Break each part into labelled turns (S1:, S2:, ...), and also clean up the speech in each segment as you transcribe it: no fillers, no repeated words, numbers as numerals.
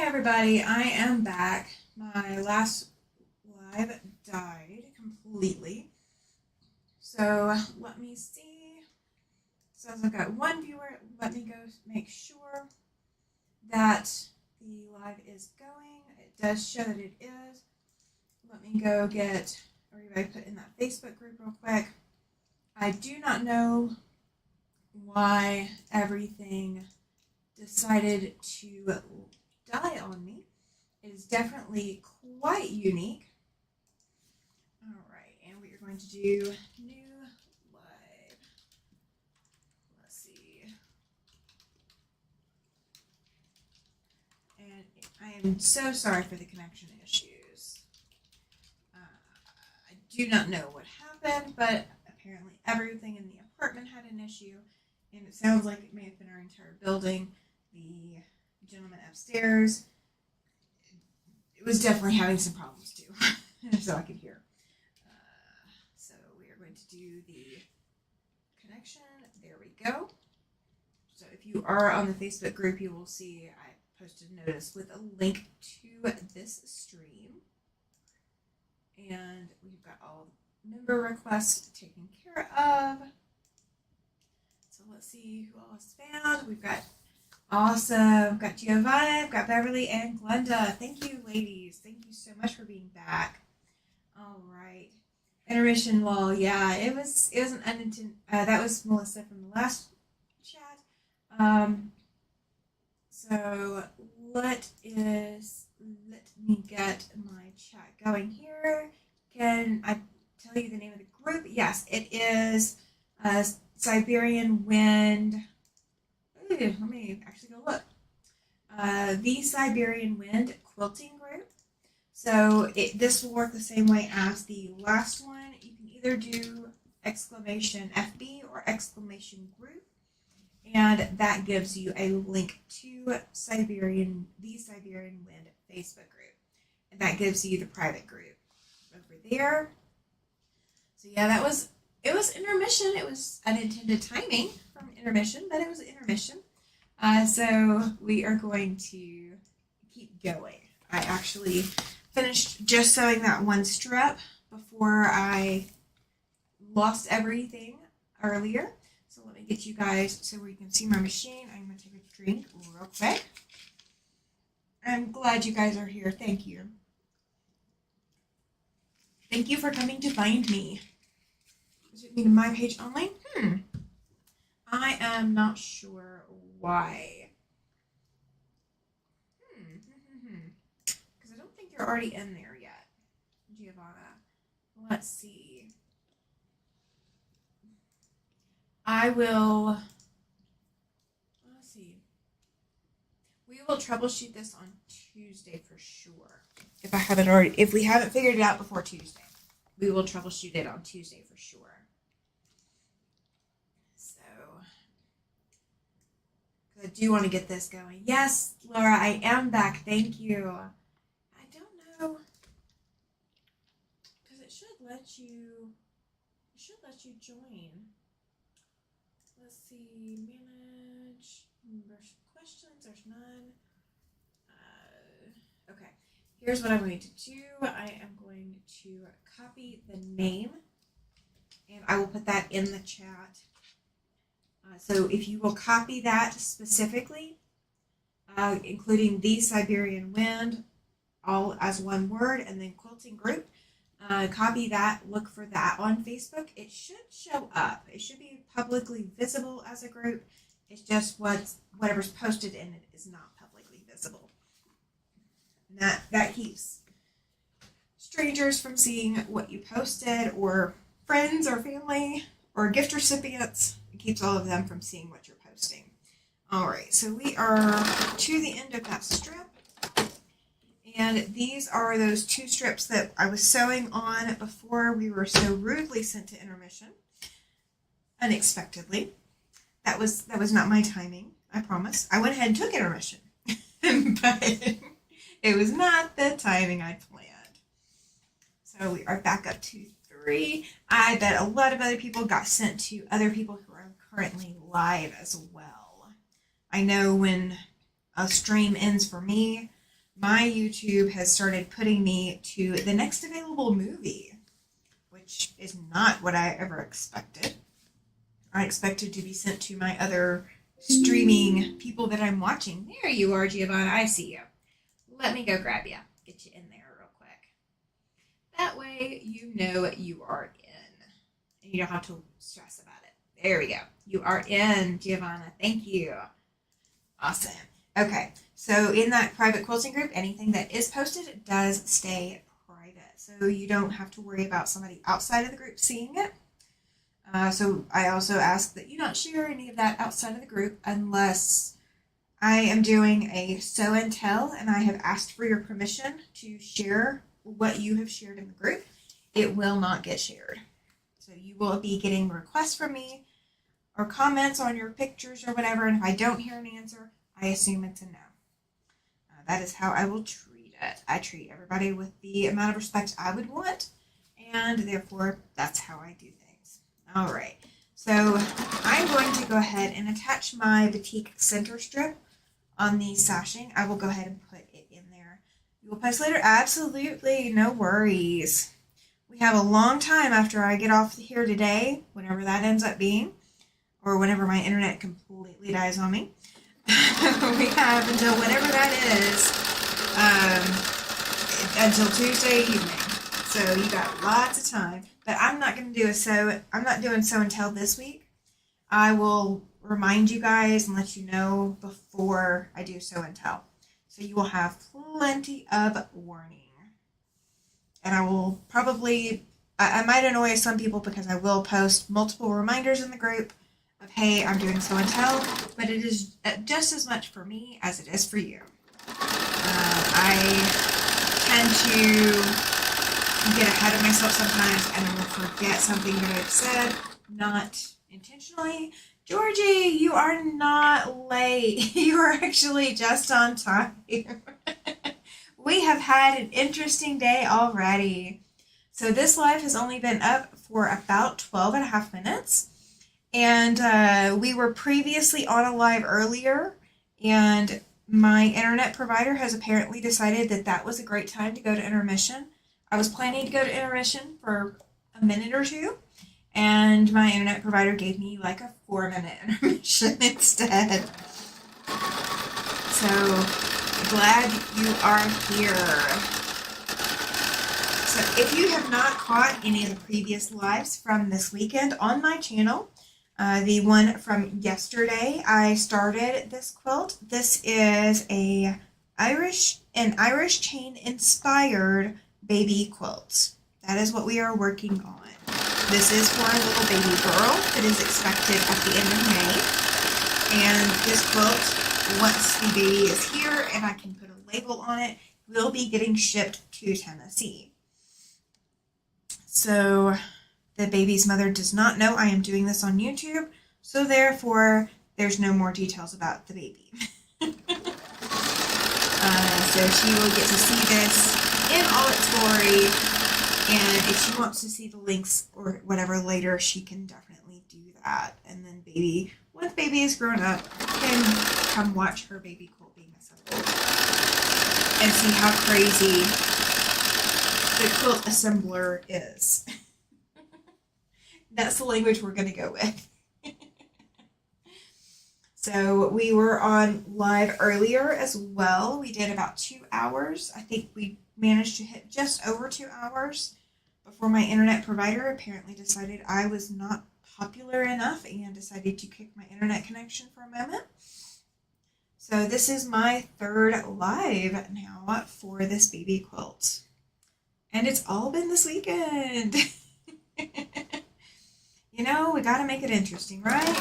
S1: Everybody, I am back. My last live died completely. So let me see. Says I've got one viewer. Let me go make sure that the live is going. It does show that it is. Let me go get everybody put in that Facebook group real quick. I do not know why everything decided to die on me. It is definitely quite unique. All right, and we are going to do new live. Let's see. And I am so sorry for the connection issues. I do not know what happened, but apparently everything in the apartment had an issue, and it sounds like it may have been our entire building. The gentleman upstairs, it was definitely having some problems too, so I could hear. So we are going to do the connection. There we go. So if you are on the Facebook group, you will see I posted a notice with a link to this stream. And we've got all the member requests taken care of. So let's see who all is found. We've got awesome. We've got Giovanna, we've got Beverly, and Glenda. Thank you, ladies. Thank you so much for being back. All right. Intermission lull. Yeah, it was an unintended. That was Melissa from the last chat. So let me get my chat going here. Can I tell you the name of the group? Yes, it is Siberian Wind. Ooh, let me actually go look. The Siberian Wind Quilting Group. So this will work the same way as the last one. You can either do exclamation FB or exclamation group, and that gives you a link to the Siberian Wind Facebook group, and that gives you the private group over there. So yeah, it was intermission. It was unintended timing from intermission, but it was intermission. So we are going to keep going. I actually finished just sewing that one strip before I lost everything earlier. So let me get you guys so we can see my machine. I'm going to take a drink real quick. I'm glad you guys are here. Thank you. Thank you for coming to find me. Does it mean my page only? I am not sure why. Because I don't think you're already in there yet, Giovanna. Let's see. Let's see. We will troubleshoot this on Tuesday for sure. If we haven't figured it out before Tuesday, we will troubleshoot it on Tuesday for sure. So, I do want to get this going. Yes, Laura, I am back. Thank you. I don't know, because it should let you join. Let's see, manage questions. There's none. Okay. Here's what I'm going to do. I am going to copy the name, and I will put that in the chat. So if you will copy that specifically, including the Siberian Wind, all as one word, and then quilting group, copy that, look for that on Facebook. It should show up. It should be publicly visible as a group. It's just whatever's posted in it is not publicly visible. And that keeps strangers from seeing what you posted, or friends or family or gift recipients. It keeps all of them from seeing what you're posting. All right, so we are to the end of that strip. And these are those two strips that I was sewing on before we were so rudely sent to intermission. Unexpectedly. That was not my timing, I promise. I went ahead and took intermission. But it was not the timing I planned. So we are back up to 3. I bet a lot of other people got sent to other people who are currently live as well. I know when a stream ends for me, my YouTube has started putting me to the next available movie, which is not what I ever expected. I expected to be sent to my other streaming people that I'm watching. There you are, Giovanna. I see you. Let me go grab you. Get you in there real quick. That way you know you are in. And you don't have to stress about it. There we go. You are in, Giovanna. Thank you. Awesome. Okay. So in that private quilting group, anything that is posted does stay private. So you don't have to worry about somebody outside of the group seeing it. So I also ask that you not share any of that outside of the group unless I am doing a show and tell and I have asked for your permission to share what you have shared in the group. It will not get shared. So you will be getting requests from me or comments on your pictures or whatever, and if I don't hear an answer, I assume it's a no. That is how I will treat it. I treat everybody with the amount of respect I would want, and therefore that's how I do things. All right, so I'm going to go ahead and attach my batik center strip on the sashing. I will go ahead and put it in there. You will post later? Absolutely, no worries. We have a long time after I get off here today, whenever that ends up being, or whenever my internet completely dies on me. We have until whenever that is, until Tuesday evening. So you got lots of time. But I'm not going to do I'm not doing show and tell this week. I will remind you guys and let you know before I do show and tell. So you will have plenty of warning. And I will probably, I might annoy some people because I will post multiple reminders in the group of, hey, I'm doing show and tell, but it is just as much for me as it is for you. I tend to get ahead of myself sometimes and I will forget something that I've said, not intentionally. Georgie, you are not late. You are actually just on time. We have had an interesting day already. So this live has only been up for about 12 and a half minutes. And we were previously on a live earlier, and my internet provider has apparently decided that that was a great time to go to intermission. I was planning to go to intermission for a minute or two, and my internet provider gave me like a 4-minute intermission instead. So glad you are here. So if you have not caught any of the previous lives from this weekend on my channel, the one from yesterday, I started this quilt. This is an Irish chain inspired baby quilt. That is what we are working on. This is for a little baby girl that is expected at the end of May. And this quilt, once the baby is here and I can put a label on it, will be getting shipped to Tennessee. So the baby's mother does not know I am doing this on YouTube, so therefore there's no more details about the baby. So she will get to see this in all its glory, and if she wants to see the links or whatever later, she can definitely do that. And then once baby is grown up, can come watch her baby quilt being assembled and see how crazy the quilt assembler is. That's the language we're going to go with. So we were on live earlier as well. We did about 2 hours. I think we managed to hit just over 2 hours before my internet provider apparently decided I was not popular enough and decided to kick my internet connection for a moment. So this is my third live now for this baby quilt. And it's all been this weekend. You know, we gotta make it interesting, right? We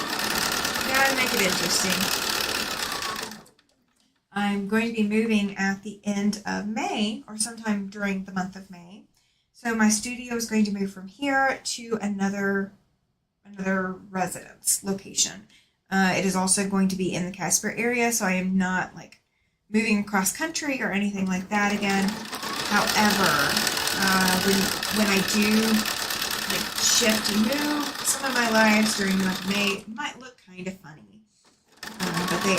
S1: gotta make it interesting. I'm going to be moving at the end of May, or sometime during the month of May. So my studio is going to move from here to another residence location. It is also going to be in the Casper area, so I am not like moving across country or anything like that again. However, when I do shift and move, some of my lives during the month of May might look kind of funny, but they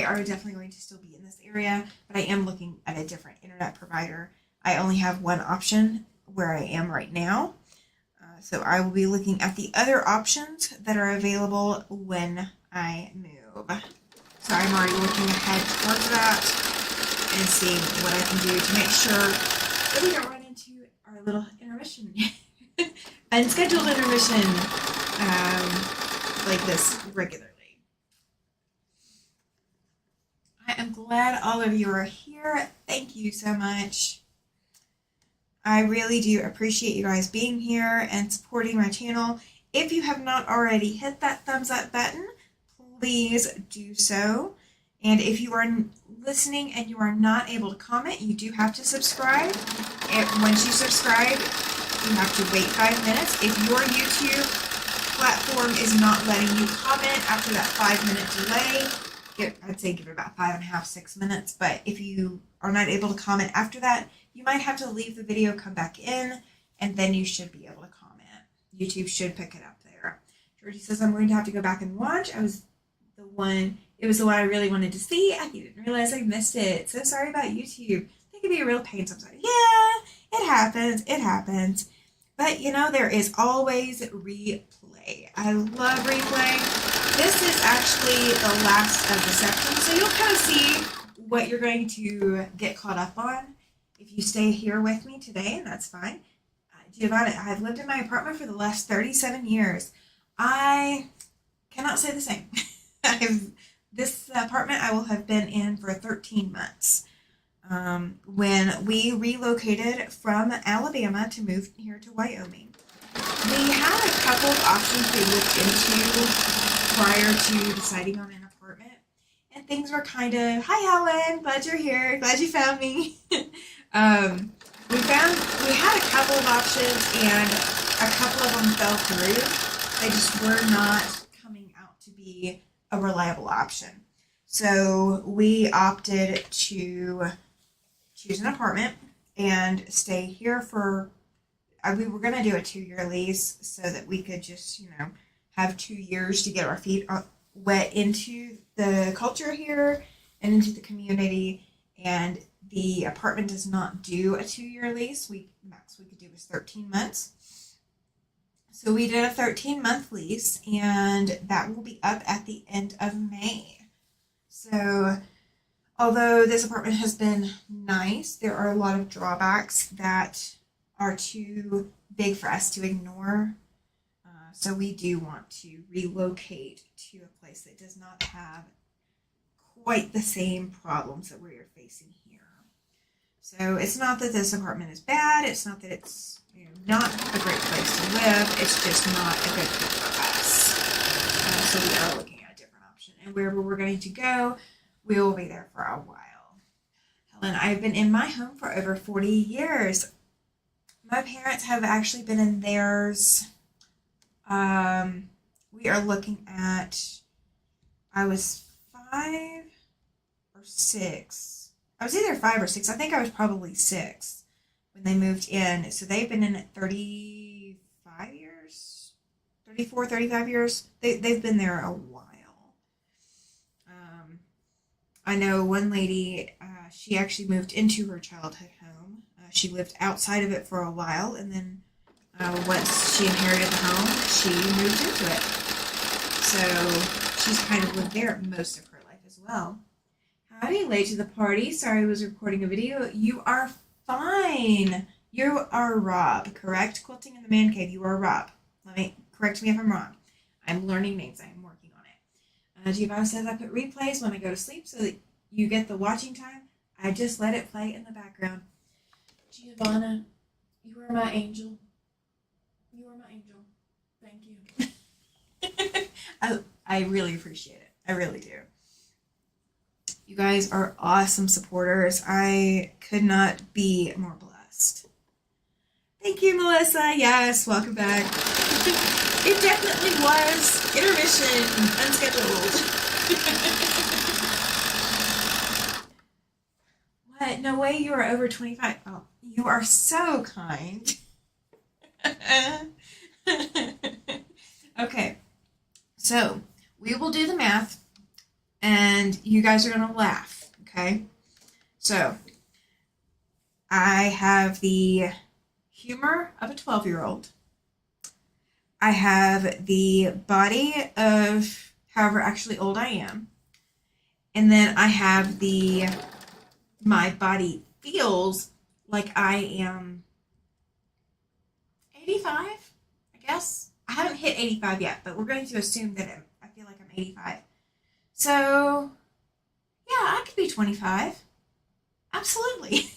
S1: are definitely going to still be in this area, but I am looking at a different internet provider. I only have one option where I am right now. So I will be looking at the other options that are available when I move. So I'm already looking ahead towards that and seeing what I can do to make sure that we don't run into our little intermission, unscheduled intermission like this regularly. I am glad all of you are here. Thank you so much. I really do appreciate you guys being here and supporting my channel. If you have not already hit that thumbs up button, please do so. And if you are listening and you are not able to comment, you do have to subscribe. And once you subscribe, you have to wait 5 minutes. If your YouTube platform is not letting you comment after that 5-minute delay, I'd say give it about 5.5, 6 minutes. But if you are not able to comment after that, you might have to leave the video, come back in, and then you should be able to comment. YouTube should pick it up there. Georgie says, I'm going to have to go back and watch. It was the one I really wanted to see. I didn't realize I missed it. So sorry about YouTube. They can be a real pain sometimes. Yeah, it happens. But, you know, there is always replay. I love replay. This is actually the last of the section, so you'll kind of see what you're going to get caught up on if you stay here with me today, and that's fine. Giovanna, I've lived in my apartment for the last 37 years. I cannot say the same. This apartment I will have been in for 13 months. When we relocated from Alabama to move here to Wyoming, we had a couple of options we looked into prior to deciding on an apartment. And things were kind of, hi Helen, glad you're here, glad you found me. We had a couple of options and a couple of them fell through. They just were not coming out to be a reliable option. So we opted to choose an apartment and stay here for, we were going to do a 2-year lease so that we could just, have 2 years to get our feet wet into the culture here and into the community. And the apartment does not do a 2-year lease. Max we could do was 13 months. So we did a 13-month lease, and that will be up at the end of May. So although this apartment has been nice, there are a lot of drawbacks that are too big for us to ignore. So we do want to relocate to a place that does not have quite the same problems that we are facing here. So it's not that this apartment is bad. It's not that it's not a great place to live. It's just not a good fit for us. So we are looking at a different option. And wherever we're going to go, we will be there for a while. Helen, I've been in my home for over 40 years. My parents have actually been in theirs. We are looking at, I was 5 or 6. I was either 5 or 6. I think I was probably 6 when they moved in. So they've been in it 35 years, 34, 35 years. They've been there a while. I know one lady, she actually moved into her childhood home. She lived outside of it for a while, and then once she inherited the home, she moved into it. So she's kind of lived there most of her life as well. Howdy, late to the party. Sorry I was recording a video. You are fine. You are Rob, correct? Quilting in the Man Cave, you are Rob. Correct me if I'm wrong. I'm learning names. I'm working on it. Giovanna says I put replays when I go to sleep so that you get the watching time. I just let it play in the background. Giovanna, you are my angel. You are my angel. Thank you. I really appreciate it. I really do. You guys are awesome supporters. I could not be more blessed. Thank you, Melissa. Yes, welcome back. It definitely was intermission, unscheduled. What? No way you are over 25. Oh, you are so kind. Okay, so we will do the math and you guys are going to laugh, okay? So I have the humor of a 12-year-old. I have the body of however actually old I am. And then I have my body feels like I am 85, I guess. I haven't hit 85 yet, but we're going to assume that I feel like I'm 85. So, yeah, I could be 25. Absolutely.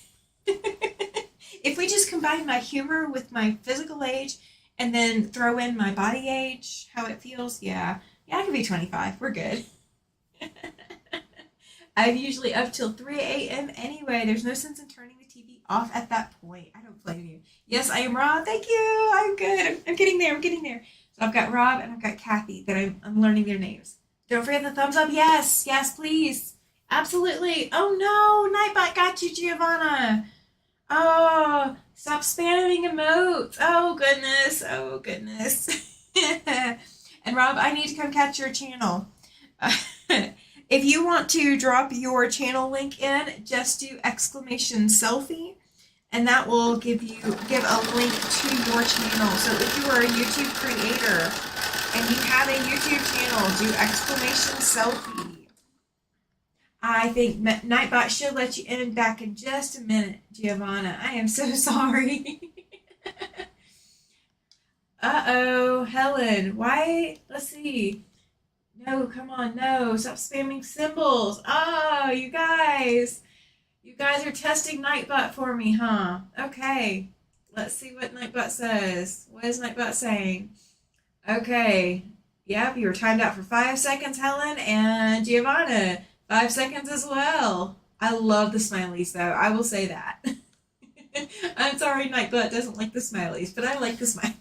S1: If we just combine my humor with my physical age and then throw in my body age, how it feels, yeah, I could be 25. We're good. I'm usually up till 3 a.m. anyway. There's no sense in turning the TV off at that point. I don't blame you. Yes, I am Rob. Thank you. I'm good. I'm getting there. I'm getting there. So I've got Rob and I've got Kathy that I'm learning their names. Don't forget the thumbs up. Yes. Yes, please. Absolutely. Oh, no. Nightbot got you, Giovanna. Oh, stop spamming emotes. Oh, goodness. Oh, goodness. And Rob, I need to come catch your channel. If you want to drop your channel link in, just do !selfie, and that will give a link to your channel. So if you are a YouTube creator and you have a YouTube channel, do !selfie. I think Nightbot should let you in and back in just a minute, Giovanna. I am so sorry. Uh-oh, Helen, why? Let's see. No, come on, no. Stop spamming symbols. Oh, you guys. You guys are testing Nightbot for me, huh? Okay. Let's see what Nightbot says. What is Nightbot saying? Okay. Yep, you were timed out for 5 seconds, Helen, and Giovanna. 5 seconds as well. I love the smileys, though. I will say that. I'm sorry Nightbot doesn't like the smileys, but I like the smileys.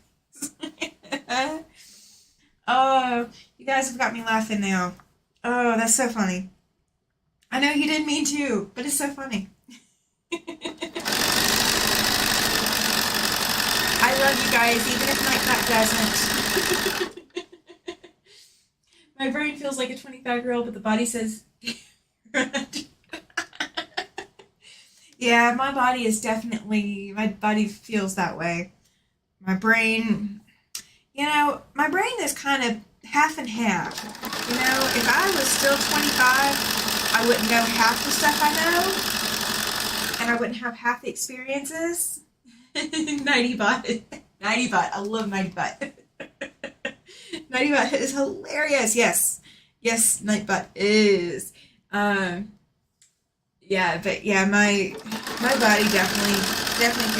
S1: Oh, you guys have got me laughing now. Oh, that's so funny. I know you didn't mean to, but it's so funny. I love you guys, even if Nightbot doesn't. My brain feels like a 25-year-old, but the body says... Yeah, my body feels that way. My brain, my brain is kind of half and half. If I was still 25, I wouldn't know half the stuff I know, and I wouldn't have half the experiences. Nightbot. I love Nightbot. Nightbot is hilarious. Yes, Nightbot is. Yeah, but yeah, my body definitely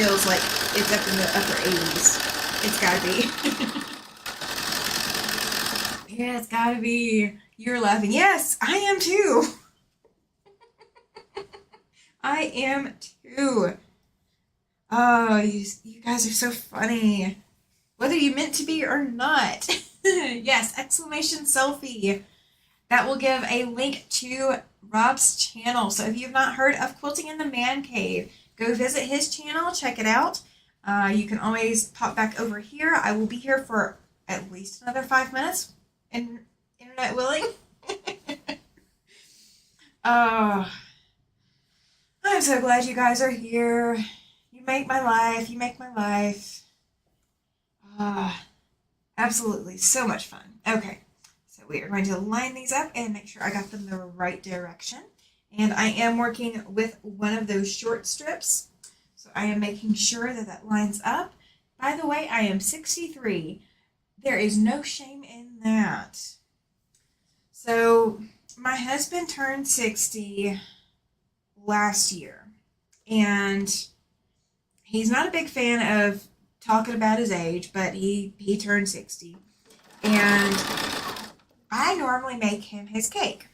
S1: feels like it's up in the upper 80s. It's gotta be. Yeah, it's gotta be. You're laughing. Yes, I am too. I am too. Oh, you guys are so funny. Whether you meant to be or not. Yes, !selfie. That will give a link to Rob's channel. So if you've not heard of Quilting in the Man Cave, go visit his channel, check it out. You can always pop back over here. I will be here for at least another 5 minutes, internet willing. Oh, I'm so glad you guys are here. You make my life. Absolutely, so much fun. Okay. We are going to line these up and make sure I got them the right direction. And I am working with one of those short strips. So I am making sure that lines up. By the way, I am 63. There is no shame in that. So my husband turned 60 last year. And he's not a big fan of talking about his age, but he turned 60. And I normally make him his cake,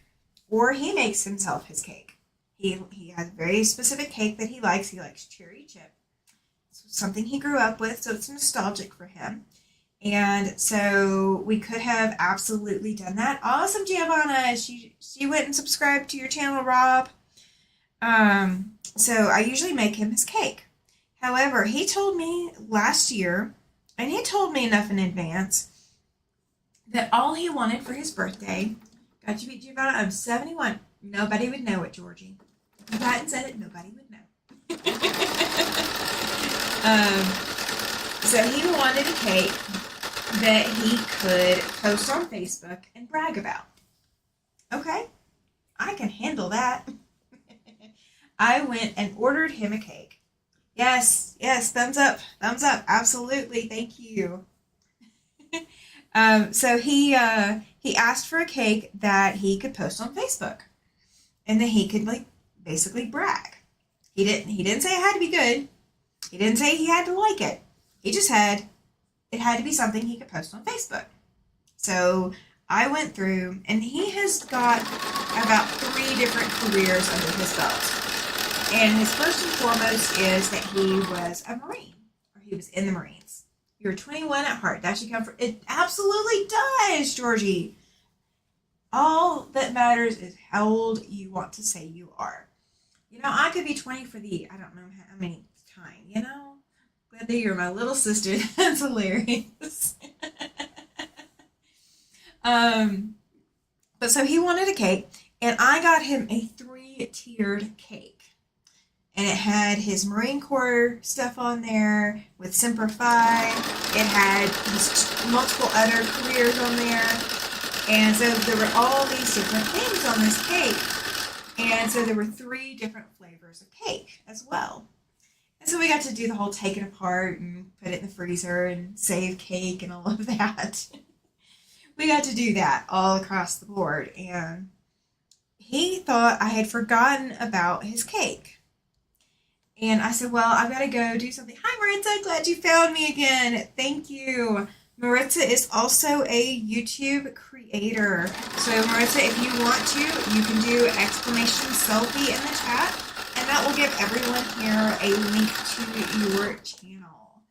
S1: or he makes himself his cake. He has a very specific cake that he likes. He likes cherry chip. It's something he grew up with, so it's nostalgic for him. And so we could have absolutely done that. Awesome, Giovanna. She went and subscribed to your channel, Rob. So I usually make him his cake. However, he told me last year, and he told me enough in advance, that all he wanted for his birthday, got you beat Giovanna, I'm 71. Nobody would know it, Georgie. If you hadn't said it, nobody would know. um, so he wanted a cake that he could post on Facebook and brag about. Okay, I can handle that. I went and ordered him a cake. Yes, yes, thumbs up, absolutely, thank you. So he asked for a cake that he could post on Facebook, and that he could like basically brag. He didn't say it had to be good. He didn't say he had to like it. He just said it had to be something he could post on Facebook. So I went through, and he has got about 3 different careers under his belt. And his first and foremost is that he was a Marine, or he was in the Marines. You're 21 at heart. That should come from it. Absolutely does, Georgie. All that matters is how old you want to say you are. You know, I could be 20 for the I don't know how many time. You know, glad that you're my little sister. That's hilarious. But so he wanted a cake, and I got him a 3-tiered cake. And it had his Marine Corps stuff on there with Semper Fi. It had his multiple other careers on there. And so there were all these different things on this cake. And so there were 3 different flavors of cake as well. And so we got to do the whole take it apart and put it in the freezer and save cake and all of that. We got to do that all across the board. And he thought I had forgotten about his cake. And I said, well, I've got to go do something. Hi, Maritza. Glad you found me again. Thank you. Maritza is also a YouTube creator. So, Maritza, if you want to, you can do exclamation selfie in the chat. And that will give everyone here a link to your channel.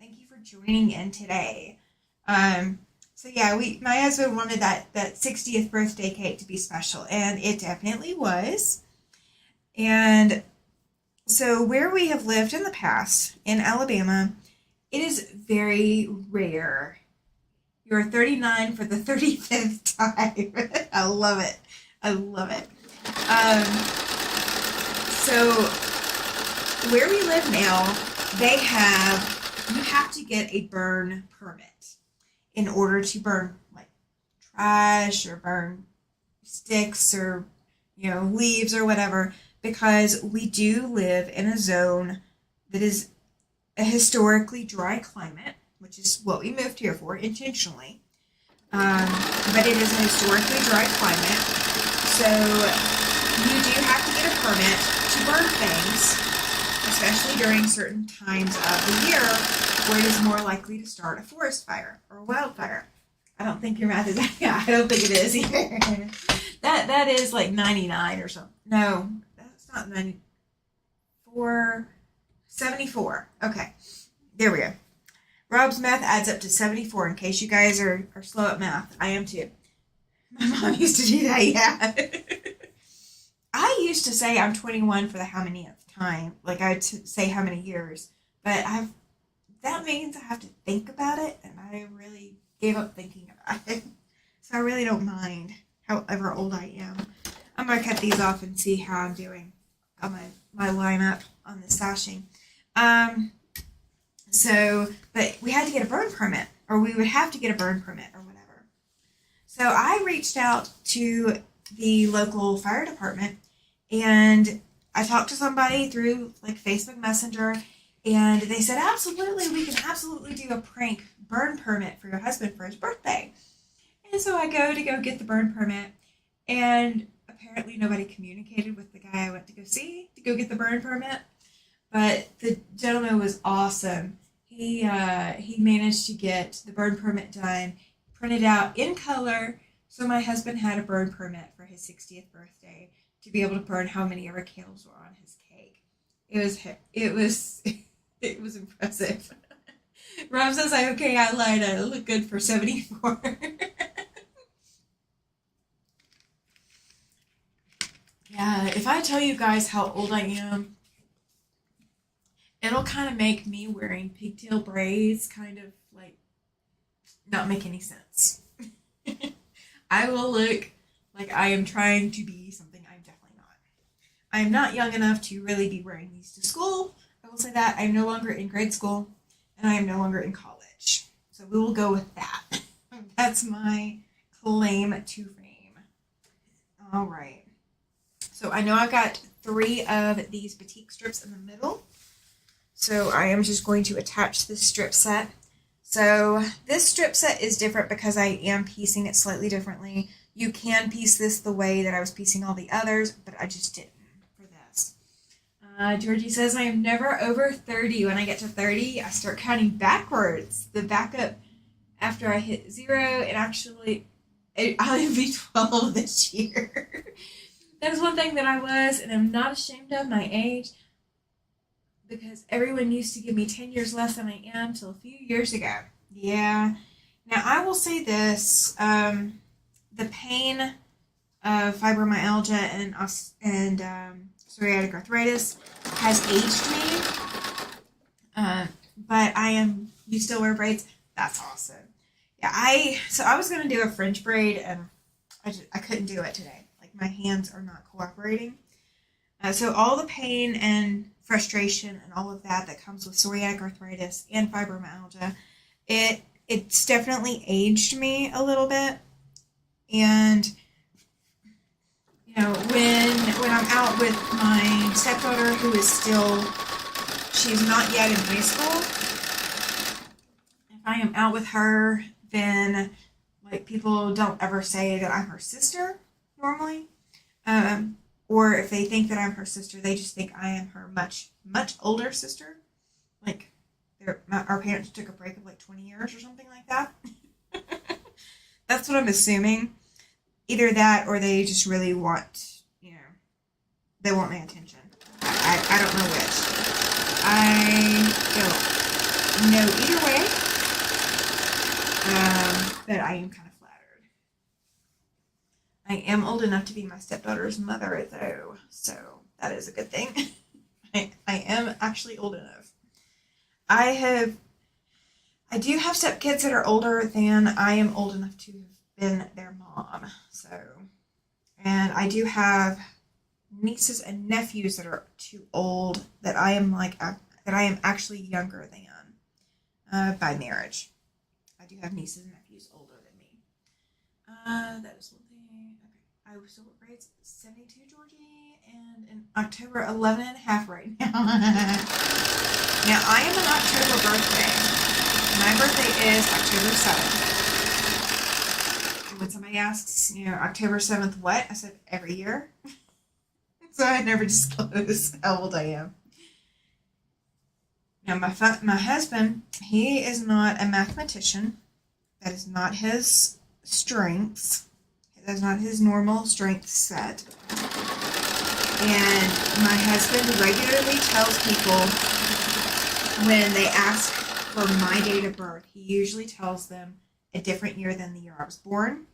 S1: Thank you for joining in today. So, yeah, my husband wanted that 60th birthday cake to be special. And it definitely was. And so where we have lived in the past, in Alabama, it is very rare. You're 39 for the 35th time. I love it. I love it. So where we live now, you have to get a burn permit in order to burn like trash or burn sticks or, leaves or whatever. Because we do live in a zone that is a historically dry climate, which is what we moved here for intentionally. But it is a historically dry climate, so you do have to get a permit to burn things, especially during certain times of the year where it is more likely to start a forest fire or a wildfire. I don't think your math is that. Yeah, I don't think it is either. That is like 99 or something. No. Not 94, 74. Okay, there we go. Rob's math adds up to 74, in case you guys are slow at math. I am too. My mom used to do that, yeah. I used to say I'm 21 for the how many time. Like, I'd say how many years. But that means I have to think about it, and I really gave up thinking about it. So I really don't mind however old I am. I'm going to cut these off and see how I'm doing on my lineup on the stashing. But we had to get a burn permit, or we would have to get a burn permit or whatever. So I reached out to the local fire department, and I talked to somebody through like Facebook Messenger, and they said, absolutely, we can absolutely do a prank burn permit for your husband for his birthday. And so I go get the burn permit, and apparently nobody communicated with the guy I went to go see to go get the burn permit. But the gentleman was awesome. He managed to get the burn permit done, printed out in color, so my husband had a burn permit for his 60th birthday to be able to burn how many ever candles were on his cake. It was impressive. Rob says, I lied. I look good for 74. Yeah, if I tell you guys how old I am, it'll kind of make me wearing pigtail braids kind of like not make any sense. I will look like I am trying to be something I'm definitely not. I am not young enough to really be wearing these to school. I will say that. I am no longer in grade school, and I am no longer in college. So we will go with that. That's my claim to fame. All right. So I know I've got 3 of these batik strips in the middle. So I am just going to attach this strip set. So this strip set is different because I am piecing it slightly differently. You can piece this the way that I was piecing all the others, but I just didn't for this. Georgie says, I am never over 30. When I get to 30, I start counting backwards. The backup after I hit 0, and actually, I'll be 12 this year. That is one thing that I was, and I'm not ashamed of my age, because everyone used to give me 10 years less than I am till a few years ago. Yeah. Now, I will say this. The pain of fibromyalgia and psoriatic arthritis has aged me. But you still wear braids? That's awesome. Yeah, I was going to do a French braid, and I couldn't do it today. Like, my hands are not cooperating. So all the pain and frustration and all of that comes with psoriatic arthritis and fibromyalgia, it's definitely aged me a little bit. And you know, when I'm out with my stepdaughter, who is she's not yet in high school, if I am out with her, then like people don't ever say that I'm her sister normally. Or if they think that I'm her sister, they just think I am her much, much older sister. Like, our parents took a break of like 20 years or something like that. That's what I'm assuming. Either that, or they just really want, they want my attention. I don't know which. I don't know either way. But I am kind of flattered. I am old enough to be my stepdaughter's mother, though, so that is a good thing. I am actually old enough. I do have stepkids that are older than I am old enough to have been their mom. So, and I do have nieces and nephews that are too old that I am actually younger than by marriage. I do have nieces and nephews older than me. That is one thing. Okay, I still wear braids. 72, Georgie, and in October 11 and a half right now. Now I am an October birthday. My birthday is October 7th. And when somebody asks, October 7th what? I said every year. So I never disclose how old I am. Now my husband, he is not a mathematician. That is not his strengths. That is not his normal strength set. And my husband regularly tells people when they ask for my date of birth, he usually tells them a different year than the year I was born,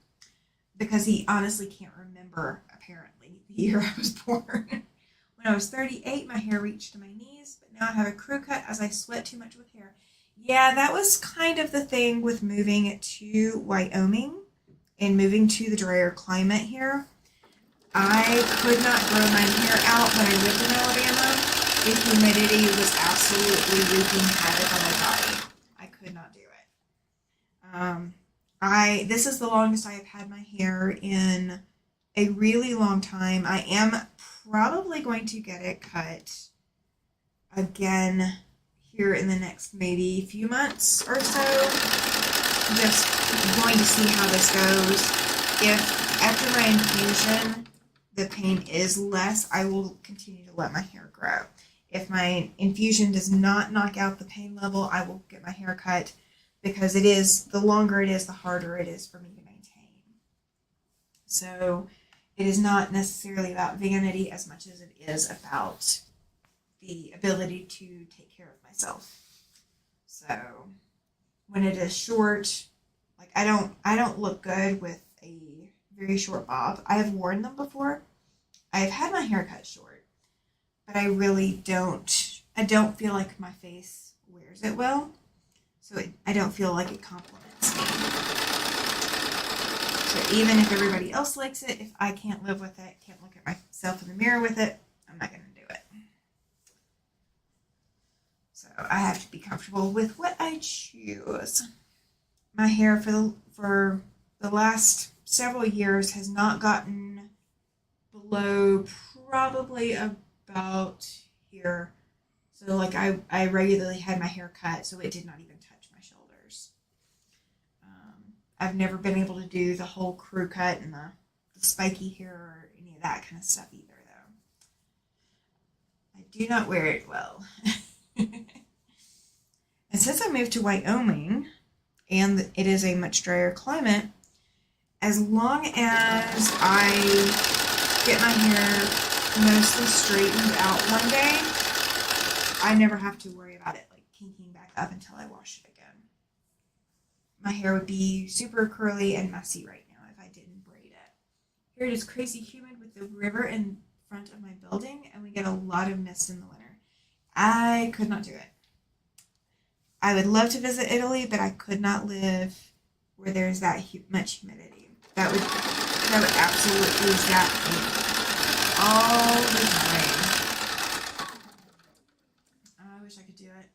S1: because he honestly can't remember, apparently, the year I was born. When I was 38, my hair reached to my knees, but now I have a crew cut as I sweat too much with hair. Yeah, that was kind of the thing with moving to Wyoming and moving to the drier climate here. I could not grow my hair out when I lived in Alabama. The humidity was absolutely wreaking havoc on my body. I could not do it. This is the longest I have had my hair in a really long time. I am probably going to get it cut again here in the next maybe few months or so. I'm just going to see how this goes. If after my infusion the pain is less, I will continue to let my hair grow. If my infusion does not knock out the pain level, I will get my hair cut, because the longer it is, the harder it is for me to maintain. So it is not necessarily about vanity as much as it is about the ability to take care of myself. So when it is short, like I don't look good with a very short bob. I have worn them before. I've had my hair cut short, but I really don't. I don't feel like my face wears it well, so I don't feel like it compliments me. So even if everybody else likes it, if I can't live with it, can't look at myself in the mirror with it, I'm I'm not going to do it. So I have to be comfortable with what I choose. My hair for the last several years has not gotten below probably about here. So like I regularly had my hair cut, so it did not even touch my shoulders. I've never been able to do the whole crew cut and the spiky hair or any of that kind of stuff either, though. I do not wear it well. And since I moved to Wyoming, and it is a much drier climate, as long as I get my hair mostly straightened out one day, I never have to worry about it like kinking back up until I wash it again. My hair would be super curly and messy right now if I didn't braid it. Here it is crazy humid with the river in front of my building, and we get a lot of mist in the winter. I could not do it. I would love to visit Italy, but I could not live where there's that much humidity. That would absolutely zap me all the time. I wish I could do it.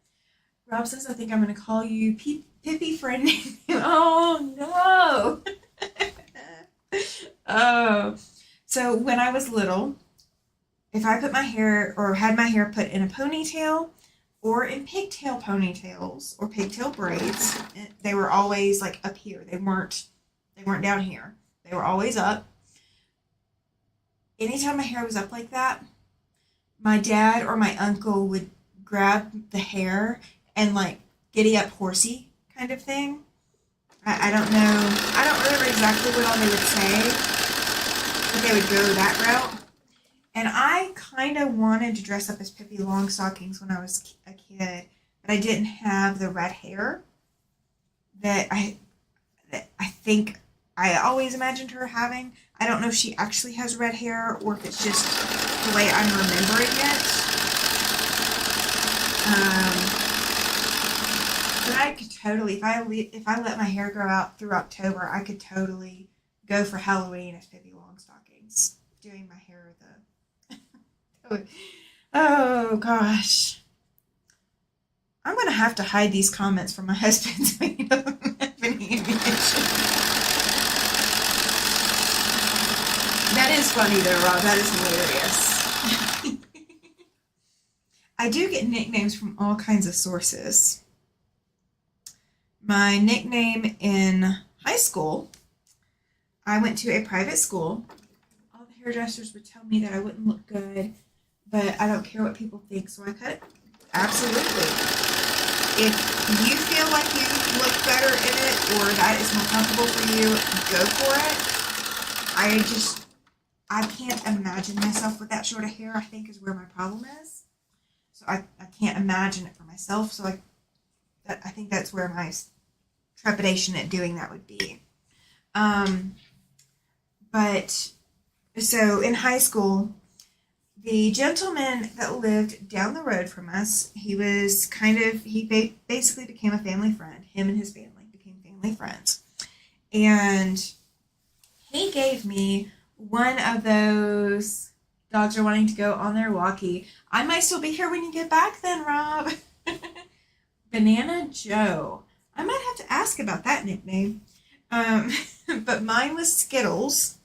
S1: Rob says, I think I'm going to call you Pippi for a name. Oh, no. Oh. So when I was little, if I put my hair or had my hair put in a ponytail or in pigtail ponytails or pigtail braids, they were always like up here. They weren't down here. They were always up. Anytime my hair was up like that, my dad or my uncle would grab the hair and like giddy up horsey kind of thing. I don't know. I don't remember exactly what all they would say, but they would go that route. And I kind of wanted to dress up as Pippi Longstockings when I was a kid, but I didn't have the red hair that I think I always imagined her having. I don't know if she actually has red hair or if it's just the way I'm remembering it. But I could totally, if I let my hair grow out through October, I could totally go for Halloween as Pippi Longstockings, doing my hair oh gosh. I'm going to have to hide these comments from my husband so he doesn't have any ammunition. That is funny though, Rob. That is hilarious. I do get nicknames from all kinds of sources. My nickname in high school, I went to a private school. All the hairdressers would tell me that I wouldn't look good, but I don't care what people think, so I cut it. Absolutely. If you feel like you look better in it or that is more comfortable for you, go for it. I can't imagine myself with that short of hair, I think is where my problem is. So I can't imagine it for myself, so I think that's where my trepidation at doing that would be. But, so in high school, the gentleman that lived down the road from us, he basically became a family friend. Him and his family became family friends. And he gave me one of those dogs are wanting to go on their walkie. I might still be here when you get back then, Rob. Banana Joe. I might have to ask about that nickname. But mine was Skittles.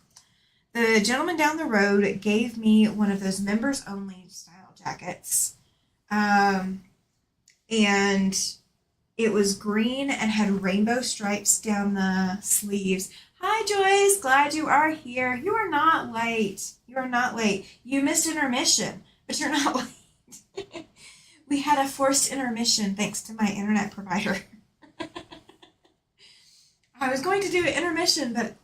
S1: The gentleman down the road gave me one of those members only style jackets. And it was green and had rainbow stripes down the sleeves. Hi, Joyce. Glad you are here. You are not late. You are not late. You missed intermission, but you're not late. We had a forced intermission thanks to my internet provider. I was going to do an intermission, but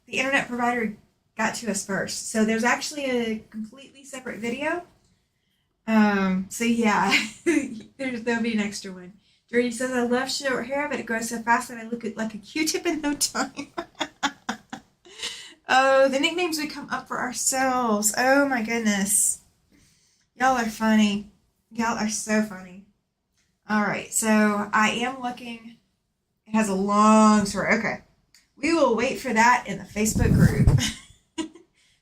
S1: the internet provider got to us first. So there's actually a completely separate video. So yeah, there'll be an extra one. Jordy says, I love short hair, but it grows so fast that I look like a Q-tip in no time. Oh, the nicknames we come up for ourselves. Oh my goodness. Y'all are funny. Y'all are so funny. All right, so I am looking. It has a long story. Okay. We will wait for that in the Facebook group.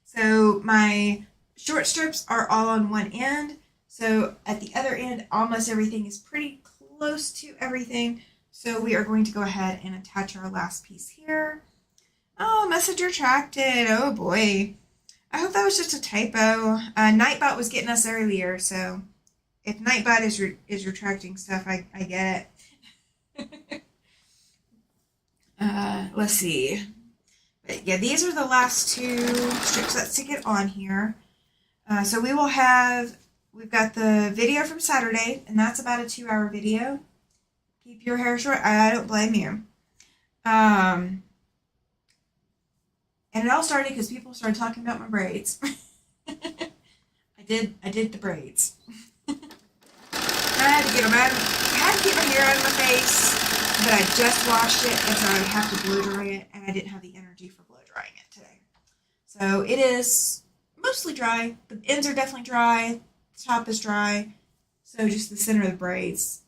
S1: So my short strips are all on one end. So at the other end, almost everything is pretty close to everything. So we are going to go ahead and attach our last piece here. Oh, message retracted. Oh boy. I hope that was just a typo. Nightbot was getting us earlier, so if Nightbot is retracting stuff, I get it. Let's see. But yeah, these are the last two strip sets to get on here. So we've got the video from Saturday, and that's about a 2-hour video. Keep your hair short. I don't blame you. And it all started because people started talking about my braids. I did the braids. I had to get them out. I had to get my hair out of my face, but I just washed it, and so I have to blow dry it, and I didn't have the energy for blow drying it today. So it is mostly dry. The ends are definitely dry. The top is dry. So just the center of the braids.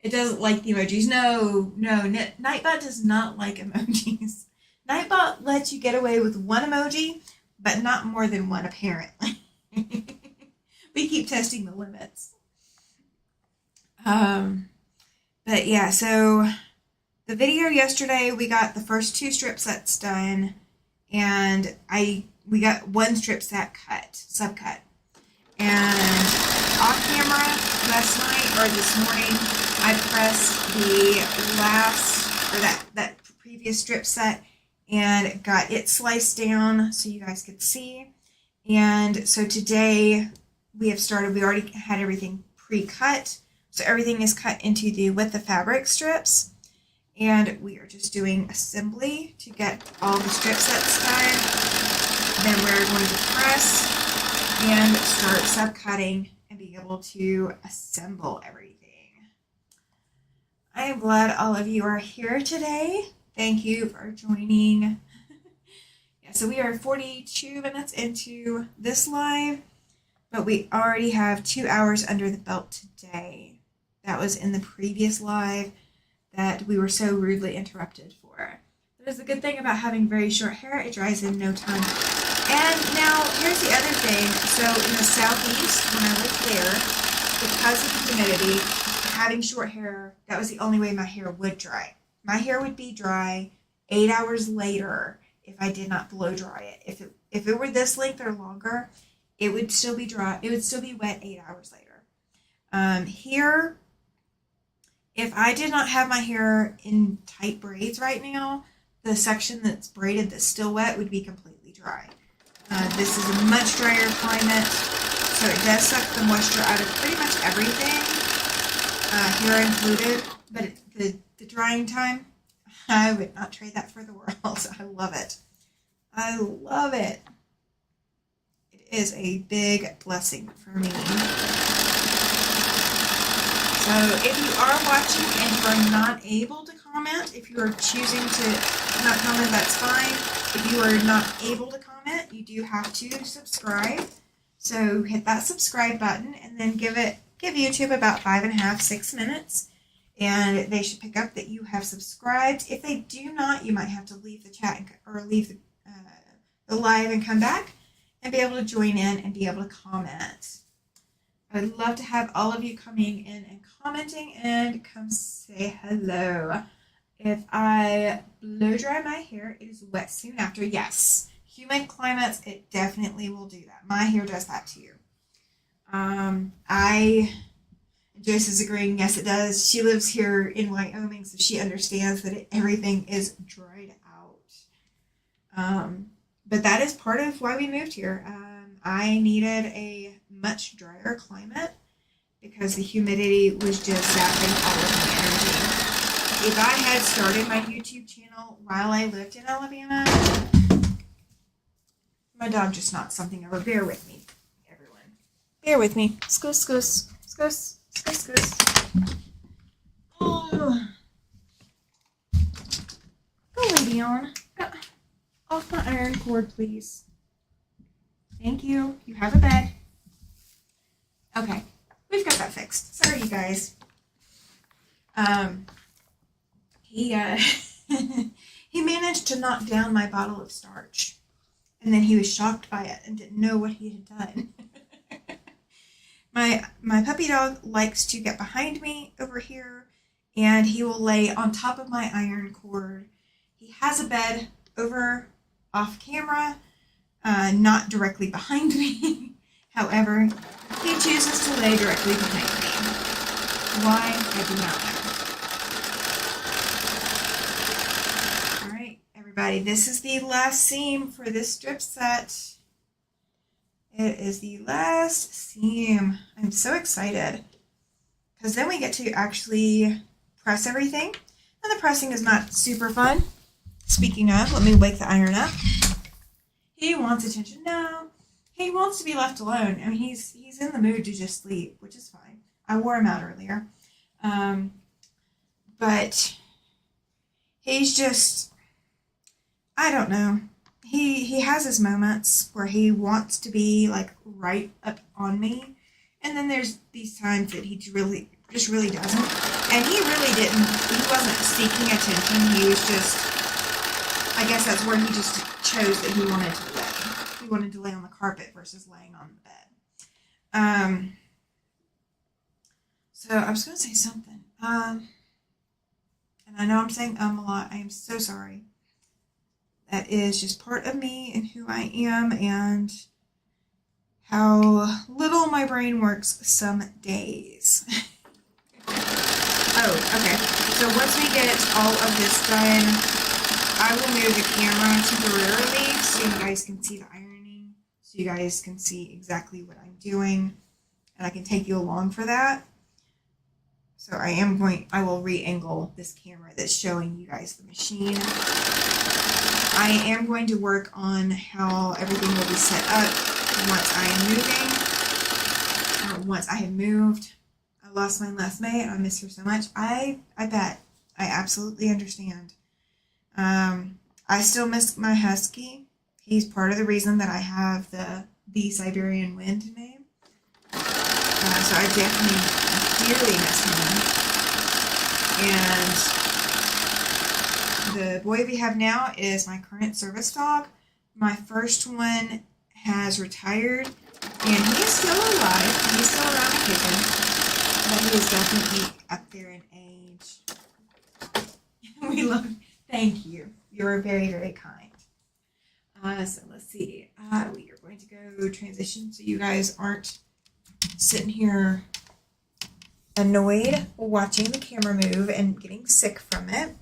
S1: It doesn't like the emojis. No, Nightbot does not like emojis. Nightbot lets you get away with one emoji, but not more than one apparently. We keep testing the limits. But yeah, so the video yesterday, we got the first 2 strip sets done, and we got 1 strip set subcut. And off camera last night or this morning, I pressed the last, or that previous strip set, and got it sliced down so you guys could see. And so today we already had everything pre-cut. So everything is cut into the width of fabric strips. And we are just doing assembly to get all the strip sets done. Then we're going to press and start subcutting and be able to assemble everything. I am glad all of you are here today. Thank you for joining. Yeah, so we are 42 minutes into this live, but we already have 2 hours under the belt today. That was in the previous live that we were so rudely interrupted for. That is the good thing about having very short hair. It dries in no time. And now, here's the other thing. So in the southeast, when I lived there, because of the humidity, having short hair, that was the only way my hair would dry. My hair would be dry 8 hours later if I did not blow dry it. If it were this length or longer, it would still be dry. It would still be wet 8 hours later. Here, if I did not have my hair in tight braids right now, the section that's braided that's still wet would be completely dry. This is a much drier climate, so it does suck the moisture out of pretty much everything, hair included, but the drying time, I would not trade that for the world. I love it. I love it. It is a big blessing for me. So if you are watching and you are not able to comment, if you are choosing to not comment, that's fine. If you are not able to comment, you do have to subscribe. So hit that subscribe button and then give YouTube about 5.5, 6 minutes. And they should pick up that you have subscribed. If they do not, you might have to leave the chat or leave the live and come back and be able to join in and be able to comment. I would love to have all of you coming in and commenting, and come say hello. If I blow dry my hair, it is wet soon after. Yes, humid climates, it definitely will do that. My hair does that too. Joyce is agreeing, yes, it does. She lives here in Wyoming, so she understands that everything is dried out. But that is part of why we moved here. I needed a much drier climate because the humidity was just zapping all of my energy. If I had started my YouTube channel while I lived in Alabama, my dog just knocked something over. Bear with me, everyone. Bear with me. Scoos, scoos, scoos. Oh. Go lay down. Off my iron cord, please. Thank you. You have a bed. Okay. We've got that fixed. Sorry, you guys. He he managed to knock down my bottle of starch. and then he was shocked by it and didn't know what he had done. My puppy dog likes to get behind me over here, and he will lay on top of my iron cord. He has a bed over off camera, not directly behind me. However, he chooses to lay directly behind me. Why? I do not know. Alright, everybody, this is the last seam for this strip set. It is the last seam. I'm so excited, because then we get to actually press everything. And the pressing is not super fun. Speaking of, let me wake the iron up. He wants attention. No, he wants to be left alone. I mean, he's in the mood to just sleep, which is fine. I wore him out earlier. But he's just, I don't know. He has his moments where he wants to be like right up on me. And then there's these times that he just really doesn't. And he really didn't. He wasn't seeking attention. He was just, I guess that's where he just chose that he wanted to lay. He wanted to lay on the carpet versus laying on the bed. So I was going to say something. And I know I'm saying a lot. I am so sorry. That is just part of me and who I am and how little my brain works some days. Oh, okay. So once we get all of this done, I will move the camera temporarily so you guys can see the ironing, so you guys can see exactly what I'm doing, and I can take you along for that. So I will re-angle this camera that's showing you guys the machine. I am going to work on how everything will be set up once I am moving, or once I have moved. I lost my last mate. I miss her so much. I bet. I absolutely understand. I still miss my husky. He's part of the reason that I have the Siberian Wind name. So I definitely dearly miss him. And the boy we have now is my current service dog. My first one has retired, and he is still alive. He's still around the kitchen. But he is definitely up there in age. We love him. Thank you. You're very, very kind. So let's see. We are going to go transition so you guys aren't sitting here annoyed watching the camera move and getting sick from it.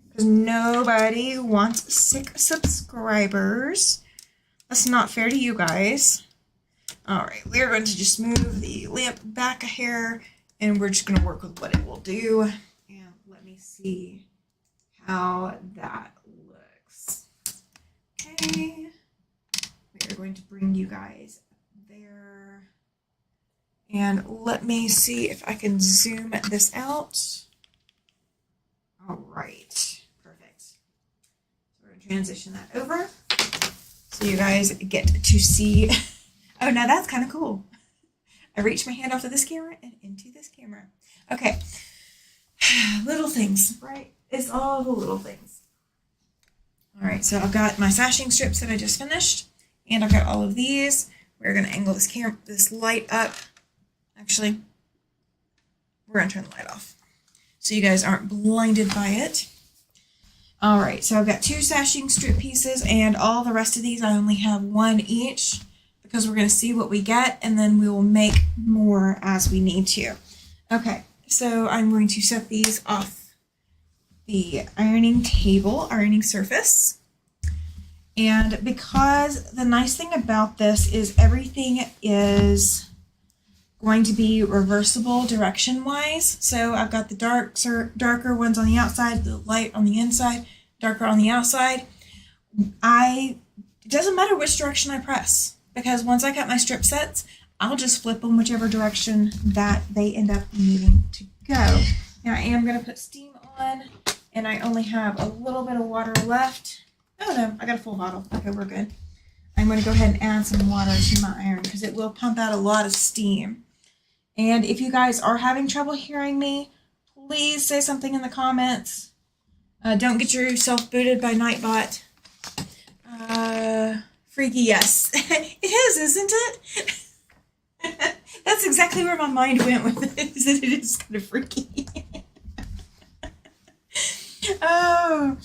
S1: Because nobody wants sick subscribers. That's not fair to you guys. Alright, we're going to just move the lamp back a hair, and we're just going to work with what it will do. And let me see how that looks. Okay. We are going to bring you guys there. And let me see if I can zoom this out. Alright, perfect. So we're going to transition that over so you guys get to see. Oh, now that's kind of cool. I reached my hand off of this camera and into this camera. Okay. Little things, right? It's all the little things. All right, so I've got my sashing strips that I just finished, and I've got all of these. We're going to angle this light up. Actually, we're going to turn the light off so you guys aren't blinded by it. All right, so I've got 2 sashing strip pieces, and all the rest of these I only have 1 each, because we're going to see what we get, and then we will make more as we need to. Okay, so I'm going to set these off the ironing table, ironing surface. And because the nice thing about this is everything is going to be reversible direction-wise. So I've got the darker ones on the outside, the light on the inside, darker on the outside. It doesn't matter which direction I press, because once I got my strip sets, I'll just flip them whichever direction that they end up needing to go. Now I am going to put steam on, and I only have a little bit of water left. Oh no, I got a full bottle. Okay, we're good. I'm going to go ahead and add some water to my iron because it will pump out a lot of steam. And if you guys are having trouble hearing me, please say something in the comments. Don't get yourself booted by Nightbot. Freaky, yes. It is, isn't it? That's exactly where my mind went with it, is that it is kind of freaky. Oh,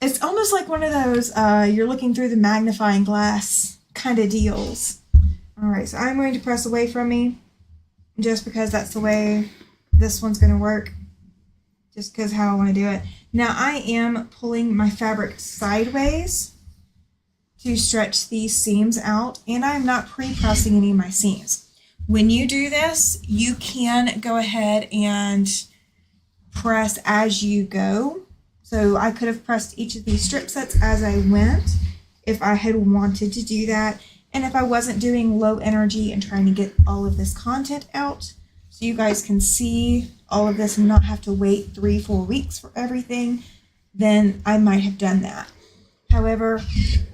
S1: it's almost like one of those you're looking through the magnifying glass kind of deals. All right, so I'm going to press away from me just because that's the way this one's going to work, just because how I want to do it. Now I am pulling my fabric sideways to stretch these seams out, and I'm not pre-pressing any of my seams. When you do this, you can go ahead and press as you go. So I could have pressed each of these strip sets as I went if I had wanted to do that, and if I wasn't doing low energy and trying to get all of this content out so you guys can see all of this and not have to wait 3-4 weeks for everything, then I might have done that. However,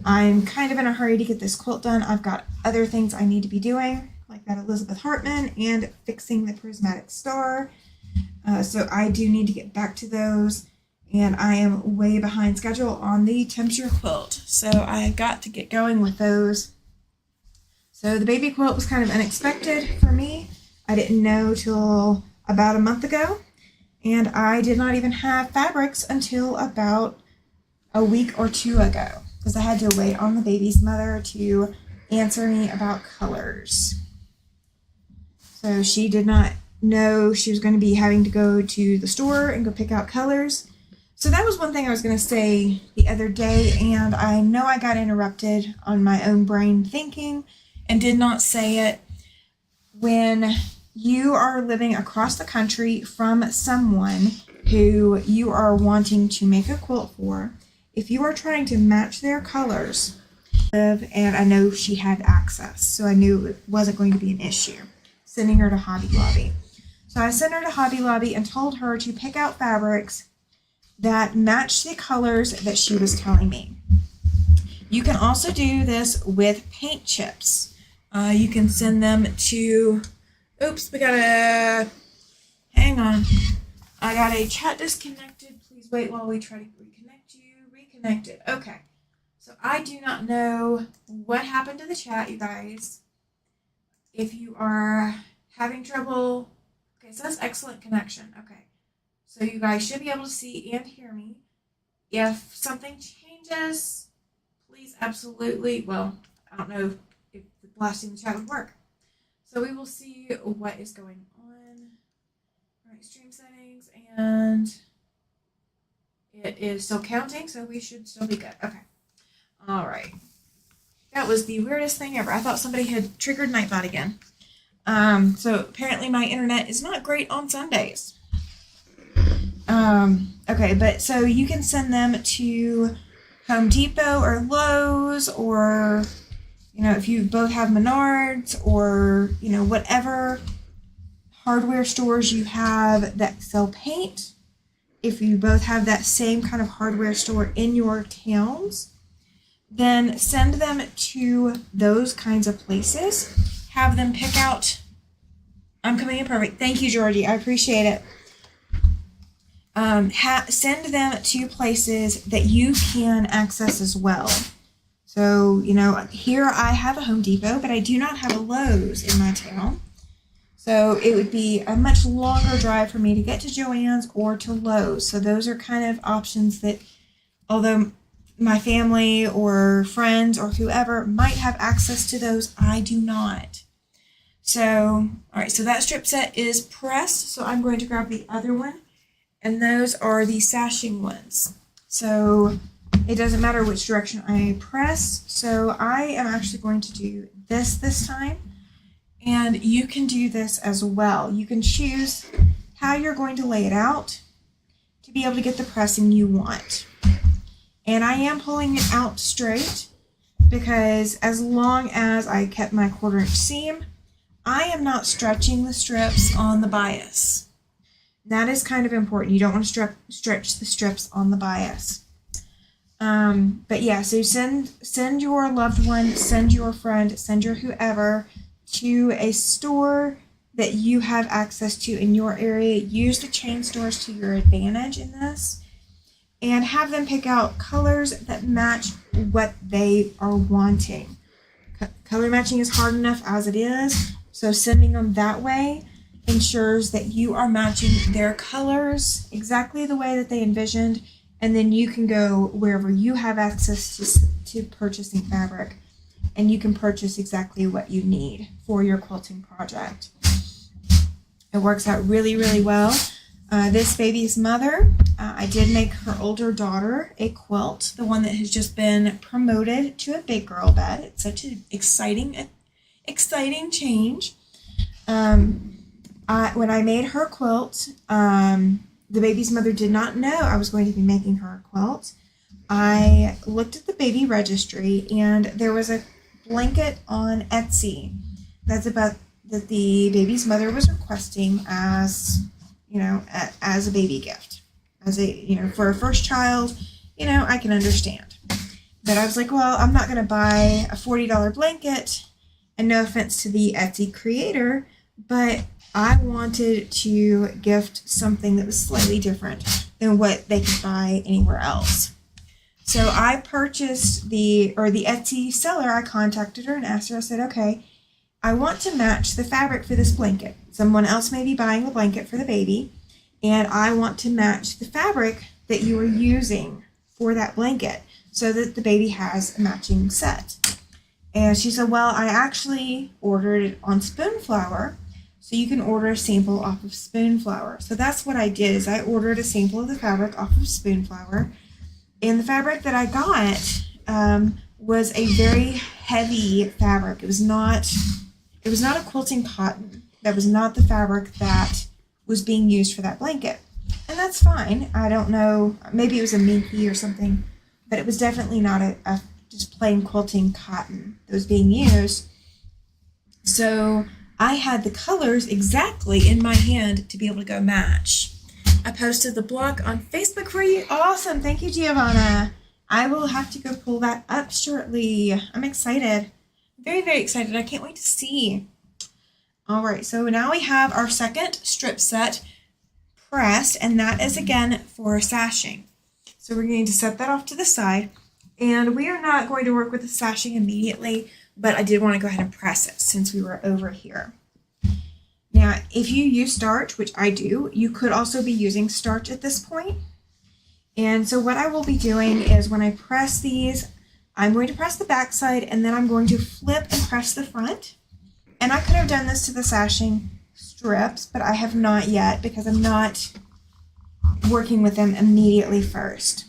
S1: I'm kind of in a hurry to get this quilt done. I've got other things I need to be doing, like that Elizabeth Hartman and fixing the prismatic star. So I do need to get back to those, and I am way behind schedule on the temperature quilt. So I got to get going with those. So the baby quilt was kind of unexpected for me. I didn't know till about a month ago, and I did not even have fabrics until about a week or 2 ago, because I had to wait on the baby's mother to answer me about colors. So she did not know she was going to be having to go to the store and go pick out colors. So that was one thing I was going to say the other day, and I know I got interrupted on my own brain thinking and did not say it. When you are living across the country from someone who you are wanting to make a quilt for, if you are trying to match their colors, and I know she had access, so I knew it wasn't going to be an issue sending her to Hobby Lobby. So I sent her to Hobby Lobby and told her to pick out fabrics that matched the colors that she was telling me. You can also do this with paint chips. You can send them to, oops, hang on. I got a chat disconnected. Please wait while we try to reconnect you. Reconnected. Okay. So I do not know what happened to the chat, you guys. If you are having trouble, okay, it says excellent connection. Okay. So you guys should be able to see and hear me. If something changes, please absolutely, well, I don't know if the blasting the chat would work. So we will see what is going on. All right, stream settings, and it is still counting, so we should still be good. Okay. All right. That was the weirdest thing ever. I thought somebody had triggered Nightbot again. So apparently my internet is not great on Sundays. Okay, but so you can send them to Home Depot or Lowe's, or, you know, if you both have Menards, or, you know, whatever hardware stores you have that sell paint. If you both have that same kind of hardware store in your towns, then send them to those kinds of places. Have them pick out, I'm coming in perfect. Thank you, Georgie. I appreciate it. Send them to places that you can access as well. So, you know, here I have a Home Depot, but I do not have a Lowe's in my town. So it would be a much longer drive for me to get to Joann's or to Lowe's. So those are kind of options that, although my family or friends or whoever might have access to those, I do not. So, all right, so that strip set is pressed. So I'm going to grab the other one, and those are the sashing ones. So it doesn't matter which direction I press. So I am actually going to do this time, and you can do this as well. You can choose how you're going to lay it out to be able to get the pressing you want. And I am pulling it out straight because as long as I kept my 1/4 inch seam, I am not stretching the strips on the bias. That is kind of important. You don't want to stretch the strips on the bias. But yeah, so send your loved one, send your friend, send your whoever to a store that you have access to in your area. Use the chain stores to your advantage in this. and have them pick out colors that match what they are wanting. Color matching is hard enough as it is, so sending them that way ensures that you are matching their colors exactly the way that they envisioned, and then you can go wherever you have access to purchasing fabric, and you can purchase exactly what you need for your quilting project. It works out really, really well. This baby's mother, I did make her older daughter a quilt, the one that has just been promoted to a big girl bed. It's such an exciting change. When I made her quilt, the baby's mother did not know I was going to be making her a quilt. I looked at the baby registry, and there was a blanket on Etsy that the baby's mother was requesting as, as a baby gift, for a first child. I can understand. But I was like, well, I'm not going to buy a $40 blanket, and no offense to the Etsy creator, but I wanted to gift something that was slightly different than what they could buy anywhere else. So I purchased the Etsy seller, I contacted her and asked her, I said, okay, I want to match the fabric for this blanket. Someone else may be buying the blanket for the baby, and I want to match the fabric that you are using for that blanket so that the baby has a matching set. And she said, well, I actually ordered it on Spoonflower, so you can order a sample off of Spoonflower. So that's what I did, is I ordered a sample of the fabric off of Spoonflower. And the fabric that I got was a very heavy fabric. It was not a quilting cotton. That was not the fabric that was being used for that blanket. And that's fine. I don't know, maybe it was a minky or something, but it was definitely not a just plain quilting cotton that was being used. So I had the colors exactly in my hand to be able to go match. I posted the blog on Facebook for you. Awesome. Thank you, Giovanna. I will have to go pull that up shortly. I'm excited. Very, very excited. I can't wait to see. All right. So now we have our second strip set pressed, and that is again for sashing. So we're going to set that off to the side, and we are not going to work with the sashing immediately, but I did want to go ahead and press it since we were over here. Now, if you use starch, which I do, you could also be using starch at this point. And so what I will be doing is when I press these, I'm going to press the back side, and then I'm going to flip and press the front. And I could have done this to the sashing strips, but I have not yet because I'm not working with them immediately first.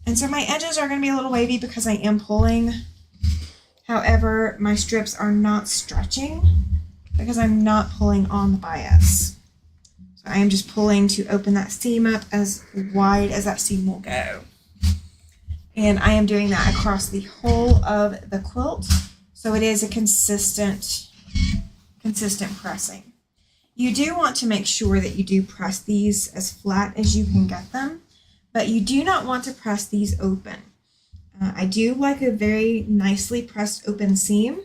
S1: And so my edges are going to be a little wavy because I am pulling. However, my strips are not stretching because I'm not pulling on the bias. So I am just pulling to open that seam up as wide as that seam will go. And I am doing that across the whole of the quilt, so it is a consistent pressing. You do want to make sure that you do press these as flat as you can get them, but you do not want to press these open. I do like a very nicely pressed open seam.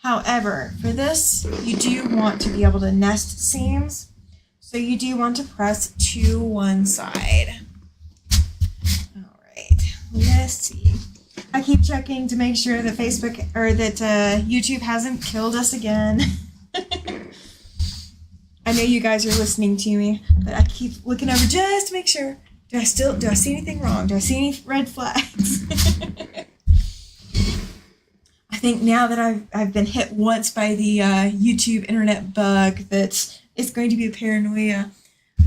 S1: However, for this, you do want to be able to nest seams, so you do want to press to one side. All right, let's see. I keep checking to make sure that YouTube hasn't killed us again. I know you guys are listening to me, but I keep looking over just to make sure. Do I see anything wrong? Do I see any red flags? I think now that I've been hit once by the YouTube internet bug that it's going to be a paranoia.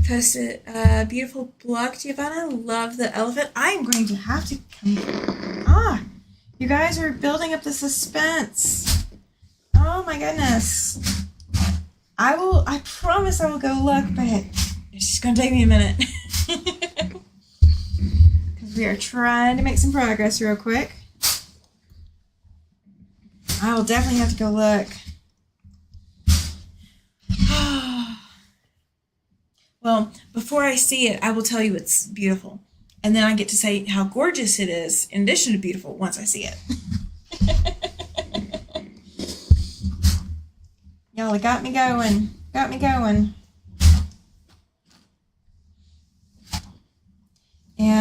S1: Posted a beautiful blog, Giovanna. Love the elephant. I am going to have to come. You guys are building up the suspense. Oh my goodness. I promise I will go look, but it's just going to take me a minute. Because we are trying to make some progress real quick. I will definitely have to go look. Well, before I see it, I will tell you it's beautiful. And then I get to say how gorgeous it is, in addition to beautiful, once I see it. Y'all got me going.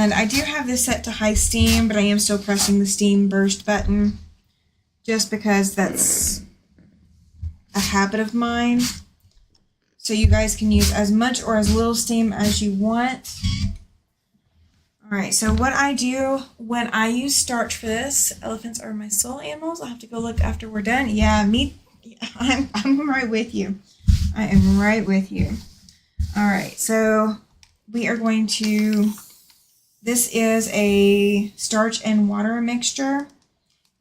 S1: And I do have this set to high steam, but I am still pressing the steam burst button just because that's a habit of mine. So you guys can use as much or as little steam as you want. All right, so what I do when I use starch for this, elephants are my soul animals. I'll have to go look after we're done. Yeah, I'm right with you. I am right with you. All right, so we are going to, this is a starch and water mixture,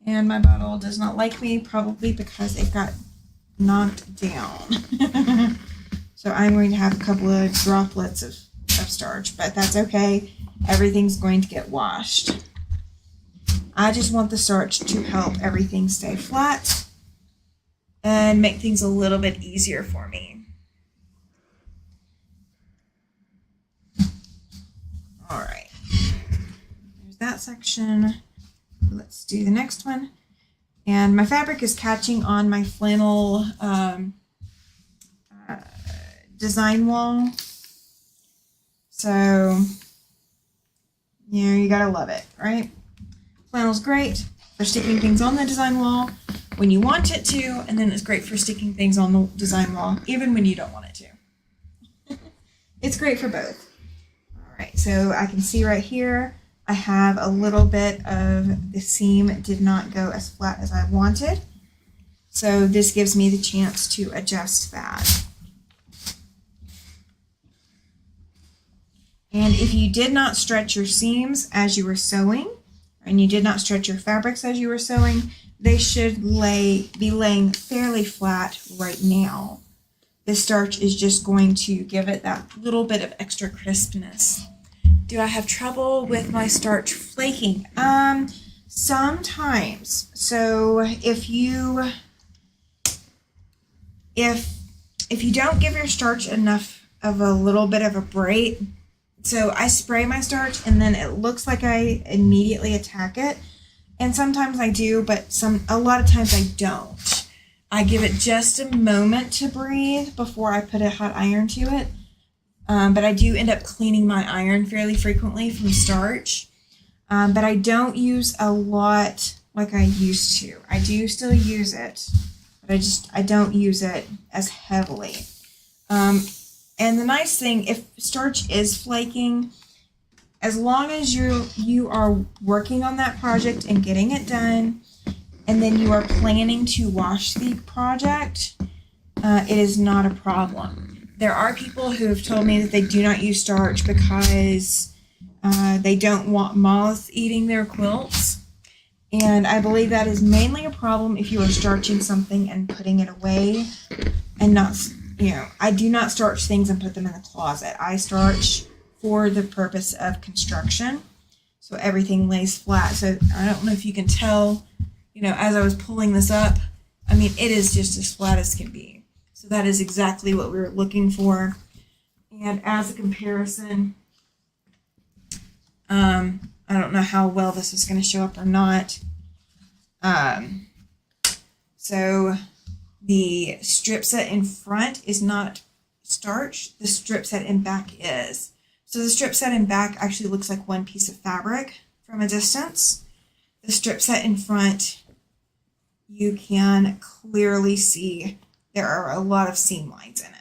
S1: and my bottle does not like me, probably because it got knocked down. So I'm going to have a couple of droplets of starch, but that's okay. Everything's going to get washed. I just want the starch to help everything stay flat and make things a little bit easier for me. All right, there's that section. Let's do the next one. And my fabric is catching on my flannel design wall. So, you gotta love it, right? Flannel's great for sticking things on the design wall when you want it to, and then it's great for sticking things on the design wall even when you don't want it to. It's great for both. All right, so I can see right here, I have a little bit of the seam did not go as flat as I wanted. So this gives me the chance to adjust that. And if you did not stretch your seams as you were sewing, and you did not stretch your fabrics as you were sewing, they should be laying fairly flat right now. This starch is just going to give it that little bit of extra crispness. Do I have trouble with my starch flaking? Sometimes. So if you don't give your starch enough of a little bit of a break, so I spray my starch and then it looks like I immediately attack it. And sometimes I do, but a lot of times I don't. I give it just a moment to breathe before I put a hot iron to it. But I do end up cleaning my iron fairly frequently from starch. But I don't use a lot like I used to. I do still use it, but I don't use it as heavily. And the nice thing, if starch is flaking, as long as you are working on that project and getting it done, and then you are planning to wash the project, it is not a problem. There are people who have told me that they do not use starch because they don't want moths eating their quilts. And I believe that is mainly a problem if you are starching something and putting it away and not, I do not starch things and put them in the closet. I starch for the purpose of construction, so everything lays flat. So I don't know if you can tell, as I was pulling this up, I mean, it is just as flat as can be. So that is exactly what we were looking for. And as a comparison, I don't know how well this is going to show up or not. So the strip set in front is not starch. The strip set in back is. So the strip set in back actually looks like one piece of fabric from a distance. The strip set in front, you can clearly see there are a lot of seam lines in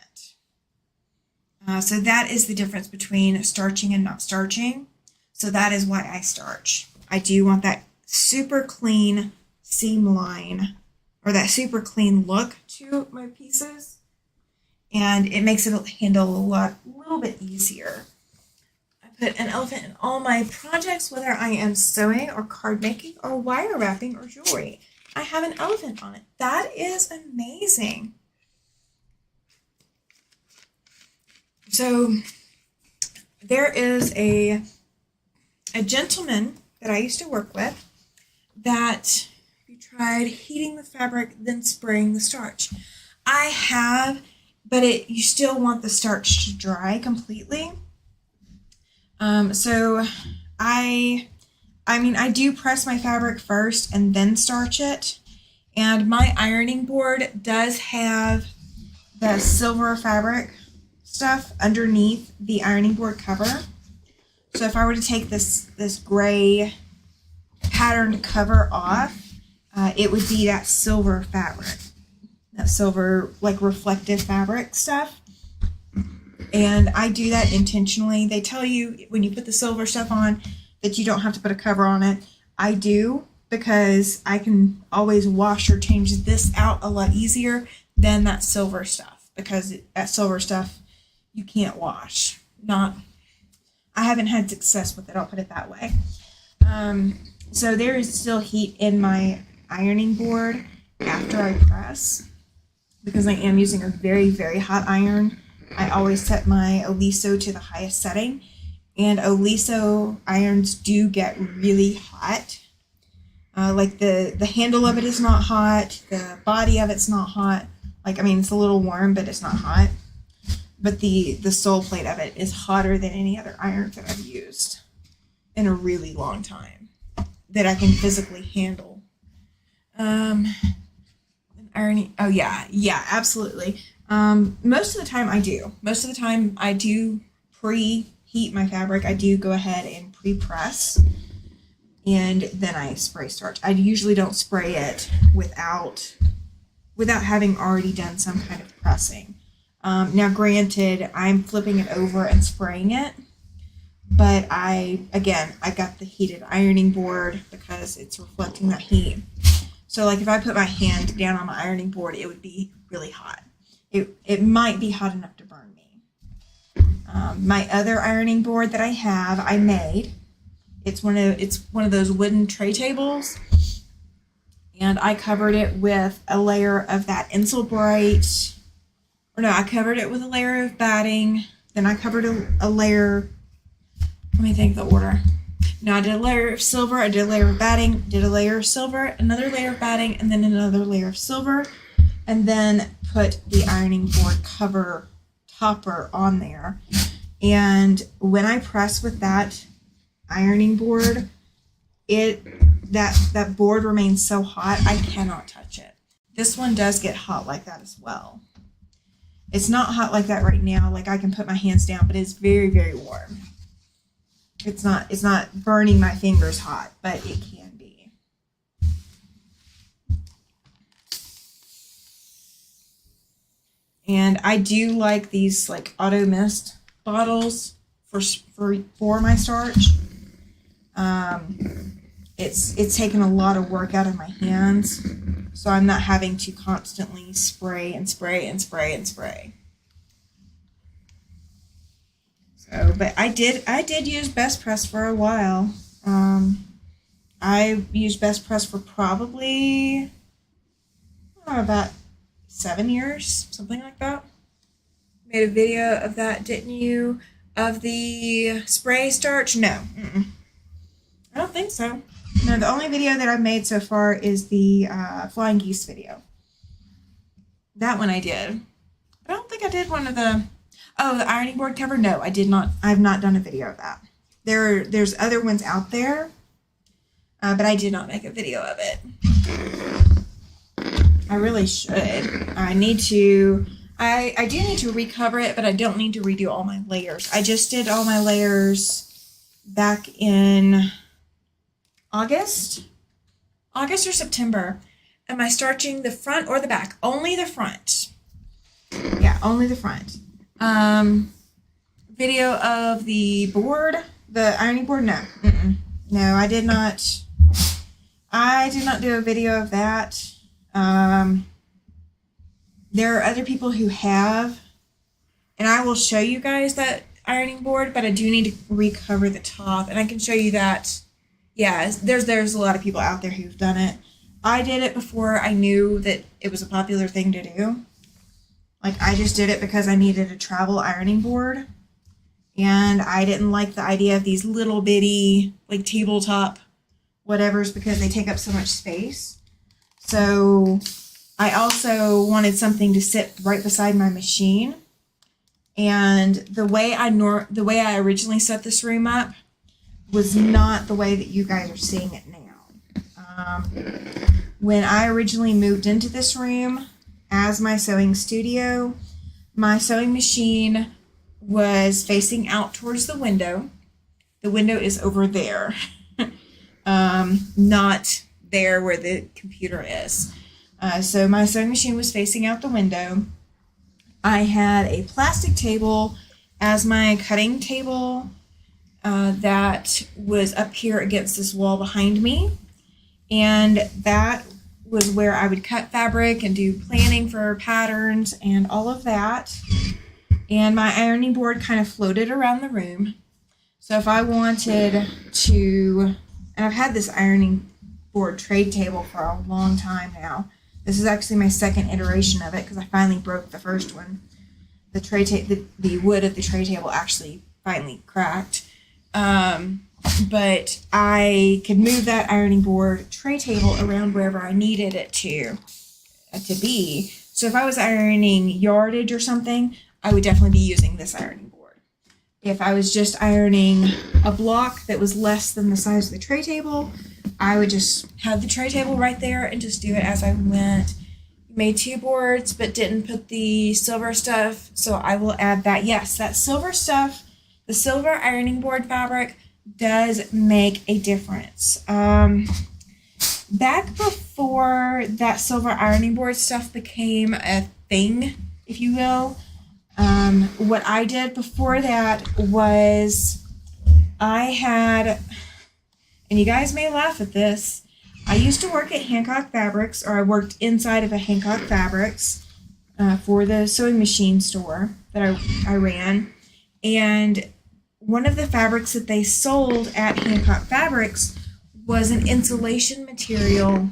S1: it. So that is the difference between starching and not starching. So that is why I starch. I do want that super clean seam line, or that super clean look to my pieces, and it makes it handle a little bit easier. I put an elephant in all my projects, whether I am sewing or card making or wire wrapping or jewelry. I have an elephant on it. That is amazing. So there is a gentleman that I used to work with that he tried heating the fabric, then spraying the starch. I have, but you still want the starch to dry completely. So I do press my fabric first and then starch it. And my ironing board does have the silver fabric stuff underneath the ironing board cover. So if I were to take this gray patterned cover off, it would be that silver fabric, that silver like reflective fabric stuff. And I do that intentionally. They tell you when you put the silver stuff on that you don't have to put a cover on it. I do, because I can always wash or change this out a lot easier than that silver stuff, because that silver stuff you can't wash. I haven't had success with it, I'll put it that way. So there is still heat in my ironing board after I press, because I am using a very, very hot iron. I always set my Oliso to the highest setting, and Oliso irons do get really hot. Like the handle of it is not hot, the body of it's not hot. Like, I mean, it's a little warm, but it's not hot. But the sole plate of it is hotter than any other iron that I've used in a really long time that I can physically handle. Ironing. Oh yeah, absolutely. Most of the time I do. Most of the time I do preheat my fabric. I do go ahead and pre-press, and then I spray starch. I usually don't spray it without having already done some kind of pressing. Now granted, I'm flipping it over and spraying it, but I got the heated ironing board because it's reflecting that heat. So like if I put my hand down on my ironing board, it would be really hot. It might be hot enough to burn me. My other ironing board that I have, I made. It's one of those wooden tray tables, and I covered it with a layer of that Insulbrite. Or no, I covered it with a layer of batting. Then I covered a layer. Let me think the order. No, I did a layer of silver. I did a layer of batting. Did a layer of silver. Another layer of batting, and then another layer of silver, and then put the ironing board cover topper on there. And when I press with that ironing board, that board remains so hot I cannot touch it. This one does get hot like that as well. It's not hot like that right now, like I can put my hands down, but it's very, very warm. It's not burning my fingers hot, but it can be. And I do like these like auto mist bottles for my starch. It's taken a lot of work out of my hands, so I'm not having to constantly spray and spray and spray and spray. So, but I did use Best Press for a while. I used Best Press for probably about 7 years, something like that. Made a video of that, didn't you? Of the spray starch? No. I don't think so. No, the only video that I've made so far is the flying geese video. That one I did. But I don't think I did one of the ironing board cover. No, I did not. I've not done a video of that. There's other ones out there, but I did not make a video of it. I really should. I need to. I do need to recover it, but I don't need to redo all my layers. I just did all my layers back in August or September. Am I starching the front or the back? Only the front. Yeah, only the front. Video of the board, the ironing board? No. No, I did not. I did not do a video of that. There are other people who have, and I will show you guys that ironing board, but I do need to recover the top, and I can show you that. Yeah, there's a lot of people out there who've done it. I did it before I knew that it was a popular thing to do. Like, I just did it because I needed a travel ironing board, and I didn't like the idea of these little bitty, like, tabletop whatevers because they take up so much space. So I also wanted something to sit right beside my machine. And the way I originally set this room up was not the way that you guys are seeing it now. When I originally moved into this room as my sewing studio, my sewing machine was facing out towards the window. The window is over there, not there where the computer is. So my sewing machine was facing out the window. I had a plastic table as my cutting table that was up here against this wall behind me. And that was where I would cut fabric and do planning for patterns and all of that. And my ironing board kind of floated around the room. So if I wanted to, and I've had this ironing board trade table for a long time now. This is actually my second iteration of it because I finally broke the first one. The the wood of the tray table actually finally cracked. But I could move that ironing board tray table around wherever I needed it to be. So if I was ironing yardage or something, I would definitely be using this ironing board. If I was just ironing a block that was less than the size of the tray table, I would just have the tray table right there and just do it as I went. Made 2 boards, but didn't put the silver stuff, so I will add that. Yes, that silver stuff, the silver ironing board fabric does make a difference. Back before that silver ironing board stuff became a thing, if you will, what I did before that was I had, and you guys may laugh at this, I used to work at Hancock Fabrics, or I worked inside of a Hancock Fabrics for the sewing machine store that I ran. And one of the fabrics that they sold at Hancock Fabrics was an insulation material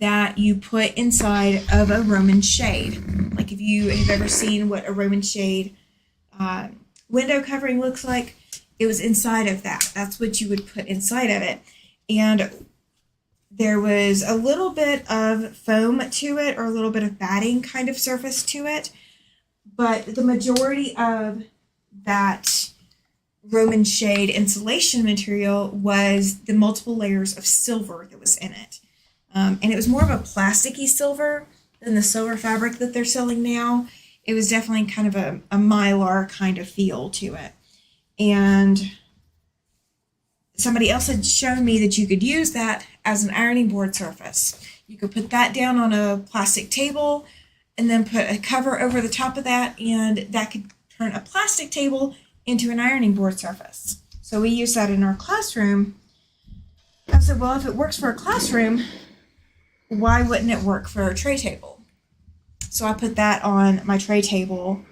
S1: that you put inside of a Roman shade. Like if you have ever seen what a Roman shade window covering looks like, it was inside of that. That's what you would put inside of it. And there was a little bit of foam to it, or a little bit of batting kind of surface to it. But the majority of that Roman shade insulation material was the multiple layers of silver that was in it. And it was more of a plasticky silver than the silver fabric that they're selling now. It was definitely kind of a mylar kind of feel to it. And somebody else had shown me that you could use that as an ironing board surface. You could put that down on a plastic table and then put a cover over the top of that, and that could turn a plastic table into an ironing board surface. So we use that in our classroom. I said, well, if it works for a classroom, why wouldn't it work for a tray table? So I put that on my tray table.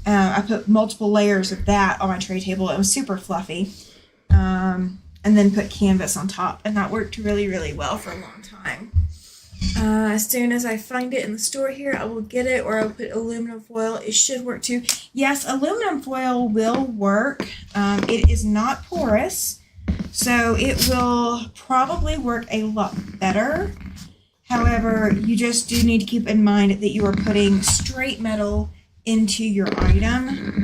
S1: I put multiple layers of that on my tray table. It was super fluffy. And then put canvas on top, and that worked really, really well for a long time. As soon as I find it in the store here, I will get it, or I'll put aluminum foil. It should work too. Yes, aluminum foil will work. It is not porous, so it will probably work a lot better. However, you just do need to keep in mind that you are putting straight metal into your item.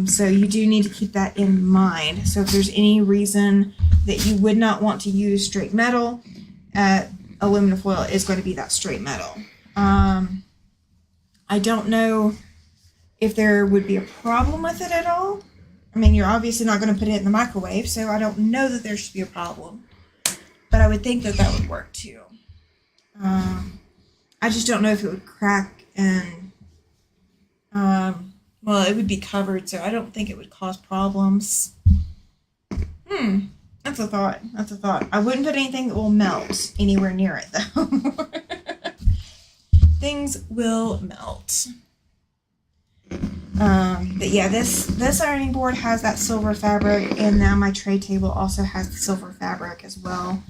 S1: So you do need to keep that in mind. So if there's any reason that you would not want to use straight metal, aluminum foil is going to be that straight metal. I don't know if there would be a problem with it at all. I mean, you're obviously not going to put it in the microwave, so I don't know that there should be a problem. But I would think that that would work too. I just don't know if it would crack and well, it would be covered, so I don't think it would cause problems. That's a thought. That's a thought. I wouldn't put anything that will melt anywhere near it, though. Things will melt. But yeah, this ironing board has that silver fabric, and now my tray table also has the silver fabric as well.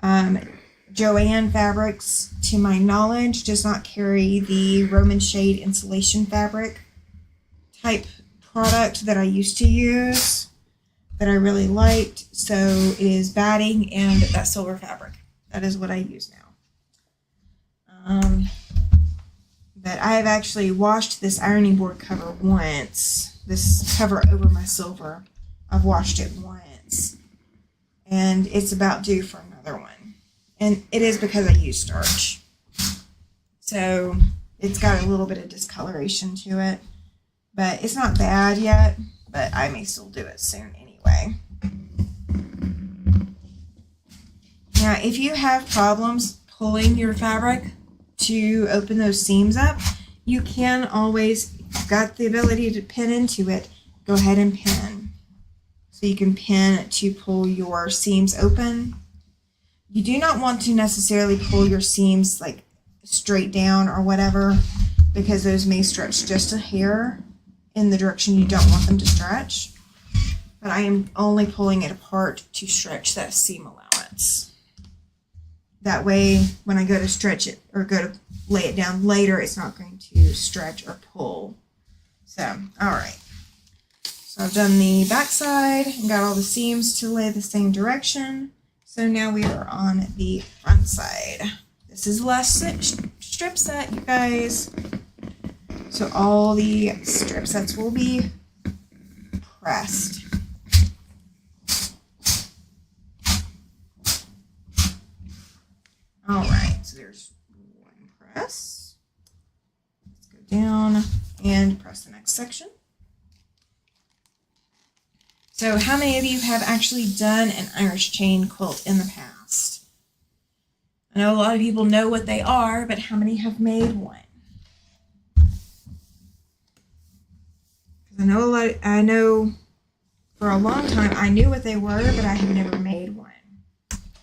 S1: Joann Fabrics, to my knowledge, does not carry the Roman shade insulation fabric type product that I used to use that I really liked. So it is batting and that silver fabric. That is what I use now. But I have actually washed this ironing board cover once. This cover over my silver. I've washed it once. And it's about due for another one. And it is because I use starch. So it's got a little bit of discoloration to it. But it's not bad yet. but I may still do it soon anyway. Now, if you have problems pulling your fabric to open those seams up, you can always, if you've got the ability to pin into it, go ahead and pin. So you can pin to pull your seams open. You do not want to necessarily pull your seams like straight down or whatever, because those may stretch just a hair in the direction you don't want them to stretch. But I am only pulling it apart to stretch that seam allowance. That way, when I go to stretch it or go to lay it down later, it's not going to stretch or pull. So, all right. So I've done the back side and got all the seams to lay the same direction. So now we are on the front side. This is the last strip set, you guys. So all the strip sets will be pressed. All right, so there's one press. Let's go down and press the next section. So how many of you have actually done an Irish chain quilt in the past? I know a lot of people know what they are, but how many have made one? I know for a long time I knew what they were, but I had never made one.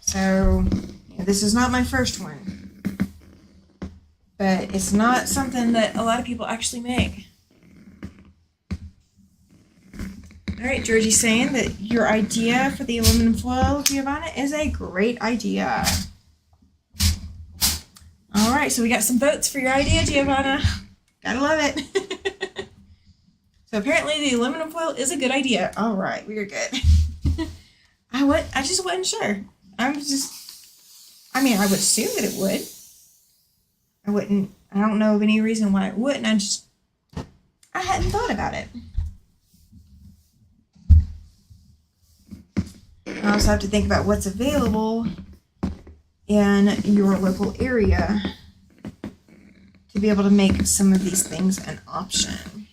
S1: So this is not my first one, but it's not something that a lot of people actually make. All right, Georgie's saying that your idea for the aluminum foil, Giovanna, is a great idea. All right, so we got some votes for your idea, Giovanna. Gotta love it. So apparently the aluminum foil is a good idea. All right, we are good. I just wasn't sure. I would assume that it would. I don't know of any reason why it wouldn't. I hadn't thought about it. I also have to think about what's available in your local area to be able to make some of these things an option.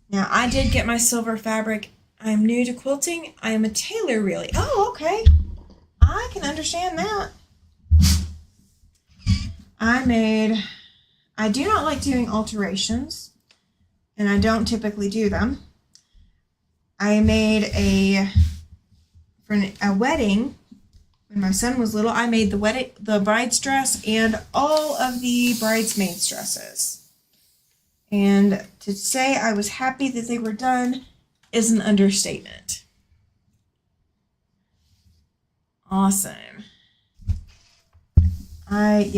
S1: Now, I did get my silver fabric. I'm new to quilting. I am a tailor, really. Oh, okay. I can understand that. I do not like doing alterations, and I don't typically do them. I made for a wedding when my son was little. I made the bride's dress and all of the bridesmaids' dresses. And to say I was happy that they were done is an understatement. Awesome. I've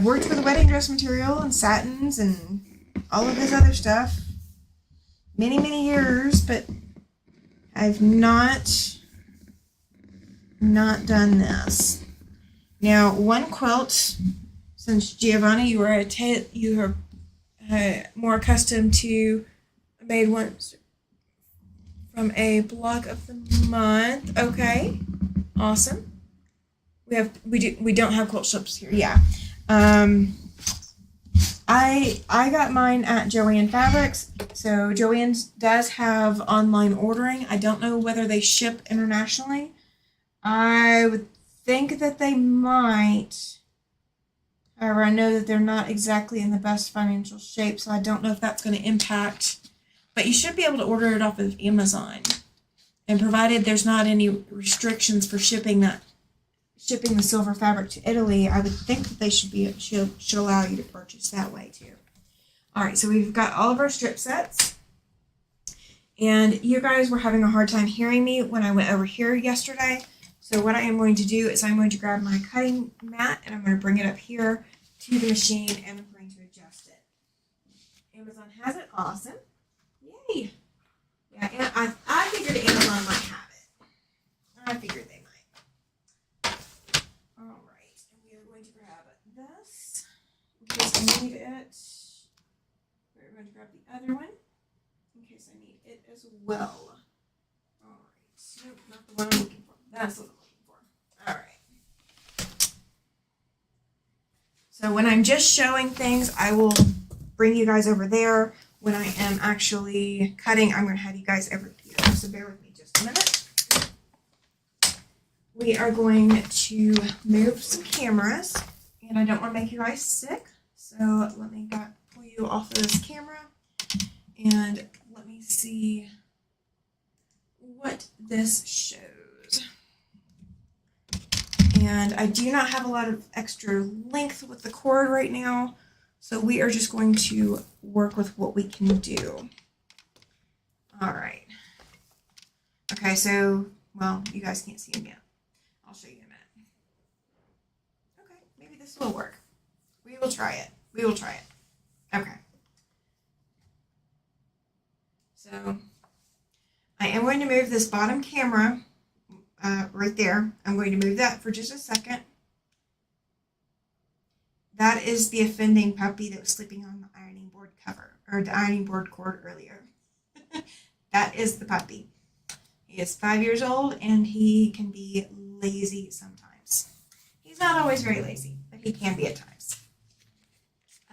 S1: worked with wedding dress material and satins and all of this other stuff many years, but I've not done this. Now, one quilt, since Giovanna, you are more accustomed to made ones from a block of the month. Okay, awesome. We don't have quilt shops here. Yeah. I got mine at Joann Fabrics. So Joann does have online ordering. I don't know whether they ship internationally. I would think that they might. However, I know that they're not exactly in the best financial shape, so I don't know if that's going to impact. But you should be able to order it off of Amazon. And provided there's not any restrictions for shipping the silver fabric to Italy, I would think that they should allow you to purchase that way too. All right, so we've got all of our strip sets. And you guys were having a hard time hearing me when I went over here yesterday. So what I am going to do is I'm going to grab my cutting mat and I'm going to bring it up here to the machine and I'm going to adjust it. Amazon has it. Awesome. Yay. Yeah, and I figured Amazon might have it. I figured they might. All right, and we are going to grab this in case I need it. We're going to grab the other one in case I need it as well. All right, nope, not the one I'm looking for. That's what I'm looking for. All right. So when I'm just showing things, I will bring you guys over there. When I am actually cutting, I'm going to have you guys over here. So bear with me just a minute. We are going to move some cameras, and I don't want to make you guys sick. So let me pull you off of this camera, and let me see what this shows. And I do not have a lot of extra length with the cord right now, so we are just going to work with what we can do. All right. Okay, so, well, you guys can't see them yet. I'll show you in a minute. Okay, maybe this will work. We will try it. We will try it. Okay. So, I am going to move this bottom camera right there. I'm going to move that for just a second. That is the offending puppy that was sleeping on the ironing board cover, or the ironing board cord earlier. That is the puppy. He is 5 years old, and he can be lazy sometimes. He's not always very lazy, but he can be at times.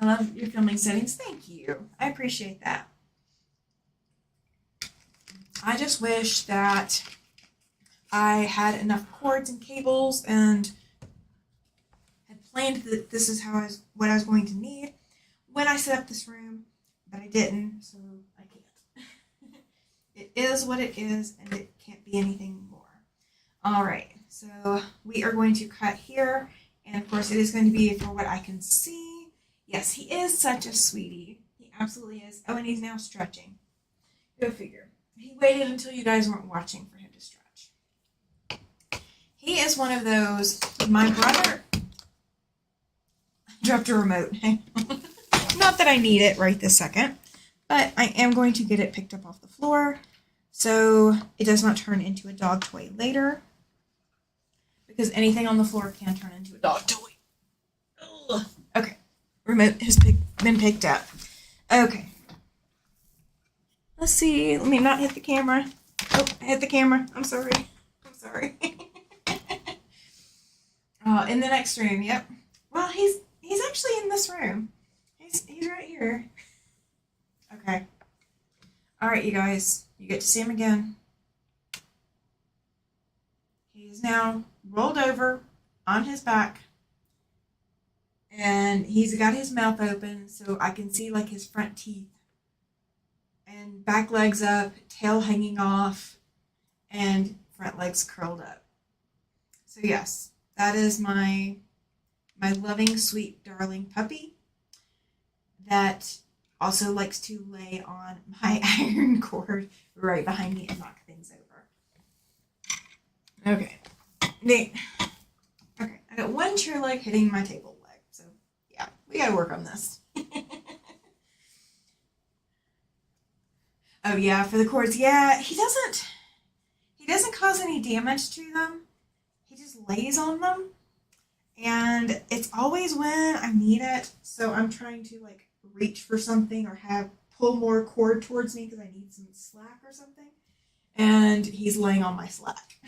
S1: I love your filming settings. Thank you. I appreciate that. I just wish that I had enough cords and cables and had planned that this is what I was going to need when I set up this room, but I didn't, so I can't. It is what it is, and it can't be anything more. All right, so we are going to cut here, and of course it is going to be for what I can see. Yes, he is such a sweetie. He absolutely is. Oh, and he's now stretching. Go figure. He waited until you guys weren't watching for him to stretch. He is one of those, my brother dropped a remote. Not that I need it right this second, but I am going to get it picked up off the floor so it does not turn into a dog toy later, because anything on the floor can turn into a dog toy. Ugh. Okay, remote has been picked up. Okay. Let's see. Let me not hit the camera. Oh, I hit the camera. I'm sorry. I'm sorry. In the next room. Yep. Well, he's actually in this room. He's right here. Okay. All right, you guys. You get to see him again. He is now rolled over on his back, and he's got his mouth open so I can see like his front teeth. And back legs up, tail hanging off, and front legs curled up. So yes, that is my loving, sweet, darling puppy that also likes to lay on my iron cord right behind me and knock things over. Okay. Neat. Okay, I got one chair leg hitting my table leg, so yeah, we gotta work on this. Oh yeah, for the cords, yeah, he doesn't cause any damage to them. He just lays on them, and it's always when I need it. So I'm trying to like reach for something or pull more cord towards me because I need some slack or something, and he's laying on my slack.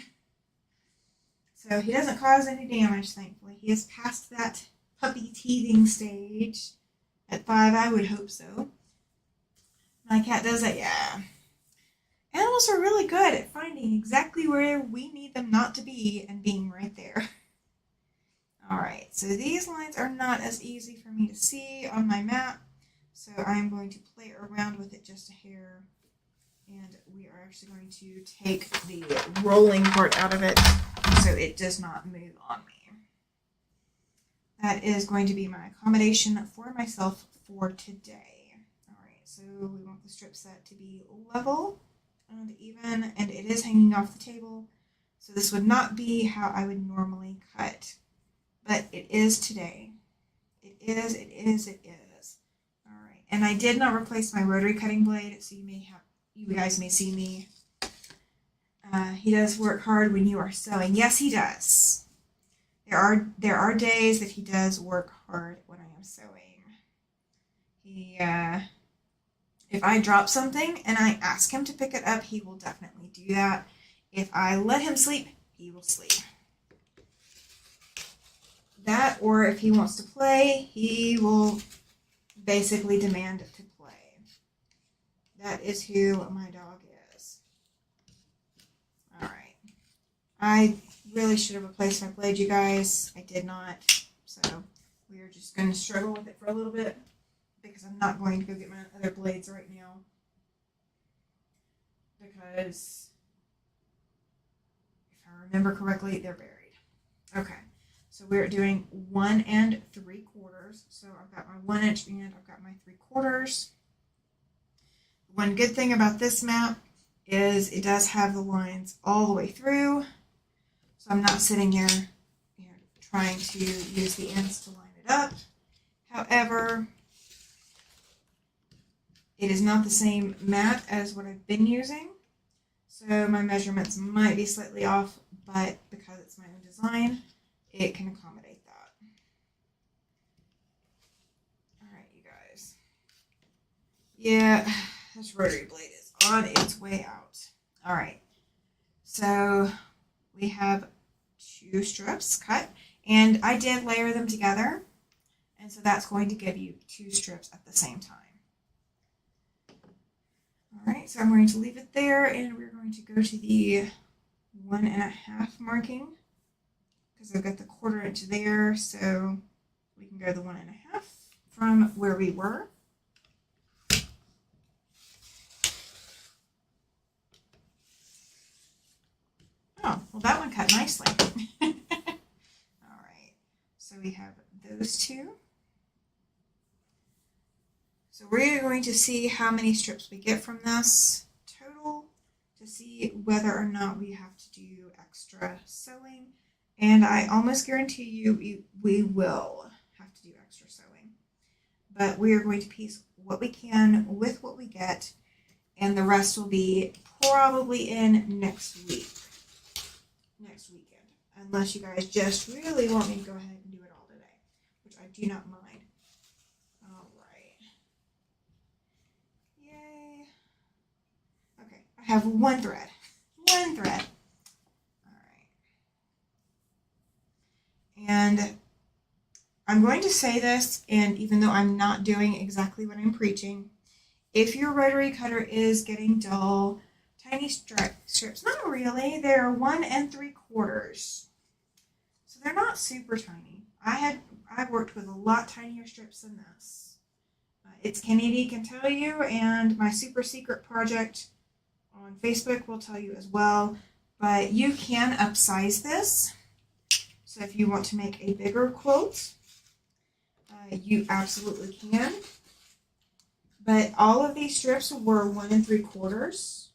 S1: So he doesn't cause any damage, thankfully. He is past that puppy teething stage. At 5, I would hope so. My cat does that, yeah. Animals are really good at finding exactly where we need them not to be and being right there. Alright, so these lines are not as easy for me to see on my map, so I'm going to play around with it just a hair, and we are actually going to take the rolling part out of it so it does not move on me. That is going to be my accommodation for myself for today. So we want the strip set to be level and even, and it is hanging off the table. So this would not be how I would normally cut, but it is today. It is. All right, and I did not replace my rotary cutting blade, so you guys may see me. He does work hard when you are sewing. Yes, he does. There are days that he does work hard when I am sewing. If I drop something and I ask him to pick it up, he will definitely do that. If I let him sleep, he will sleep. that, or if he wants to play, he will basically demand to play. That is who my dog is. All right. I really should have replaced my blade, you guys. I did not. So we are just going to struggle with it for a little bit because I'm not going to go get my other blades right now. Because if I remember correctly, they're buried. Okay. So we're doing 1 3/4. So I've got my 1 inch and I've got my 3/4. One good thing about this map is it does have the lines all the way through. So I'm not sitting here, trying to use the ends to line it up. However, it is not the same mat as what I've been using. So my measurements might be slightly off, but because it's my own design, it can accommodate that. All right, you guys. Yeah, this rotary blade is on its way out. All right, so we have 2 strips cut, and I did layer them together, and so that's going to give you 2 strips at the same time. All right, so I'm going to leave it there, and we're going to go to the 1 1/2 marking because I've got the 1/4 inch there, so we can go the 1 1/2 from where we were. Oh, well, that one cut nicely. All right, so we have those 2. So we're going to see how many strips we get from this total to see whether or not we have to do extra sewing. And I almost guarantee you we will have to do extra sewing. But we are going to piece what we can with what we get, and the rest will be probably in next weekend. Unless you guys just really want me to go ahead and do it all today, which I do not mind. I have one thread. All right. And I'm going to say this, and even though I'm not doing exactly what I'm preaching, if your rotary cutter is getting dull, tiny strips, not really, they're 1 3/4. So they're not super tiny. I've worked with a lot tinier strips than this. It's Kennedy can tell you, and my super secret project on Facebook will tell you as well, but you can upsize this. So if you want to make a bigger quilt, you absolutely can. But all of these strips were 1 3/4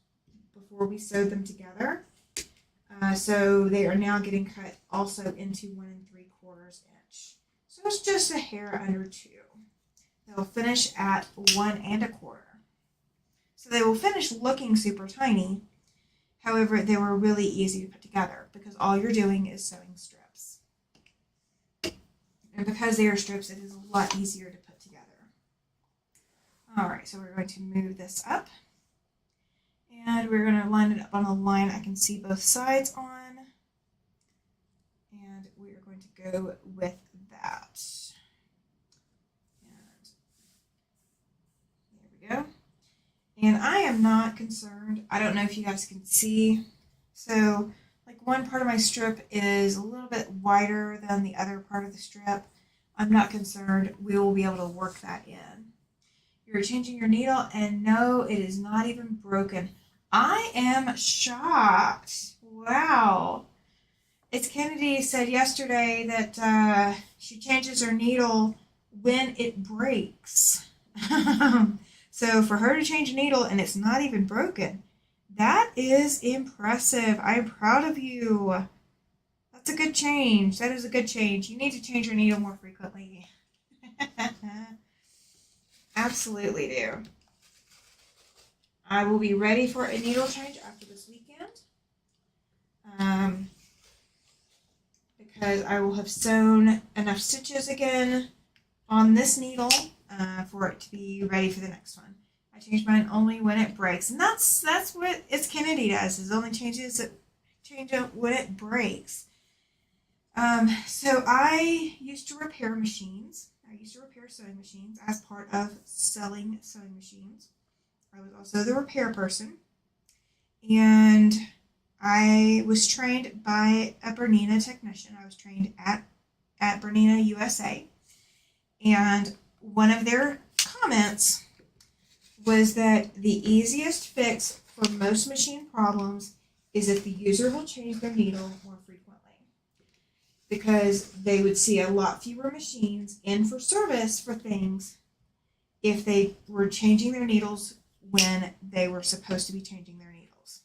S1: before we sewed them together. So they are now getting cut also into 1 3/4 inch. So it's just a hair under 2. They'll finish at 1 1/4. So they will finish looking super tiny. However, they were really easy to put together because all you're doing is sewing strips. And because they are strips, it is a lot easier to put together. All right, so we're going to move this up. And we're going to line it up on a line I can see both sides on. And we are going to go with that. And there we go. And I am not concerned. I don't know if you guys can see. So, like one part of my strip is a little bit wider than the other part of the strip. I'm not concerned. We will be able to work that in. You're changing your needle, and no, it is not even broken. I am shocked. Wow. It's Kennedy said yesterday that she changes her needle when it breaks. So for her to change a needle and it's not even broken, that is impressive. I'm proud of you. That's a good change. That is a good change. You need to change your needle more frequently. Absolutely do. I will be ready for a needle change after this weekend. Because I will have sewn enough stitches again on this needle for it to be ready for the next one. I change mine only when it breaks, and that's what It's Kennedy does. Is only change it when it breaks. So I used to repair machines. I used to repair sewing machines as part of selling sewing machines. I was also the repair person, and I was trained by a Bernina technician. I was trained at Bernina USA, and one of their comments was that the easiest fix for most machine problems is if the user will change their needle more frequently, because they would see a lot fewer machines in for service for things if they were changing their needles when they were supposed to be changing their needles.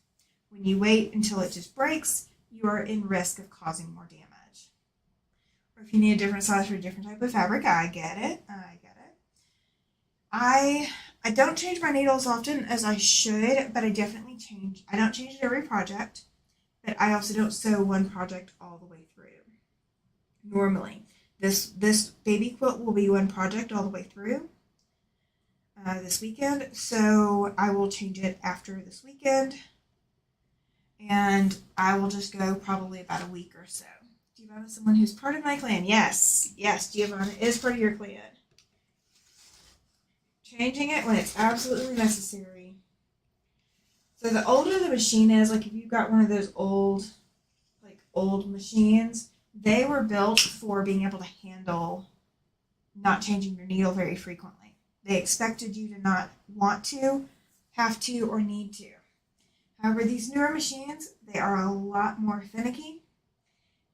S1: When you wait until it just breaks, you are in risk of causing more damage. Or if you need a different size for a different type of fabric, I get it. I don't change my needles often as I should, but I definitely change. I don't change it every project, but I also don't sew one project all the way through. Normally, this baby quilt will be one project all the way through this weekend, so I will change it after this weekend, and I will just go probably about a week or so. Giovanna is someone who's part of my clan. Yes, Giovanna is part of your clan. Changing it when it's absolutely necessary. So the older the machine is, like if you've got one of those old machines, they were built for being able to handle not changing your needle very frequently. They expected you to not want to, have to, or need to. However, these newer machines, they are a lot more finicky,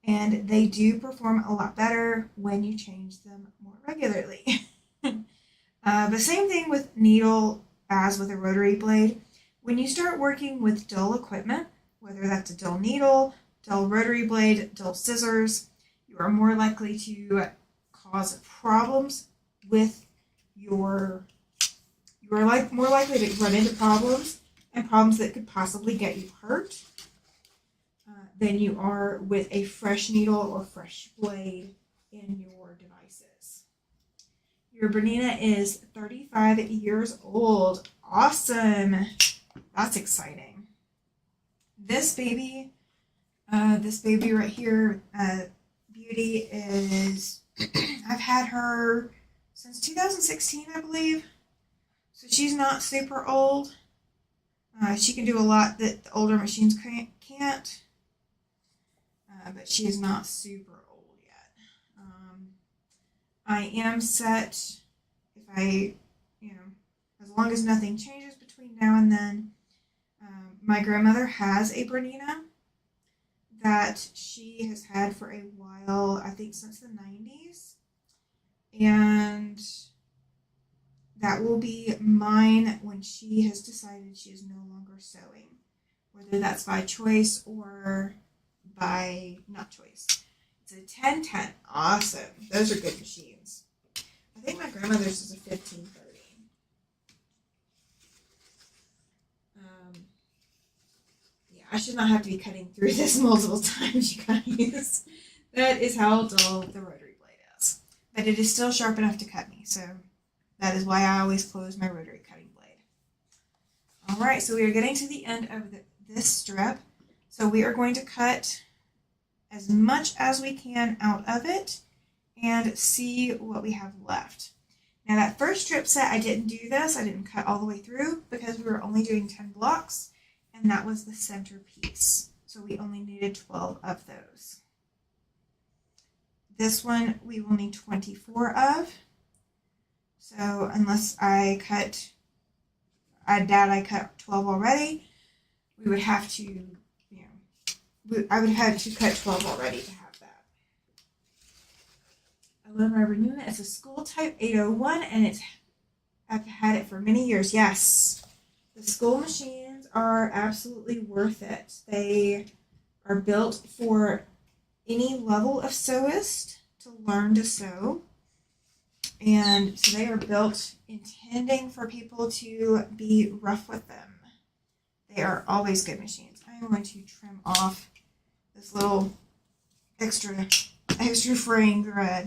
S1: and they do perform a lot better when you change them more regularly. The same thing with needle as with a rotary blade. When you start working with dull equipment, whether that's a dull needle, dull rotary blade, dull scissors, you are more likely to cause problems with more likely to run into problems and problems that could possibly get you hurt than you are with a fresh needle or fresh blade in your devices. Your Bernina is 35 years old. Awesome. That's exciting. This baby right here, Beauty, is, I've had her since 2016, I believe. So she's not super old. She can do a lot that the older machines can't. But she is not super old yet. I am set, as long as nothing changes between now and then. My grandmother has a Bernina that she has had for a while, I think since the 90s. And that will be mine when she has decided she is no longer sewing, whether that's by choice or by not choice. It's a 1010. Awesome. Those are good machines. I think my grandmother's is a 1530. Yeah, I should not have to be cutting through this multiple times, you guys. That is how dull the rotary blade is. But it is still sharp enough to cut me, so that is why I always close my rotary cutting blade. Alright, so we are getting to the end of this strip. So we are going to cut as much as we can out of it and see what we have left. Now that first strip set, I didn't do this. I didn't cut all the way through because we were only doing 10 blocks, and that was the center piece. So we only needed 12 of those. This one we will need 24 of. So unless I cut, I doubt I cut 12 already, we would have to, I would have to cut 12 already to have that. I love my Bernina. It's a school type 801, and I've had it for many years. Yes, the school machines are absolutely worth it. They are built for any level of sewist to learn to sew. And so they are built intending for people to be rough with them. They are always good machines. I am going to trim off this little extra fraying fabric.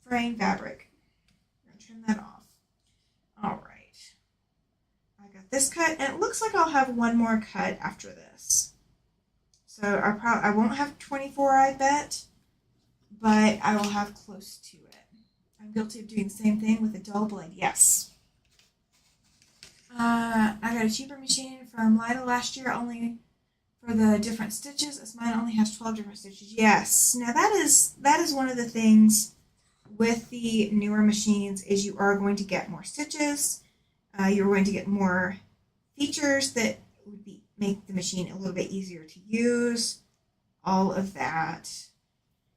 S1: I'm going to trim that off. All right. I got this cut, and it looks like I'll have one more cut after this. So I won't have 24, I bet. but I will have close to it. I'm guilty of doing the same thing with a dull blade. Yes. I got a cheaper machine from Lida last year, only for the different stitches, as mine only has 12 different stitches. Yes. Now that is one of the things with the newer machines is you are going to get more stitches. You're going to get more features that would make the machine a little bit easier to use. All of that.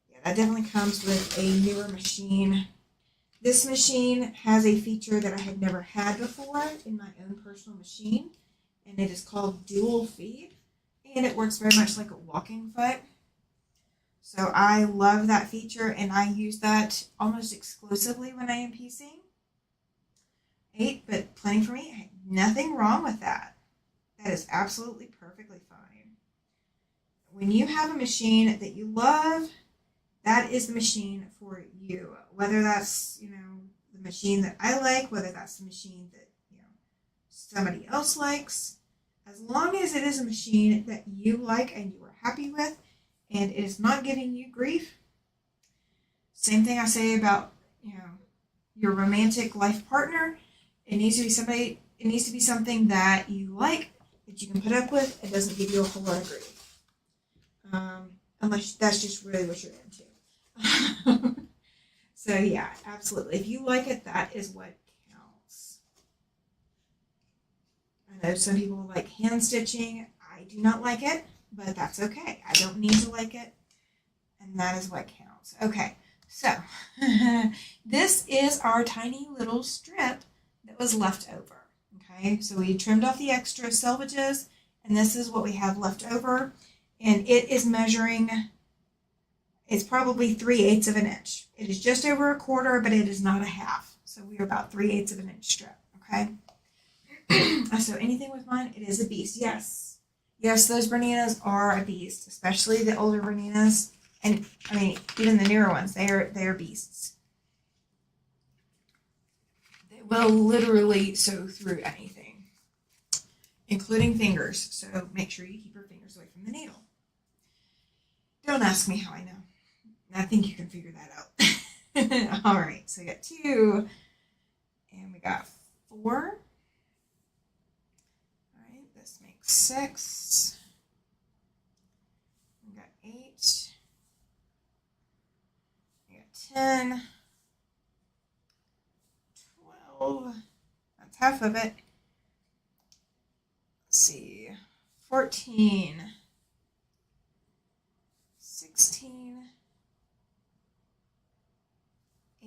S1: Yeah, that definitely comes with a newer machine. This machine has a feature that I had never had before in my own personal machine, and it is called dual feed, and it works very much like a walking foot. So I love that feature, and I use that almost exclusively when I am piecing. 8, but plenty for me. Nothing wrong with that. That is absolutely perfectly fine. When you have a machine that you love, that is the machine for you. Whether that's, the machine that I like, whether that's the machine that, somebody else likes, as long as it is a machine that you like and you are happy with, and it is not giving you grief. Same thing I say about, your romantic life partner. It needs to be something that you like, that you can put up with. It doesn't give you a whole lot of grief. Unless that's just really what you're into. So yeah, absolutely. If you like it, that is what counts. I know some people like hand stitching. I do not like it, but that's okay. I don't need to like it, and that is what counts. Okay, so this is our tiny little strip that was left over. Okay, so we trimmed off the extra selvages, and this is what we have left over, and it is measuring. It's probably 3/8 of an inch. It is just over a quarter, but it is not a half. So we are about 3/8 of an inch strip. Okay. So anything with mine, it is a beast. Yes. Yes, those Berninas are a beast, especially the older Berninas. And I mean, even the newer ones, they are beasts. They will literally sew through anything, including fingers. So make sure you keep your fingers away from the needle. Don't ask me how I know. I think you can figure that out. All right, so we got 2, and we got 4. All right, this makes 6. We got 8. We got 10. 12. That's half of it. Let's see. 14. 16.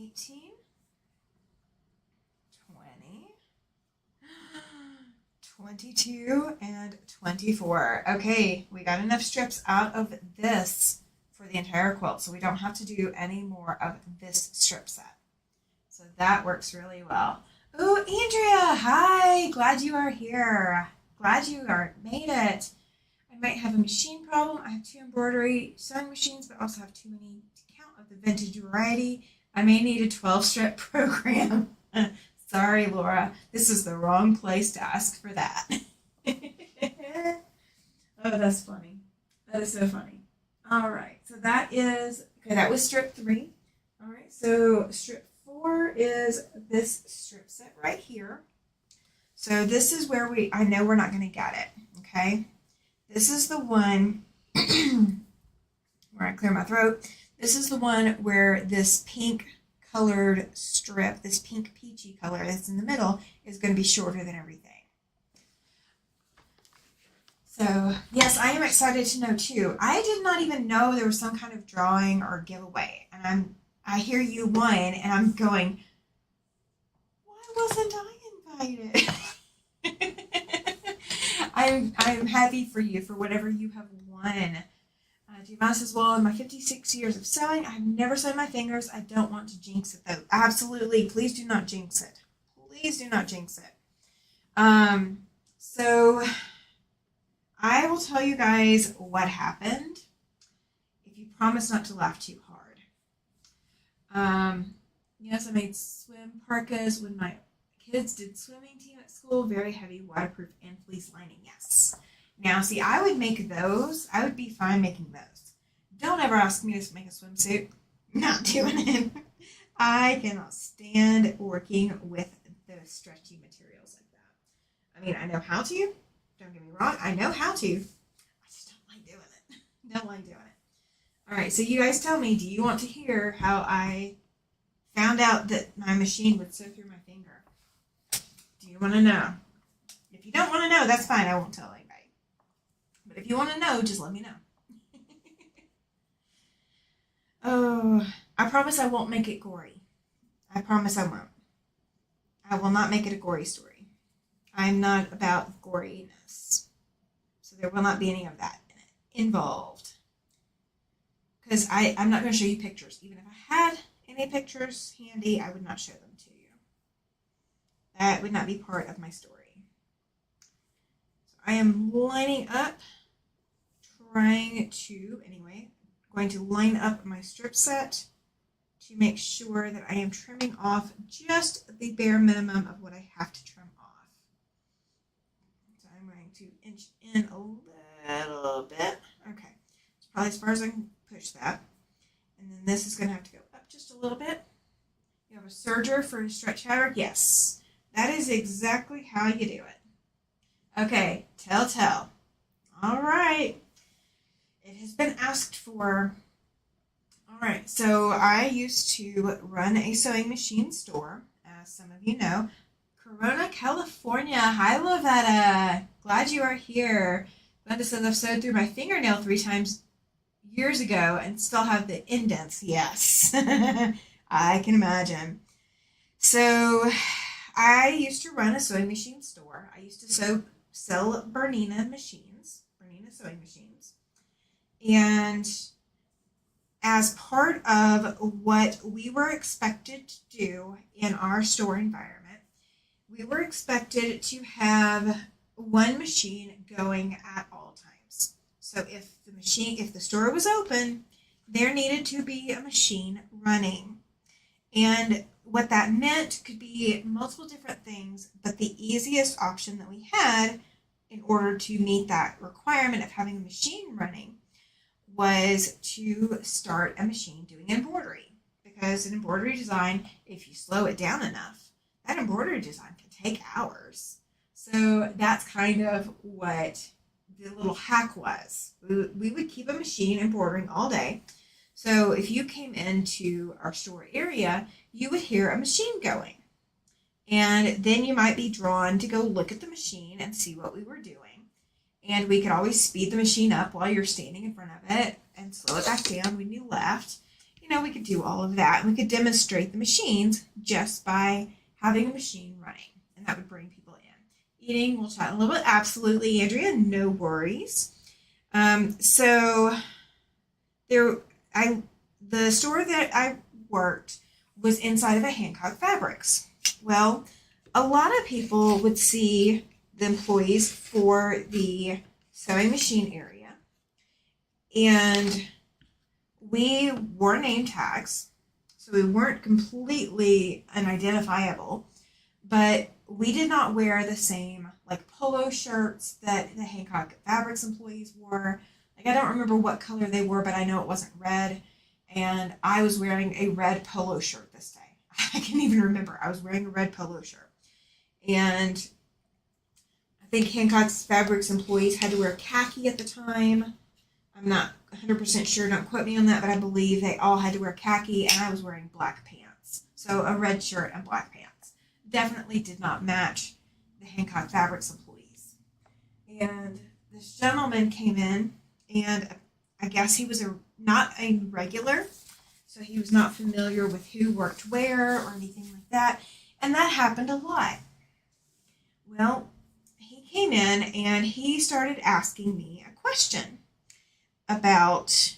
S1: 18, 20, 22, and 24. Okay, we got enough strips out of this for the entire quilt, so we don't have to do any more of this strip set. So that works really well. Oh, Andrea, hi, glad you are here. Glad you made it. I might have a machine problem. I have 2 embroidery sewing machines, but also have too many to count of the vintage variety. I may need a 12-strip program. Sorry, Laura. This is the wrong place to ask for that. Oh, that's funny. That is so funny. All right. So that was strip 3. All right. So strip 4 is this strip set right here. So this is where I know we're not going to get it. Okay. This is the one where I clear my throat. This is the one where this pink colored strip, this pink peachy color that's in the middle, is going to be shorter than everything. So, yes, I am excited to know too. I did not even know there was some kind of drawing or giveaway. And I hear you won, and I'm going, why wasn't I invited? I'm happy for you for whatever you have won. Dumas says, well, in my 56 years of sewing, I've never sewn my fingers. I don't want to jinx it, though. Absolutely. Please do not jinx it. Please do not jinx it. So I will tell you guys what happened if you promise not to laugh too hard. Yes, I made swim parkas when my kids did swimming team at school. Very heavy, waterproof, and fleece lining. Yes. Now, see, I would make those. I would be fine making those. Don't ever ask me to make a swimsuit. Not doing it. I cannot stand working with those stretchy materials like that. I mean, I know how to. Don't get me wrong. I know how to. I just don't like doing it. Don't like doing it. All right. So you guys tell me, do you want to hear how I found out that my machine would sew through my finger? Do you want to know? If you don't want to know, that's fine. I won't tell anybody. But if you want to know, just let me know. Oh, I promise I won't make it gory. I promise I won't. I will not make it a gory story. I'm not about goriness. So there will not be any of that involved. Because I'm not going to show you pictures. Even if I had any pictures handy, I would not show them to you. That would not be part of my story. So I am lining up, going to line up my strip set to make sure that I am trimming off just the bare minimum of what I have to trim off. So I'm going to inch in a little bit. Okay, it's probably as far as I can push that. And then this is going to have to go up just a little bit. You have a serger for stretch fabric? Yes, that is exactly how you do it. Okay, tell. All right. It has been asked for. All right, so I used to run a sewing machine store, as some of you know. Corona, California. Hi, Lavetta. Glad you are here. Glenda says I've sewed through my fingernail 3 times years ago and still have the indents. Yes, I can imagine. So I used to run a sewing machine store. I used to sell Bernina sewing machines. And as part of what we were expected to do in our store environment, we were expected to have one machine going at all times. So if the store was open, there needed to be a machine running. And what that meant could be multiple different things, but the easiest option that we had in order to meet that requirement of having a machine running was to start a machine doing embroidery. Because an embroidery design, if you slow it down enough, that embroidery design can take hours. So that's kind of what the little hack was. We would keep a machine embroidering all day. So if you came into our store area, you would hear a machine going. And then you might be drawn to go look at the machine and see what we were doing. And we could always speed the machine up while you're standing in front of it and slow it back down when you left. We could do all of that. And we could demonstrate the machines just by having a machine running. And that would bring people in. Eating, we'll chat a little bit. Absolutely, Andrea, no worries. So the store that I worked was inside of a Hancock Fabrics. Well, a lot of people would see the employees for the sewing machine area, and we wore name tags, so we weren't completely unidentifiable, but we did not wear the same polo shirts that the Hancock Fabrics employees wore. I don't remember what color they were, but I know it wasn't red, and I was wearing a red polo shirt this day. I can't even remember. I was wearing a red polo shirt. And I think Hancock's Fabrics employees had to wear khaki at the time. I'm not 100% sure. Don't quote me on that, but I believe they all had to wear khaki, and I was wearing black pants. So a red shirt and black pants. Definitely did not match the Hancock Fabrics employees. And this gentleman came in, and I guess he was not a regular, so he was not familiar with who worked where or anything like that, and that happened a lot. Well, he came in and he started asking me a question about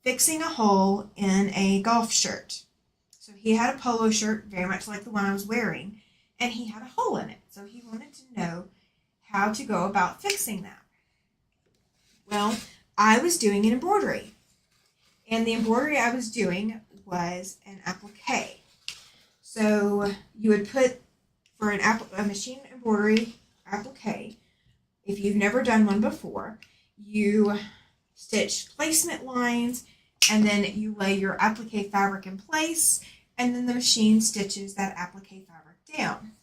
S1: fixing a hole in a golf shirt. So he had a polo shirt very much like the one I was wearing, and he had a hole in it, so he wanted to know how to go about fixing that. Well, I was doing an embroidery, and the embroidery I was doing was an applique. So you would put, for a machine embroidery applique, if you've never done one before, you stitch placement lines, and then you lay your applique fabric in place, and then the machine stitches that applique fabric down.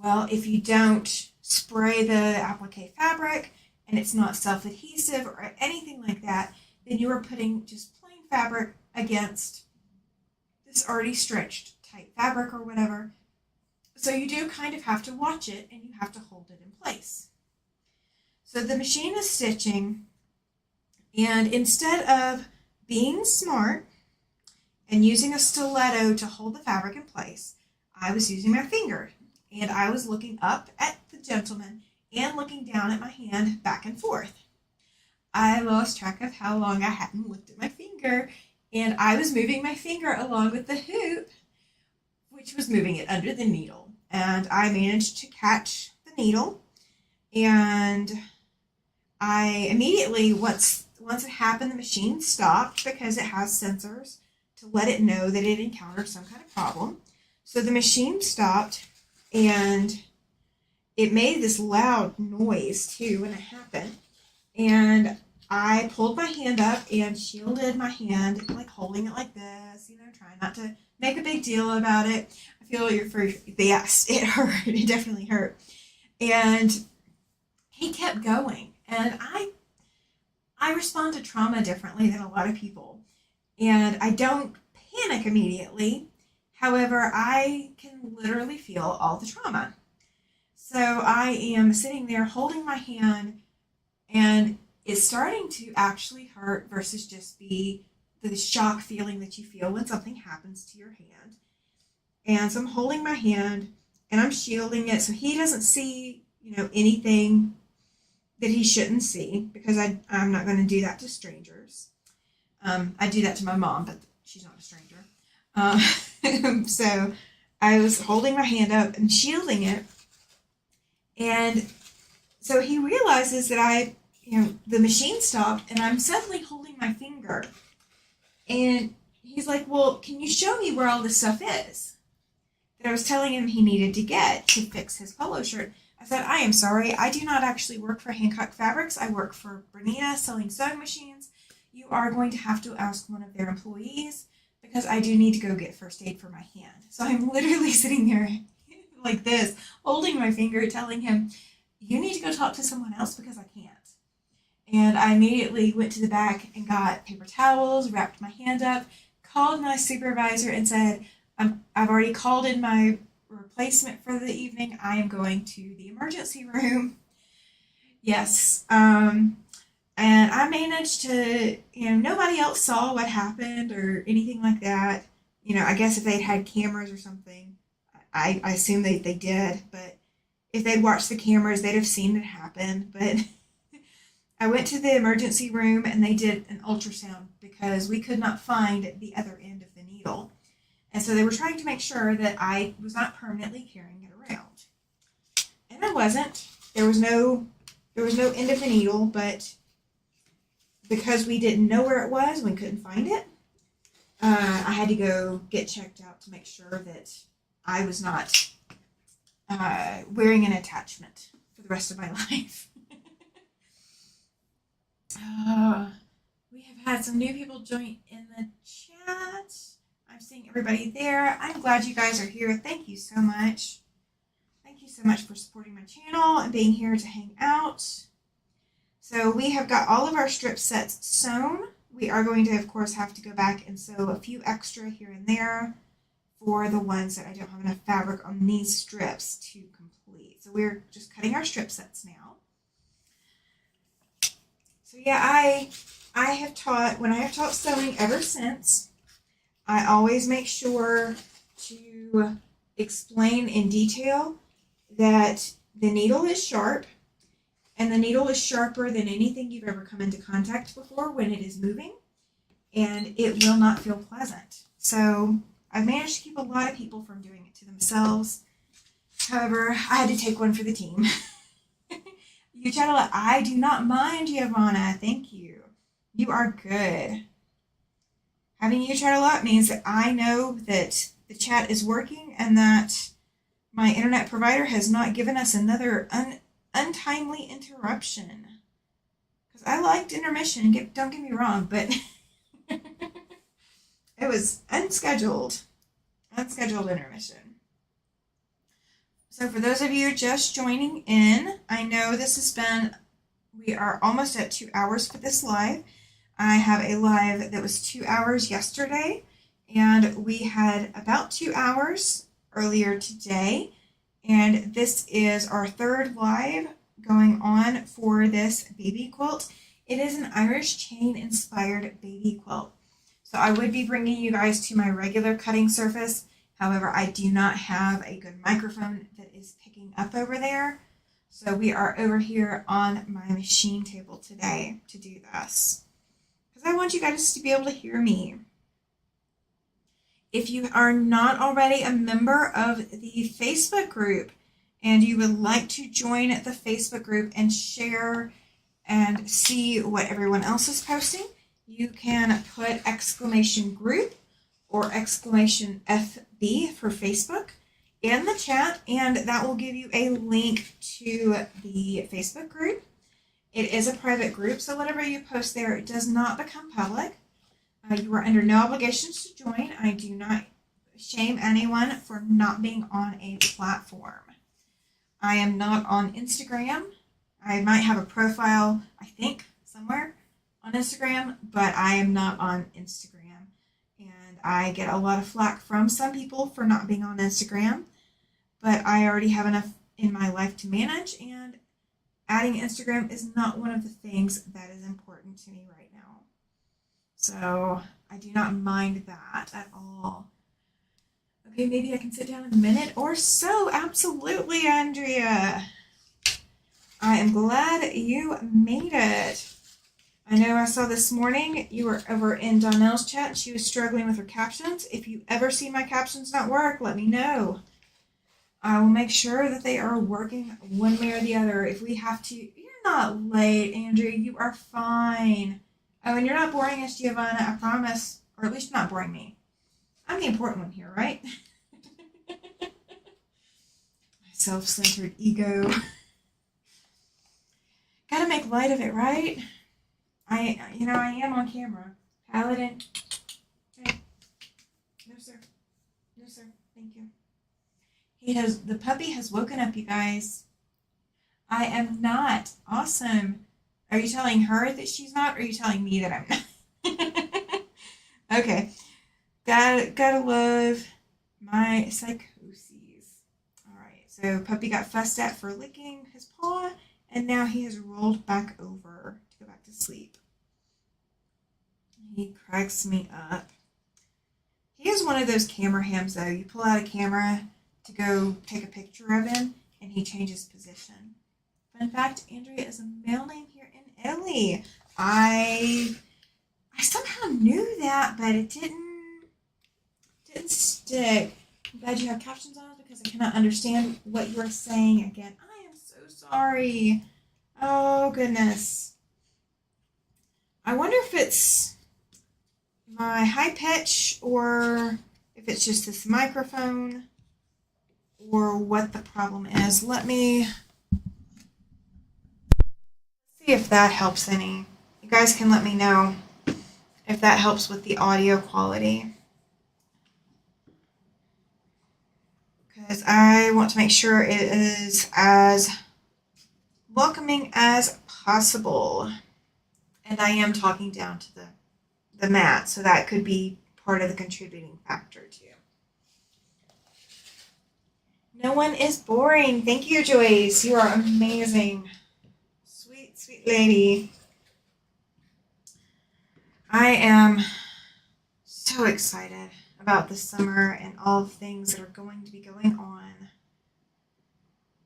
S1: Well, if you don't spray the applique fabric and it's not self-adhesive or anything like that, then you are putting just plain fabric against this already stretched tight fabric or whatever. So you do kind of have to watch it, and you have to hold it in place. So the machine is stitching, and instead of being smart and using a stiletto to hold the fabric in place, I was using my finger, and I was looking up at the gentleman and looking down at my hand back and forth. I lost track of how long I hadn't looked at my finger, and I was moving my finger along with the hoop, which was moving it under the needle. And I managed to catch the needle, and I immediately, once it happened, the machine stopped because it has sensors to let it know that it encountered some kind of problem. So the machine stopped, and it made this loud noise too when it happened. And I pulled my hand up and shielded my hand, like holding it like this, trying not to make a big deal about it. I feel your first, yes, it hurt. It definitely hurt. And he kept going. And I respond to trauma differently than a lot of people. And I don't panic immediately. However, I can literally feel all the trauma. So I am sitting there holding my hand, and it's starting to actually hurt versus just be the shock feeling that you feel when something happens to your hand. And so I'm holding my hand, and I'm shielding it so he doesn't see, anything that he shouldn't see, because I'm not going to do that to strangers. I do that to my mom, but she's not a stranger. So I was holding my hand up and shielding it. And so he realizes that the machine stopped, and I'm suddenly holding my finger. And he's like, well, can you show me where all this stuff is that I was telling him he needed to get to fix his polo shirt? I said, I am sorry. I do not actually work for Hancock Fabrics. I work for Bernina selling sewing machines. You are going to have to ask one of their employees, because I do need to go get first aid for my hand. So I'm literally sitting there like this, holding my finger, telling him, you need to go talk to someone else because I can't. And I immediately went to the back and got paper towels, wrapped my hand up, called my supervisor and said, I've already called in my replacement for the evening. I am going to the emergency room. Yes. And I managed to, nobody else saw what happened or anything like that. I guess if they'd had cameras or something, I assume they did, but if they'd watched the cameras, they'd have seen it happen. But I went to the emergency room, and they did an ultrasound because we could not find the other end of the needle. And so they were trying to make sure that I was not permanently carrying it around. And I wasn't. There was no end of the needle, but because we didn't know where it was, we couldn't find it, I had to go get checked out to make sure that I was not wearing an attachment for the rest of my life. We have had some new people join in the chat. I'm seeing everybody there. I'm glad you guys are here. Thank you so much. Thank you so much for supporting my channel and being here to hang out. So we have got all of our strip sets sewn. We are going to, of course, have to go back and sew a few extra here and there for the ones that I don't have enough fabric on these strips to complete. So we're just cutting our strip sets now. So yeah, I have taught, when I have taught sewing ever since, I always make sure to explain in detail that the needle is sharp, and the needle is sharper than anything you've ever come into contact before when it is moving, and it will not feel pleasant. So I've managed to keep a lot of people from doing it to themselves. However, I had to take one for the team. You chat a lot. I do not mind, Giovanna. Thank you. You are good. Having you chat a lot means that I know that the chat is working and that my internet provider has not given us another untimely interruption. Because I liked intermission, don't get me wrong, but It was unscheduled intermission. So for those of you just joining in, I know we are almost at 2 hours for this live. I have a live that was 2 hours yesterday, and we had about 2 hours earlier today. And this is our third live going on for this baby quilt. It is an Irish chain inspired baby quilt. So I would be bringing you guys to my regular cutting surface. However, I do not have a good microphone that is picking up over there. So we are over here on my machine table today to do this, because I want you guys to be able to hear me. If you are not already a member of the Facebook group and you would like to join the Facebook group and share and see what everyone else is posting, you can put !group or !FB for Facebook in the chat, and that will give you a link to the Facebook group. It is a private group, so whatever you post there, it does not become public. You are under no obligations to join. I do not shame anyone for not being on a platform. I am not on Instagram. I might have a profile, I think, somewhere on Instagram, but I am not on Instagram. And I get a lot of flack from some people for not being on Instagram, but I already have enough in my life to manage, and adding Instagram is not one of the things that is important to me right now. So I do not mind that at all. Okay, maybe I can sit down in a minute or so. Absolutely, Andrea. I am glad you made it. I know I saw this morning you were over in Donnell's chat and she was struggling with her captions. If you ever see my captions not work, let me know. I will make sure that they are working one way or the other. If we have to, you're not late, Andrea. You are fine. Oh, and you're not boring us, Giovanna, I promise. Or at least not boring me. I'm the important one here, right? My self-centered ego. Gotta make light of it, right? I am on camera. Paladin. Hey. No, sir. No, sir. Thank you. The puppy has woken up, you guys. I am not. Awesome. Are you telling her that she's not, or are you telling me that I'm not? Okay. Gotta love my psychoses. All right. So puppy got fussed at for licking his paw, and now he has rolled back over to go back to sleep. He cracks me up. He is one of those camera hams, though. You pull out a camera to go take a picture of him, and he changes position. Fun fact, Andrea is a male name here in Italy. I somehow knew that, but it didn't stick. I'm glad you have captions on because I cannot understand what you are saying again. I am so sorry. Oh, goodness. I wonder if it's my high pitch or if it's just this microphone or what the problem is. Let me see if that helps any. You guys can let me know if that helps with the audio quality, because I want to make sure it is as welcoming as possible. And I am talking down to the mat, so that could be part of the contributing factor too. No one is boring. Thank you, Joyce. You are amazing. Sweet, sweet lady. I am so excited about the summer and all the things that are going to be going on.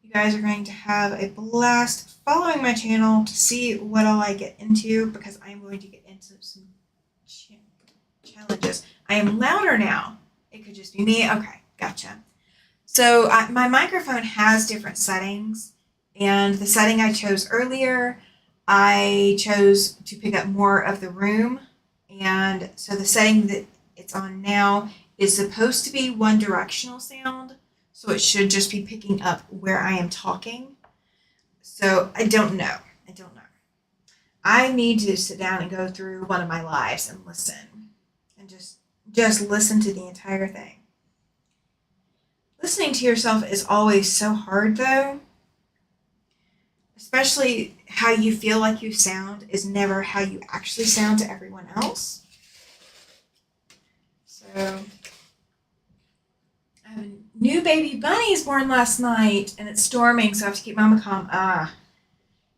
S1: You guys are going to have a blast following my channel to see what all I get into, because I'm going to get into some challenges. I am louder now. It could just be me. Okay, gotcha. So my microphone has different settings, and the setting I chose earlier, I chose to pick up more of the room, and so the setting that it's on now is supposed to be one directional sound, so it should just be picking up where I am talking. So I don't know. I need to sit down and go through one of my lives and listen. and just listen to the entire thing. Listening to yourself is always so hard, though. Especially how you feel like you sound is never how you actually sound to everyone else. So, I have a new baby bunnies born last night, and it's storming, so I have to keep Mama calm.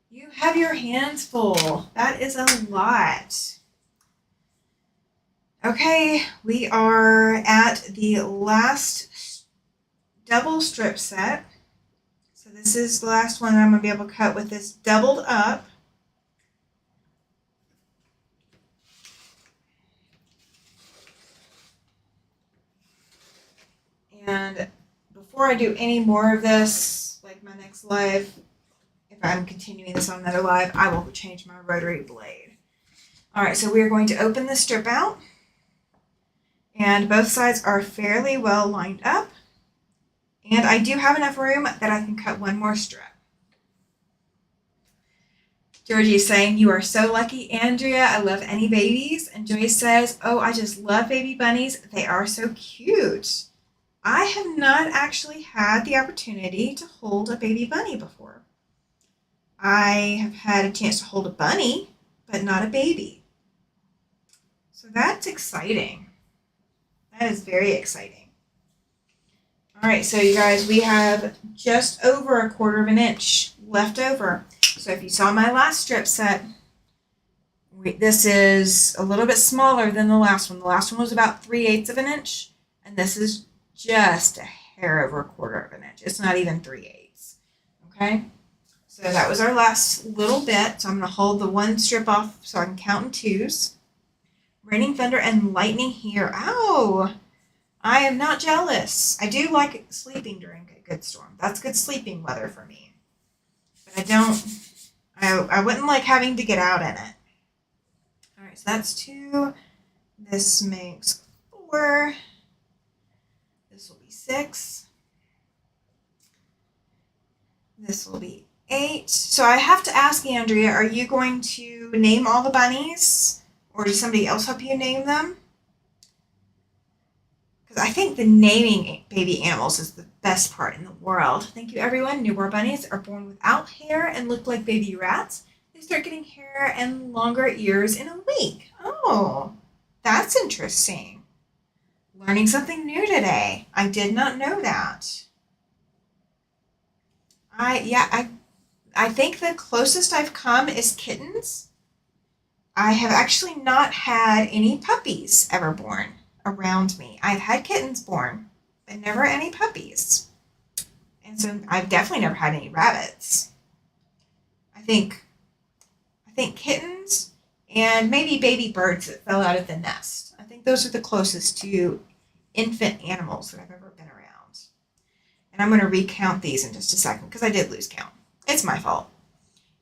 S1: You have your hands full. That is a lot. Okay, we are at the last double strip set. So this is the last one I'm going to be able to cut with this doubled up. And before I do any more of this, like my next live, if I'm continuing this on another live, I will change my rotary blade. All right, so we are going to open the strip out. And both sides are fairly well lined up. And I do have enough room that I can cut one more strip. Georgie is saying, you are so lucky, Andrea. I love any babies. And Joyce says, oh, I just love baby bunnies. They are so cute. I have not actually had the opportunity to hold a baby bunny before. I have had a chance to hold a bunny, but not a baby. So that's exciting. That is very exciting. All right, so you guys, we have just over 1/4 inch left over. So if you saw my last strip set, this is a little bit smaller than the last one. The last one was about 3/8 inch, and this is just a hair over 1/4 inch. It's not even 3/8. Okay, so that was our last little bit. So I'm going to hold the one strip off so I can count in twos. Raining thunder and lightning here. Ow! I am not jealous. I do like sleeping during a good storm. That's good sleeping weather for me. But I wouldn't like having to get out in it. All right, so that's 2. This makes 4. This will be 6. This will be 8. So I have to ask Andrea, are you going to name all the bunnies? Or does somebody else help you name them? Because I think the naming baby animals is the best part in the world. Thank you, everyone. Newborn bunnies are born without hair and look like baby rats. They start getting hair and longer ears in a week. Oh, that's interesting. Learning something new today. I did not know that. I think the closest I've come is kittens. I have actually not had any puppies ever born around me. I've had kittens born, but never any puppies. And so I've definitely never had any rabbits. I think kittens and maybe baby birds that fell out of the nest. I think those are the closest to infant animals that I've ever been around. And I'm going to recount these in just a second because I did lose count. It's my fault.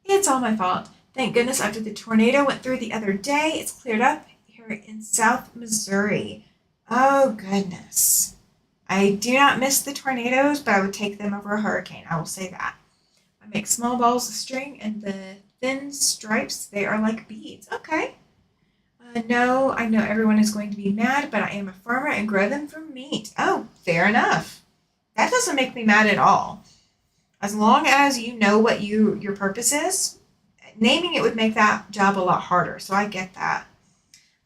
S1: It's all my fault. Thank goodness after the tornado went through the other day, it's cleared up here in South Missouri. Oh, goodness. I do not miss the tornadoes, but I would take them over a hurricane. I will say that. I make small balls of string, and the thin stripes, they are like beads. Okay. No, I know everyone is going to be mad, but I am a farmer and grow them for meat. Oh, fair enough. That doesn't make me mad at all. As long as you know what your purpose is, naming it would make that job a lot harder, so I get that.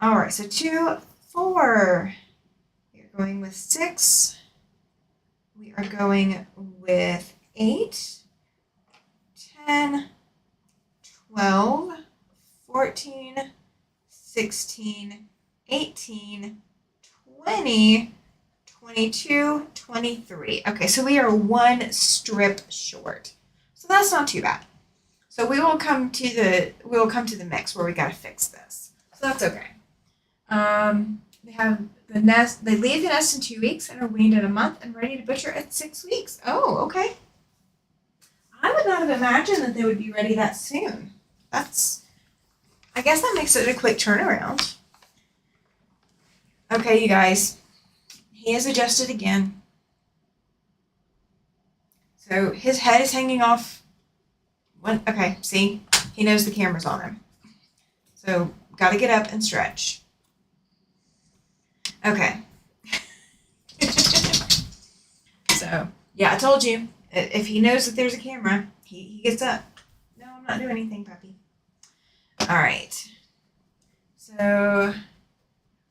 S1: All right, so 2, 4. We're going with 6. We are going with 8, 10, 12, 14, 16, 18, 20, 22, 23. Okay, so we are 1 strip short. So that's not too bad. So we will come to the mix where we gotta fix this. So that's okay. They have the nest. They leave the nest in 2 weeks and are weaned in a month and ready to butcher at 6 weeks. Oh, okay. I would not have imagined that they would be ready that soon. I guess that makes it a quick turnaround. Okay, you guys. He has adjusted again. So his head is hanging off. Okay, see? He knows the camera's on him. So, gotta get up and stretch. Okay. So, yeah, I told you. If he knows that there's a camera, he gets up. No, I'm not doing anything, puppy. All right. So,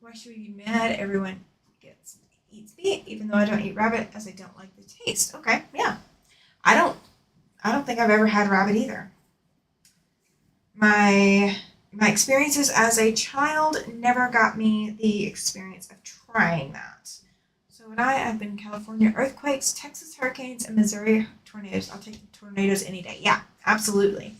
S1: why should we be mad? Everyone eats meat, even though I don't eat rabbit, as I don't like the taste. Okay, yeah. I don't think I've ever had rabbit either. My experiences as a child never got me the experience of trying that. So would I? I've been in California earthquakes, Texas hurricanes, and Missouri tornadoes. I'll take the tornadoes any day. Yeah, absolutely.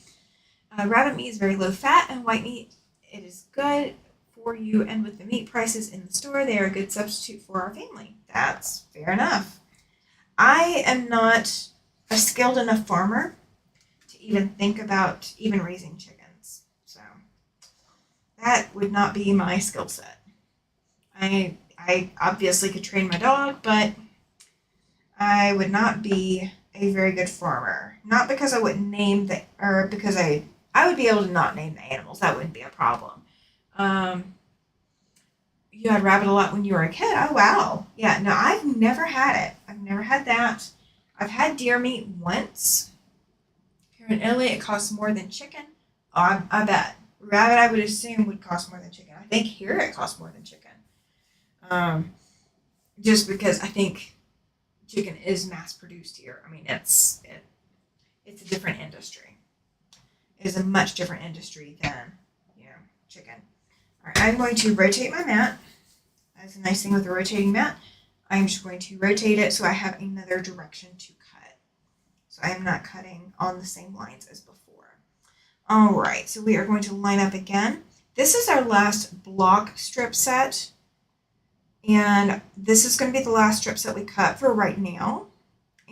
S1: Rabbit meat is very low fat, and white meat, it is good for you. And with the meat prices in the store, they are a good substitute for our family. That's fair enough. I am not a skilled enough farmer to even think about even raising chickens. So that would not be my skill set. I obviously could train my dog, but I would not be a very good farmer. Not because I wouldn't name the, or because I would be able to not name the animals. That wouldn't be a problem. You had rabbit a lot when you were a kid. Oh wow. Yeah. No, I've never had it. I've never had that. I've had deer meat once. Here in Italy, it costs more than chicken. Oh, I bet. Rabbit, I would assume, would cost more than chicken. I think here it costs more than chicken. Just because I think chicken is mass produced here. I mean, it's a different industry. It is a much different industry than chicken. All right, I'm going to rotate my mat. That's a nice thing with a rotating mat. I'm just going to rotate it so I have another direction to cut. So I am not cutting on the same lines as before. All right, so we are going to line up again. This is our last block strip set. And this is going to be the last strip set we cut for right now.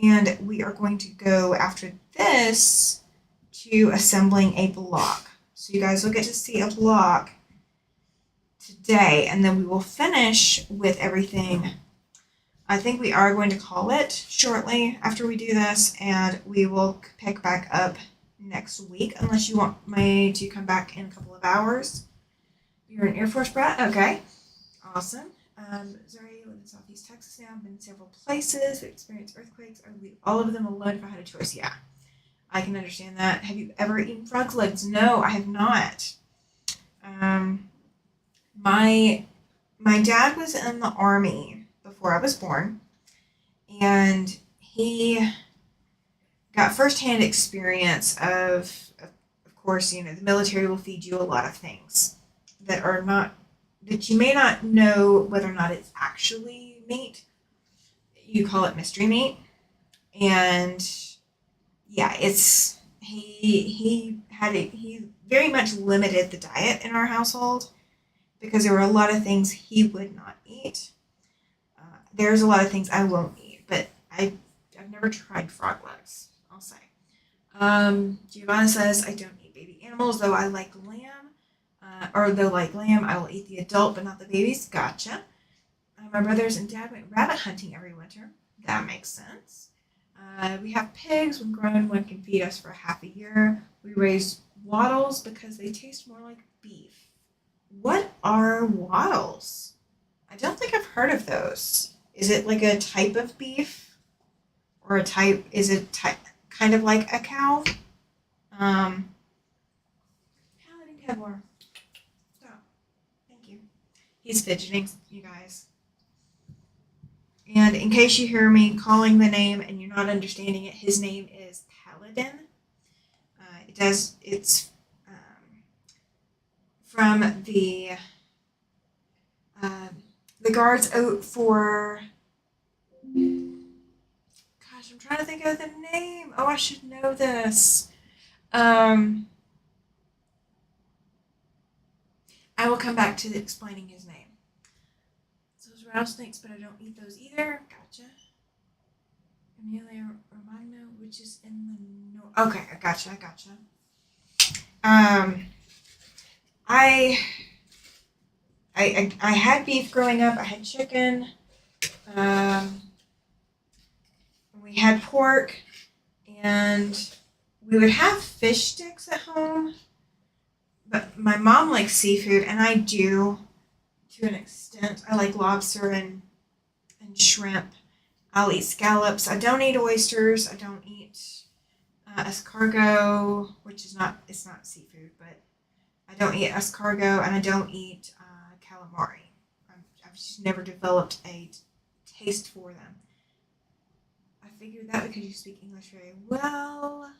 S1: And we are going to go after this to assembling a block. So you guys will get to see a block today, and then we will finish with everything. I think we are going to call it shortly after we do this, and we will pick back up next week, unless you want me to come back in a couple of hours. You're an Air Force brat? Okay. Awesome. Sorry, I live in Southeast Texas now. I've been in several places. We experienced earthquakes. I would leave all of them alone if I had a choice. Yeah, I can understand that. Have you ever eaten frog's legs? No, I have not. My dad was in the Army before I was born, and he got firsthand experience of course, the military will feed you a lot of things that are not, that you may not know whether or not it's actually meat. You call it mystery meat. And yeah, he very much limited the diet in our household because there were a lot of things he would not eat. There's a lot of things I won't eat, but I've never tried frog legs, I'll say. Giovanna says, I don't eat baby animals, though I like lamb. Like lamb, I will eat the adult, but not the babies. Gotcha. My brothers and dad went rabbit hunting every winter. That makes sense. We have pigs. When grown, one can feed us for half a year. We raise wattles because they taste more like beef. What are wattles? I don't think I've heard of those. Is it like a type of beef? Or is it kind of like a cow? Paladin Kevlar. Stop. Thank you. He's fidgeting, you guys. And in case you hear me calling the name and you're not understanding it, his name is Paladin. It's from the guards out for, gosh, I'm trying to think of the name. Oh, I should know this. I will come back to explaining his name. So those rattlesnakes, but I don't eat those either. Gotcha. Emilia Romagna, which is in the north. Okay, I gotcha. I had beef growing up. I had chicken. We had pork, and we would have fish sticks at home. But my mom likes seafood, and I do to an extent. I like lobster and shrimp. I'll eat scallops. I don't eat oysters. I don't eat escargot, which is not, it's not seafood, but I don't eat escargot, and I don't eat calamari. I've just never developed a taste for them. I figured that because you speak English very well.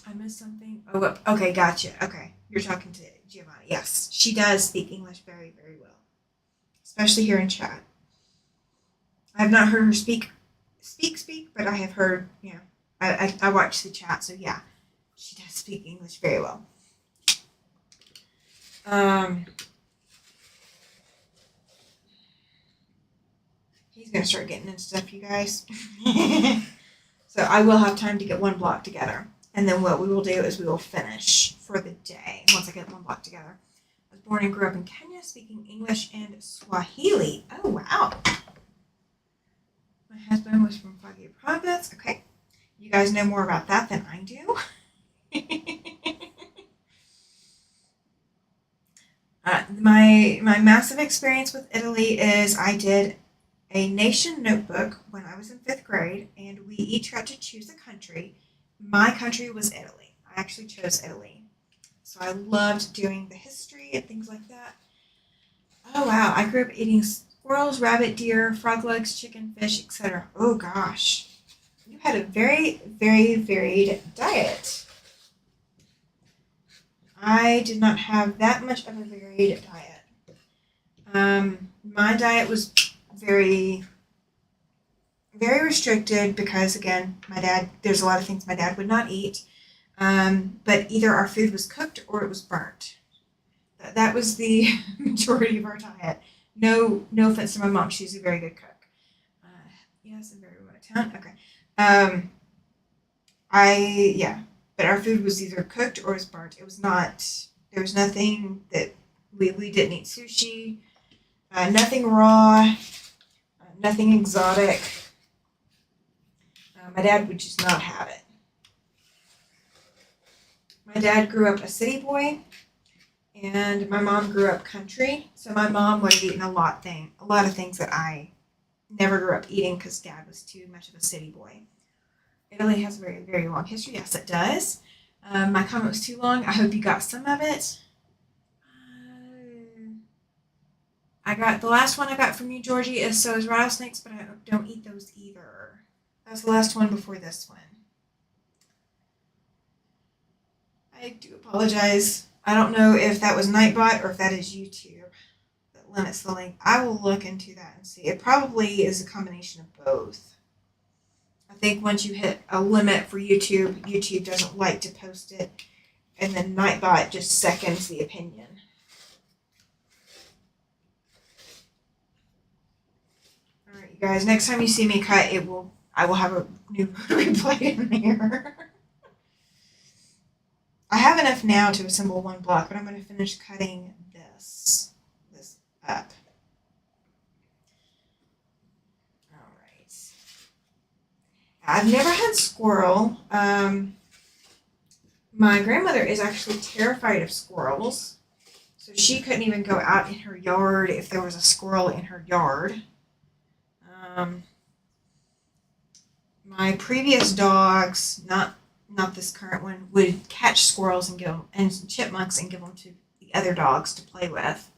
S1: I missed something. Oh, okay, gotcha. Okay, you're talking to Giovanna. Yes, she does speak English very, very well, especially here in chat. I have not heard her speak, but I have heard, I watch the chat, so yeah, she does speak English very well. He's gonna start getting into stuff, you guys. So I will have time to get one block together, and then what we will do is we will finish for the day once I get one block together. I was born and grew up in Kenya, speaking English and Swahili. Oh wow! My husband was from Fagio Province. Okay, you guys know more about that than I do. My massive experience with Italy is I did a nation notebook when I was in 5th grade, and we each got to choose a country. My country was Italy. I actually chose Italy. So I loved doing the history and things like that. Oh wow, I grew up eating squirrels, rabbit, deer, frog legs, chicken, fish, etc. Oh gosh. You had a very, very varied diet. I did not have that much of a varied diet. My diet was very, very restricted because, again, there's a lot of things my dad would not eat. But either our food was cooked or it was burnt. That was the majority of our diet. No offense to my mom. She's a very good cook. Yes, a very remote town. Okay. But our food was either cooked or it was burnt. It was not, there was nothing that we didn't eat sushi, nothing raw, nothing exotic. My dad would just not have it. My dad grew up a city boy, and my mom grew up country. So my mom would have eaten a lot of things that I never grew up eating because Dad was too much of a city boy. Italy has a very, very long history. Yes, it does. My comment was too long. I hope you got some of it. I got the last one I got from you, Georgie, is rattlesnakes, but I don't eat those either. That was the last one before this one. I do apologize. I don't know if that was Nightbot or if that is YouTube that limits the link. I will look into that and see. It probably is a combination of both. I think once you hit a limit for YouTube, YouTube doesn't like to post it, and then Nightbot just seconds the opinion. All right, you guys. Next time you see me cut, I will have a new replay in there. I have enough now to assemble one block, but I'm going to finish cutting this up. All right. I've never had squirrel. My grandmother is actually terrified of squirrels, so she couldn't even go out in her yard if there was a squirrel in her yard. My previous dogs, not this current one, would catch squirrels and chipmunks and give them to the other dogs to play with.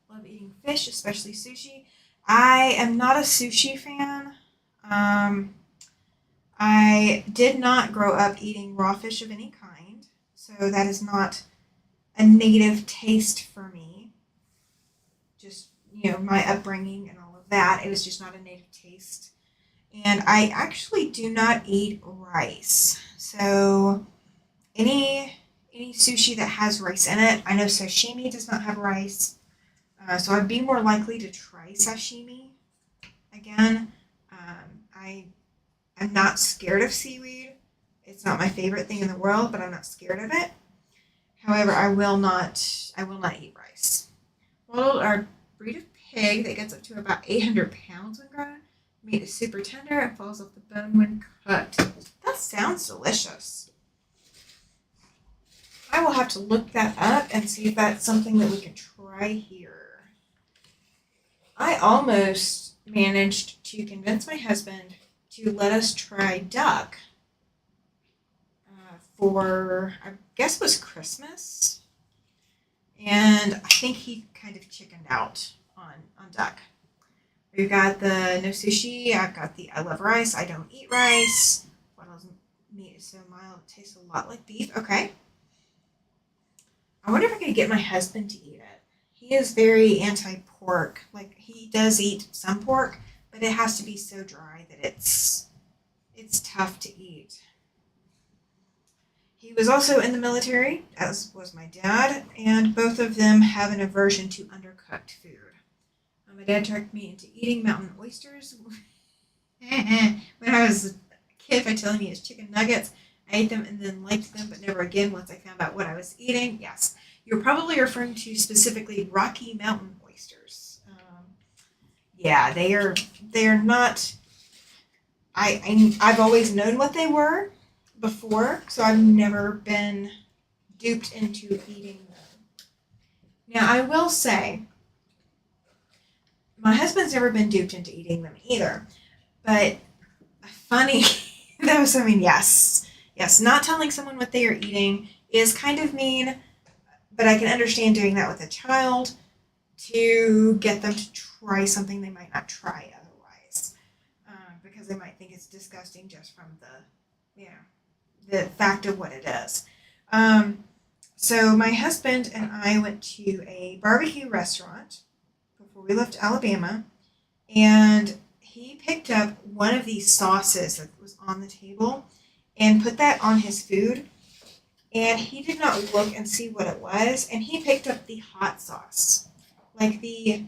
S1: Love eating fish, especially sushi. I am not a sushi fan. I did not grow up eating raw fish of any kind, so that is not a native taste for me. Just, my upbringing and all of that, it was just not a native taste. And I actually do not eat rice. So any sushi that has rice in it, I know sashimi does not have rice. So I'd be more likely to try sashimi again. I'm not scared of seaweed. It's not my favorite thing in the world, but I'm not scared of it. However, I will not eat rice. Mottled are a breed of pig that gets up to about 800 pounds when grown. Meat is super tender and falls off the bone when cooked. That sounds delicious. I will have to look that up and see if that's something that we can try here. I almost managed to convince my husband to let us try duck for, I guess it was Christmas. And I think he kind of chickened out on duck. We've got the no sushi. I've got the I love rice. I don't eat rice. What else? Meat is so mild. It tastes a lot like beef. Okay. I wonder if I could get my husband to eat it. He is very anti-pork. Like he does eat some pork, but it has to be so dry that it's tough to eat. He was also in the military, as was my dad, and both of them have an aversion to undercooked food. My dad tricked me into eating mountain oysters when I was a kid by telling me his chicken nuggets. I ate them and then liked them, but never again once I found out what I was eating. Yes, you're probably referring to specifically Rocky Mountain oysters. Yeah, they are not. I've always known what they were before, so I've never been duped into eating them. Now I will say, my husband's never been duped into eating them either. But funny, yes, not telling someone what they are eating is kind of mean, but I can understand doing that with a child to get them to try something they might not try otherwise, because they might think it's disgusting just from the fact of what it is. So my husband and I went to a barbecue restaurant before we left Alabama, and he picked up one of these sauces that was on the table and put that on his food, and he did not look and see what it was, and he picked up the hot sauce, like the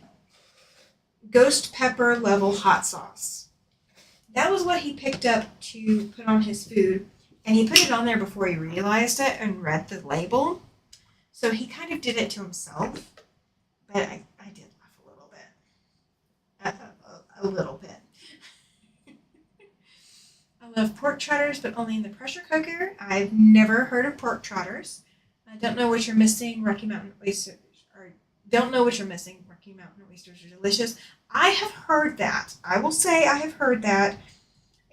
S1: ghost pepper level hot sauce. That was what he picked up to put on his food, and he put it on there before he realized it and read the label. So he kind of did it to himself, but I did laugh a little bit. A little bit. I love pork trotters, but only in the pressure cooker. I've never heard of pork trotters. I don't know what you're missing. Rocky Mountain oysters, or don't know what you're missing. Rocky Mountain oysters are delicious. I have heard that. I will say I have heard that,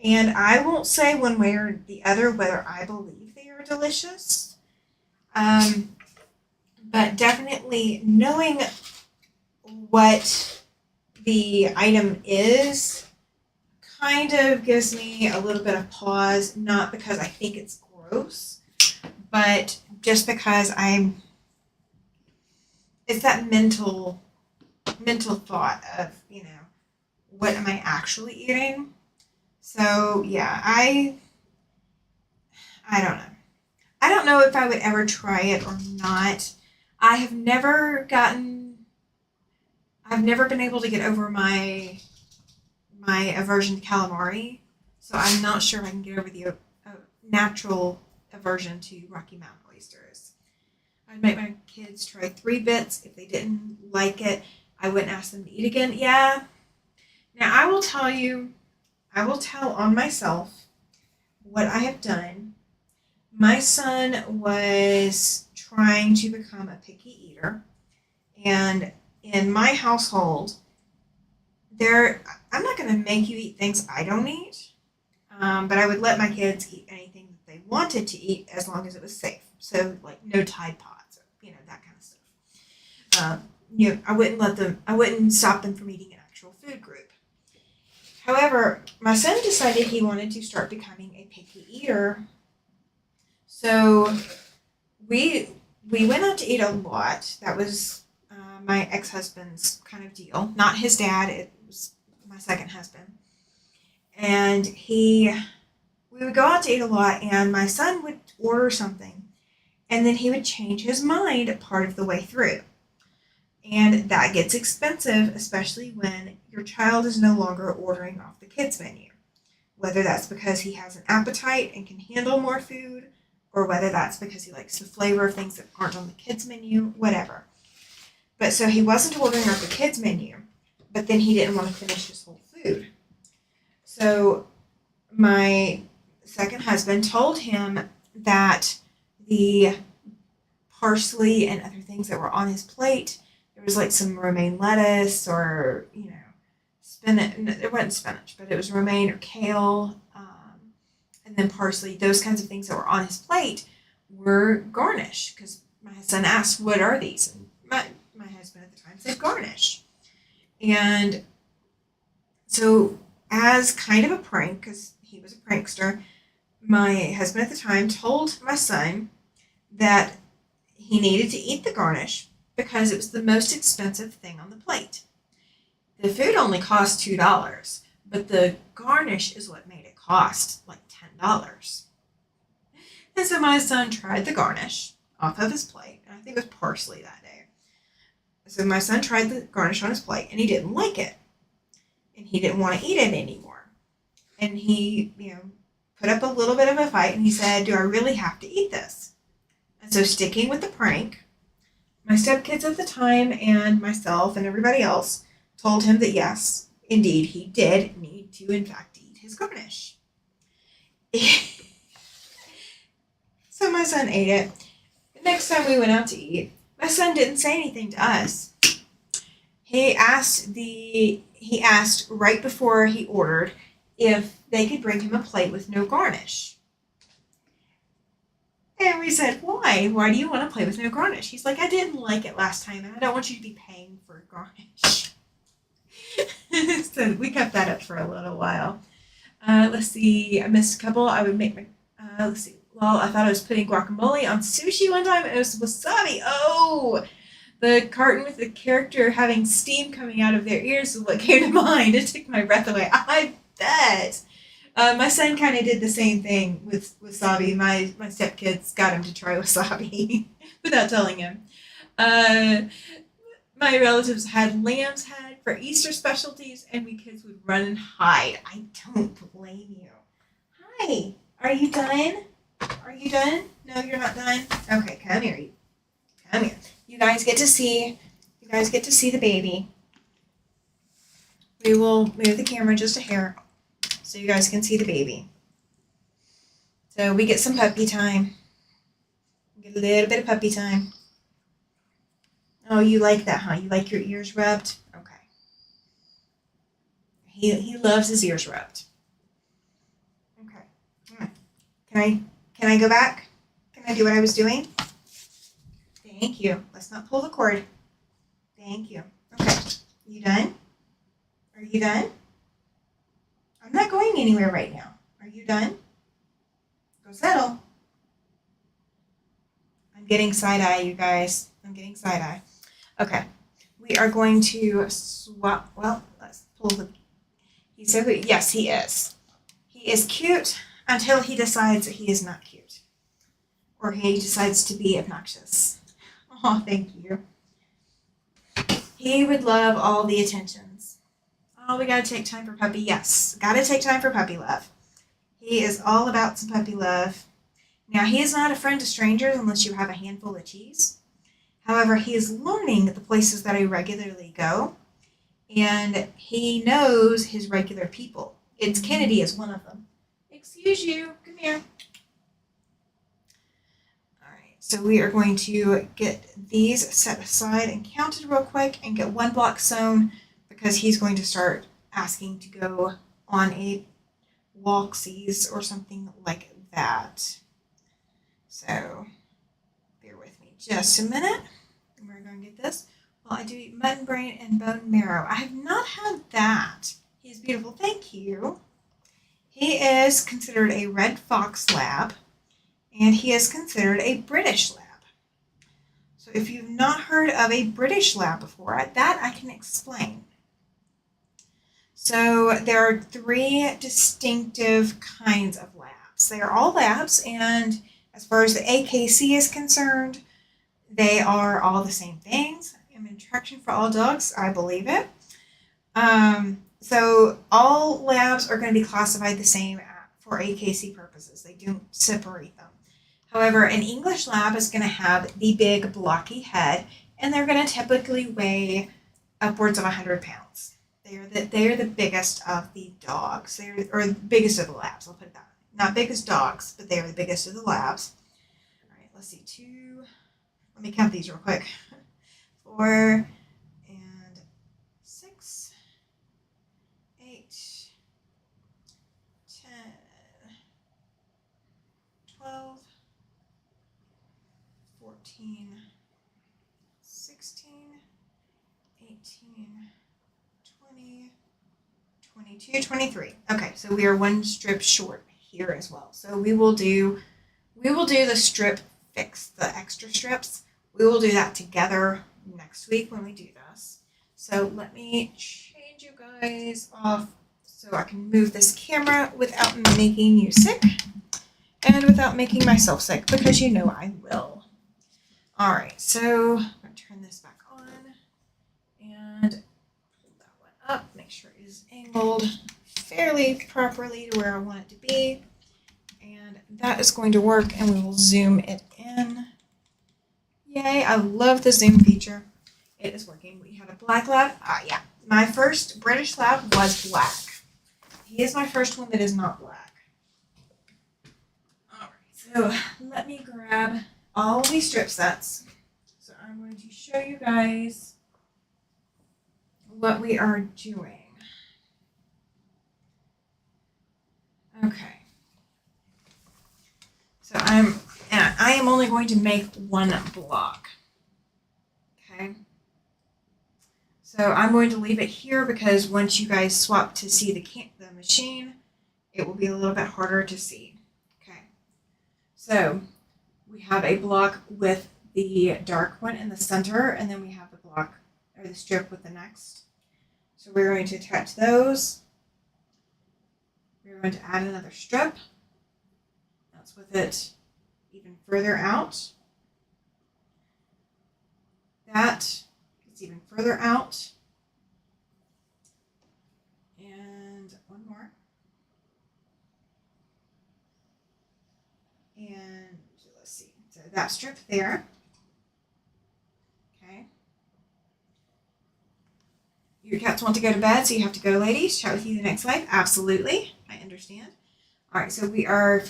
S1: and I won't say one way or the other whether I believe they are delicious. But definitely knowing what the item is kind of gives me a little bit of pause, not because I think it's gross, but just because it's that mental thought of, what am I actually eating? So yeah, I don't know. I don't know if I would ever try it or not. I've never been able to get over my aversion to calamari, so I'm not sure if I can get over the natural aversion to Rocky Mountain oysters. I'd make my kids try 3 bits. If they didn't like it, I wouldn't ask them to eat again. Yeah. Now I will tell on myself what I have done. My son was trying to become a picky eater, and in my household, I'm not going to make you eat things I don't eat, but I would let my kids eat anything that they wanted to eat as long as it was safe. So, like, no Tide Pods, or, that kind of stuff. I wouldn't stop them from eating an actual food group. However, my son decided he wanted to start becoming a picky eater. So we went out to eat a lot. That was my ex-husband's kind of deal. Not his dad. It was my second husband. And we would go out to eat a lot, and my son would order something, and then he would change his mind part of the way through. And that gets expensive, especially when your child is no longer ordering off the kids' menu. Whether that's because he has an appetite and can handle more food, or whether that's because he likes the flavor of things that aren't on the kids' menu, whatever. But so he wasn't ordering off the kids' menu, but then he didn't want to finish his whole food. So my second husband told him that the parsley and other things that were on his plate, there was like some romaine lettuce or, spinach. No, it wasn't spinach, but it was romaine or kale, and then parsley. Those kinds of things that were on his plate were garnish because my son asked, "What are these?" And my husband at the time said garnish. And so, as kind of a prank, because he was a prankster, my husband at the time told my son that he needed to eat the garnish because it was the most expensive thing on the plate. The food only cost $2, but the garnish is what made it cost like $10. And so my son tried the garnish off of his plate, and I think it was parsley that day. So my son tried the garnish on his plate, and he didn't like it, and he didn't want to eat it anymore. And he, put up a little bit of a fight, and he said, "Do I really have to eat this?" And so, sticking with the prank, my stepkids at the time and myself and everybody else told him that yes, indeed, he did need to, in fact, eat his garnish. So my son ate it. The next time we went out to eat, my son didn't say anything to us. He asked right before he ordered if they could bring him a plate with no garnish. And we said, "Why? Why do you want a plate with no garnish?" He's like, "I didn't like it last time, and I don't want you to be paying for garnish." So we kept that up for a little while. Let's see. I missed a couple. I would make my. Let's see. Well, I thought I was putting guacamole on sushi one time. It was wasabi. Oh, the carton with the character having steam coming out of their ears is what came to mind. It took my breath away. I bet. My son kind of did the same thing with wasabi. My stepkids got him to try wasabi without telling him. My relatives had lamb's head for Easter specialties, and we kids would run and hide. I don't blame you. Hi, are you done? Are you done? No, you're not done? Okay, come here. Come here. You guys get to see the baby. We will move the camera just a hair so you guys can see the baby. So we get some puppy time. Get a little bit of puppy time. Oh, you like that, huh? You like your ears rubbed? Okay. He loves his ears rubbed. Okay. Can I go back? Can I do what I was doing? Thank you. Let's not pull the cord. Thank you. Okay. You done? Are you done? I'm not going anywhere right now. Are you done? Go settle. I'm getting side-eye, you guys. I'm getting side-eye. Okay. We are going to swap. Well, let's pull the. He's so good. Yes, he is. He is cute until he decides that he is not cute. Or he decides to be obnoxious. Oh, thank you. He would love all the attentions. Oh, we gotta take time for puppy. Yes, gotta take time for puppy love. He is all about some puppy love. Now, he is not a friend to strangers unless you have a handful of cheese. However, he is learning at the places that I regularly go, and he knows his regular people. It's Kennedy is one of them. Excuse you. Come here. All right. So we are going to get these set aside and counted real quick and get one block sewn because he's going to start asking to go on a walksies or something like that. So bear with me just a minute. We're going to get this. Well, I do eat mutton brain and bone marrow. I have not had that. He's beautiful. Thank you. He is considered a red fox lab, and he is considered a British lab. So if you've not heard of a British lab before, that I can explain. So there are 3 distinctive kinds of labs. They are all labs, and as far as the AKC is concerned, they are all the same things. I'm in Traction for All Dogs. I believe it. So all labs are going to be classified the same for AKC purposes. They don't separate them. However, an English lab is going to have the big blocky head, and they're going to typically weigh upwards of 100 pounds. They are the biggest of the dogs. Or the biggest of the labs. I'll put it that way. Not biggest dogs, but they are the biggest of the labs. All right, let's see. 2. Let me count these real quick. 4, 14, 16, 18, 20, 22, 23. Okay, so we are one strip short here as well. So we will do the strip fix, the extra strips. We will do that together next week when we do this. So let me change you guys off so I can move this camera without making you sick and without making myself sick, because you know I will. All right, so I'm going to turn this back on and pull that one up, make sure it is angled fairly properly to where I want it to be. And that is going to work, and we will zoom it in. Yay, I love the zoom feature. It is working. We had a black lab. Yeah, my first British lab was black. He is my first one that is not black. All right, so let me grab all these strip sets. So I'm going to show you guys what we are doing. Okay. So I am only going to make one block. Okay. So I'm going to leave it here because once you guys swap to see the machine, it will be a little bit harder to see. Okay. So we have a block with the dark one in the center, and then we have the block or the strip with the next. So we're going to attach those. We're going to add another strip. That's with it even further out. That is even further out. And one more. And let's see. So that strip there. Okay. Your cats want to go to bed, so you have to go, ladies. Chat with you the next live. Absolutely. I understand. All right, so we are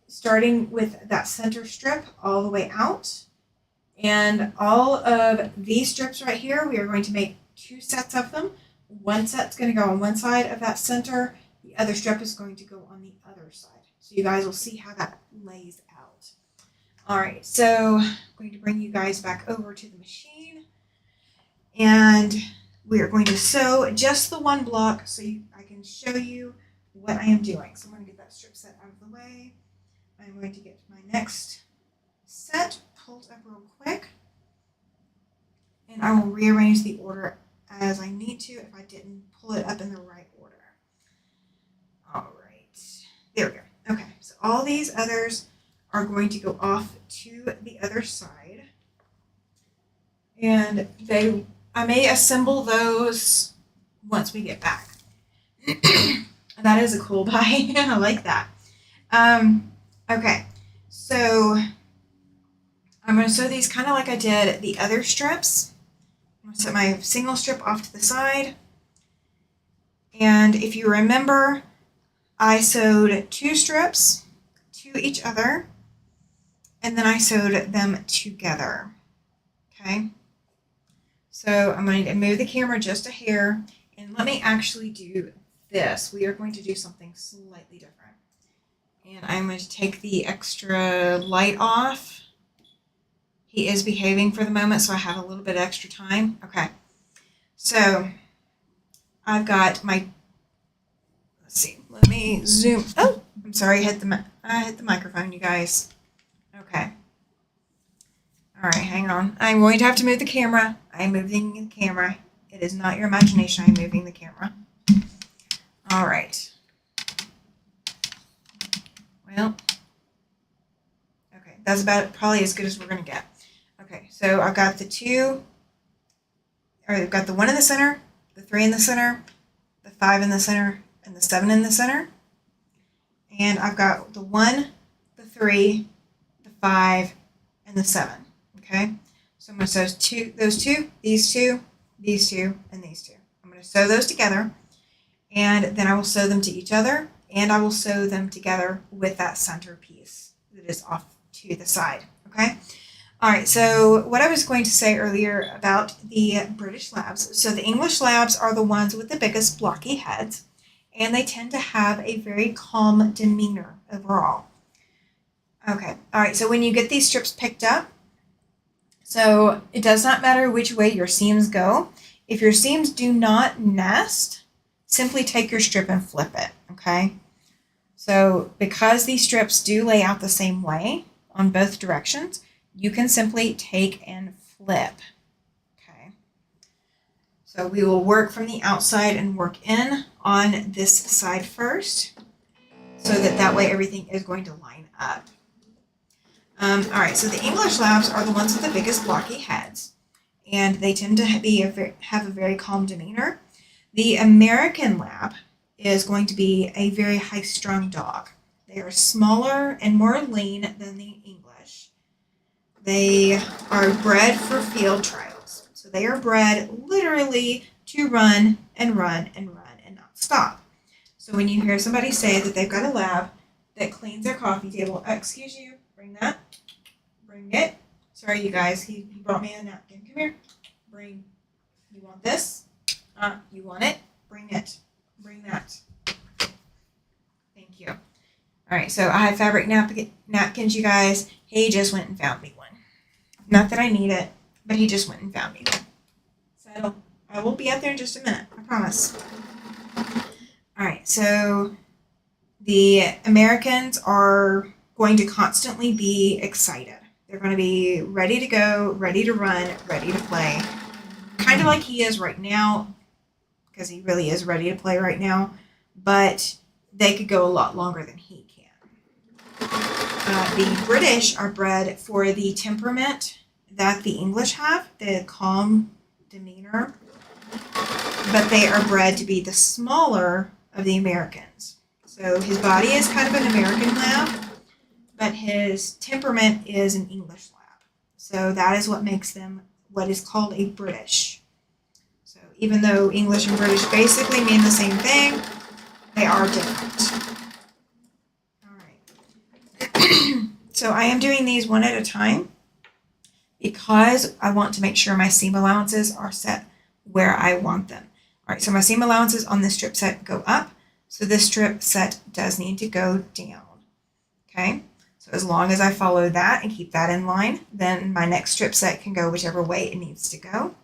S1: starting with that center strip all the way out. And all of these strips right here, we are going to make 2 sets of them. One set's going to go on one side of that center. The other strip is going to go on the other side. So you guys will see how that lays out. All right, so I'm going to bring you guys back over to the machine. And we are going to sew just the one block so I can show you what I am doing. So I'm going to get that strip set out of the way. I'm going to get my next set pulled up real quick. And I will rearrange the order as I need to if I didn't pull it up in the right order. All right. There we go. Okay. So all these others are going to go off to the other side. And I may assemble those once we get back. That is a cool buy. I like that. Okay, so I'm going to sew these kind of like I did the other strips. I'm going to set my single strip off to the side. And if you remember, I sewed 2 strips to each other, and then I sewed them together. Okay, so I'm going to move the camera just a hair, and let me actually do this. We are going to do something slightly different. And I'm going to take the extra light off. He is behaving for the moment, so I have a little bit extra time. Okay. So I've got my, let's see, let me zoom. Oh, I'm sorry, I hit the microphone, you guys. Okay. All right, hang on. I'm going to have to move the camera. I'm moving the camera. It is not your imagination. I'm moving the camera. All right. Well, okay, that's about probably as good as we're going to get. Okay, so I've got I've got the 1 in the center, the 3 in the center, the 5 in the center, and the 7 in the center. And I've got the 1, the 3, the 5, and the 7. Okay, so I'm going to sew those two, these two, these two, and these two. I'm going to sew those together, and then I will sew them to each other. And I will sew them together with that center piece that is off to the side, okay? All right, so what I was going to say earlier about the British labs. So the English labs are the ones with the biggest blocky heads, and they tend to have a very calm demeanor overall. Okay, all right, so when you get these strips picked up, So it does not matter which way your seams go. If your seams do not nest, simply take your strip and flip it, okay? So because these strips do lay out the same way on both directions, you can simply take and flip, okay? So we will work from the outside and work in on this side first, so that way everything is going to line up. All right, so the English labs are the ones with the biggest blocky heads, and they tend to have a very calm demeanor. The American lab is going to be a very high-strung dog. They are smaller and more lean than the English. They are bred for field trials. So they are bred literally to run and run and run and not stop. So when you hear somebody say that they've got a lab that cleans their coffee table, excuse you, bring that, bring it. Sorry, you guys, he brought me a napkin. Come here, bring, you want this? You want it? Bring it, bring that. Thank you. All right, so I have fabric napkins, you guys. He just went and found me one. Not that I need it, but he just went and found me one. So I will be out there in just a minute, I promise. All right, so the Americans are going to constantly be excited. They're going to be ready to go, ready to run, ready to play. Kind of like he is right now, because he really is ready to play right now, but they could go a lot longer than he can. The British are bred for the temperament that the English have, the calm demeanor, but they are bred to be the smaller of the Americans. So his body is kind of an American lab, but his temperament is an English lab. So that is what makes them what is called a British. So even though English and British basically mean the same thing, they are different. All right. So I am doing these one at a time because I want to make sure my seam allowances are set where I want them. All right, so my seam allowances on this strip set go up. So this strip set does need to go down, okay? So as long as I follow that and keep that in line, then my next strip set can go whichever way it needs to go.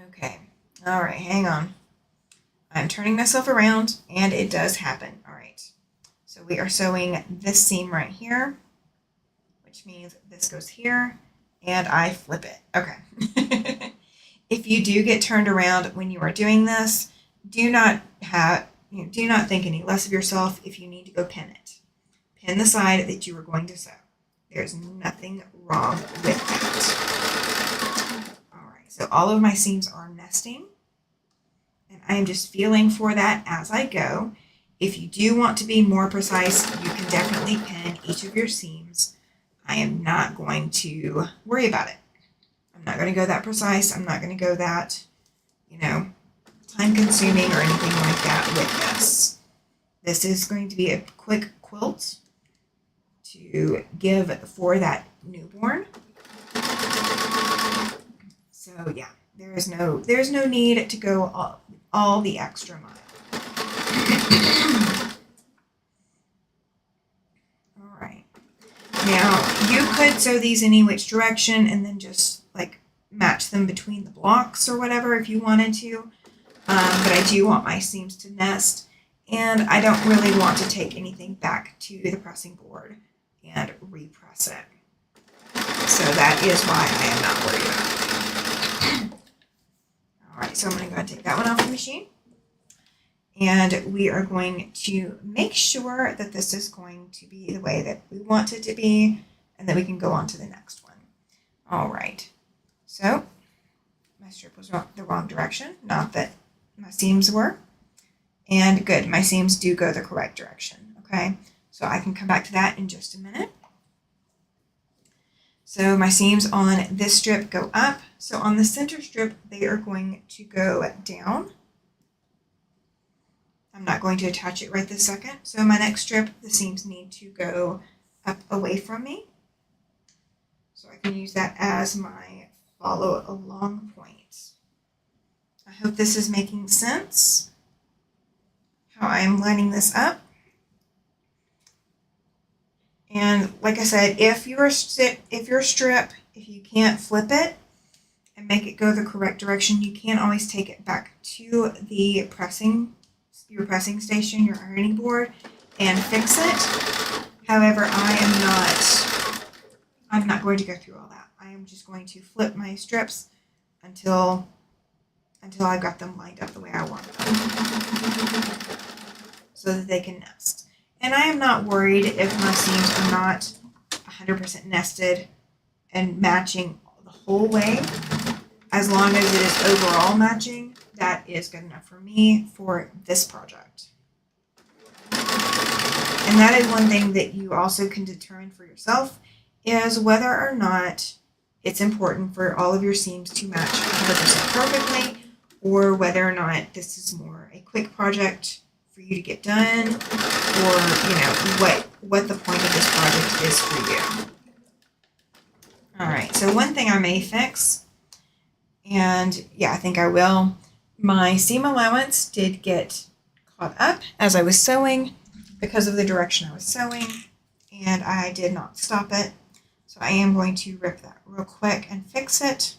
S1: Okay, all right, hang on. I'm turning myself around and it does happen. All right, so we are sewing this seam right here, which means this goes here and I flip it. Okay. If you do get turned around when you are doing this, do not think any less of yourself if you need to go pin it. Pin the side that you are going to sew. There's nothing wrong with that. All right, so all of my seams are nesting, and I am just feeling for that as I go. If you do want to be more precise, you can definitely pin each of your seams. I am not going to worry about it. I'm not going to go that precise. I'm not going to go that, time consuming or anything like that with this. This is going to be a quick quilt to give for that newborn. So yeah, there's no need to go all the extra mile. All right. Now you could sew these any which direction and then just like match them between the blocks or whatever if you wanted to. But I do want my seams to nest, and I don't really want to take anything back to the pressing board and repress it. So that is why I am not worried about it. All right, so I'm going to go ahead and take that one off the machine. And we are going to make sure that this is going to be the way that we want it to be, and then we can go on to the next one. All right, so my strip was the wrong direction, not that my seams were. And good, my seams do go the correct direction, okay? So I can come back to that in just a minute. So my seams on this strip go up. So on the center strip, they are going to go down. I'm not going to attach it right this second. So my next strip, the seams need to go up away from me. So I can use that as my follow along point. I hope this is making sense, how I'm lining this up. And like like I said, if your strip, if you can't flip it and make it go the correct direction, you can always take it back to the your pressing station, your ironing board, and fix it. However, I'm not going to go through all that. I am just going to flip my strips until I've got them lined up the way I want them, so that they can nest. And I am not worried if my seams are not 100% nested and matching the whole way. As long as it is overall matching, that is good enough for me for this project. And that is one thing that you also can determine for yourself, is whether or not it's important for all of your seams to match 100% perfectly, or whether or not this is more a quick project for you to get done, or what the point of this project is for you. Alright, so one thing I may fix, and yeah, I think I will, my seam allowance did get caught up as I was sewing because of the direction I was sewing, and I did not stop it. So I am going to rip that real quick and fix it,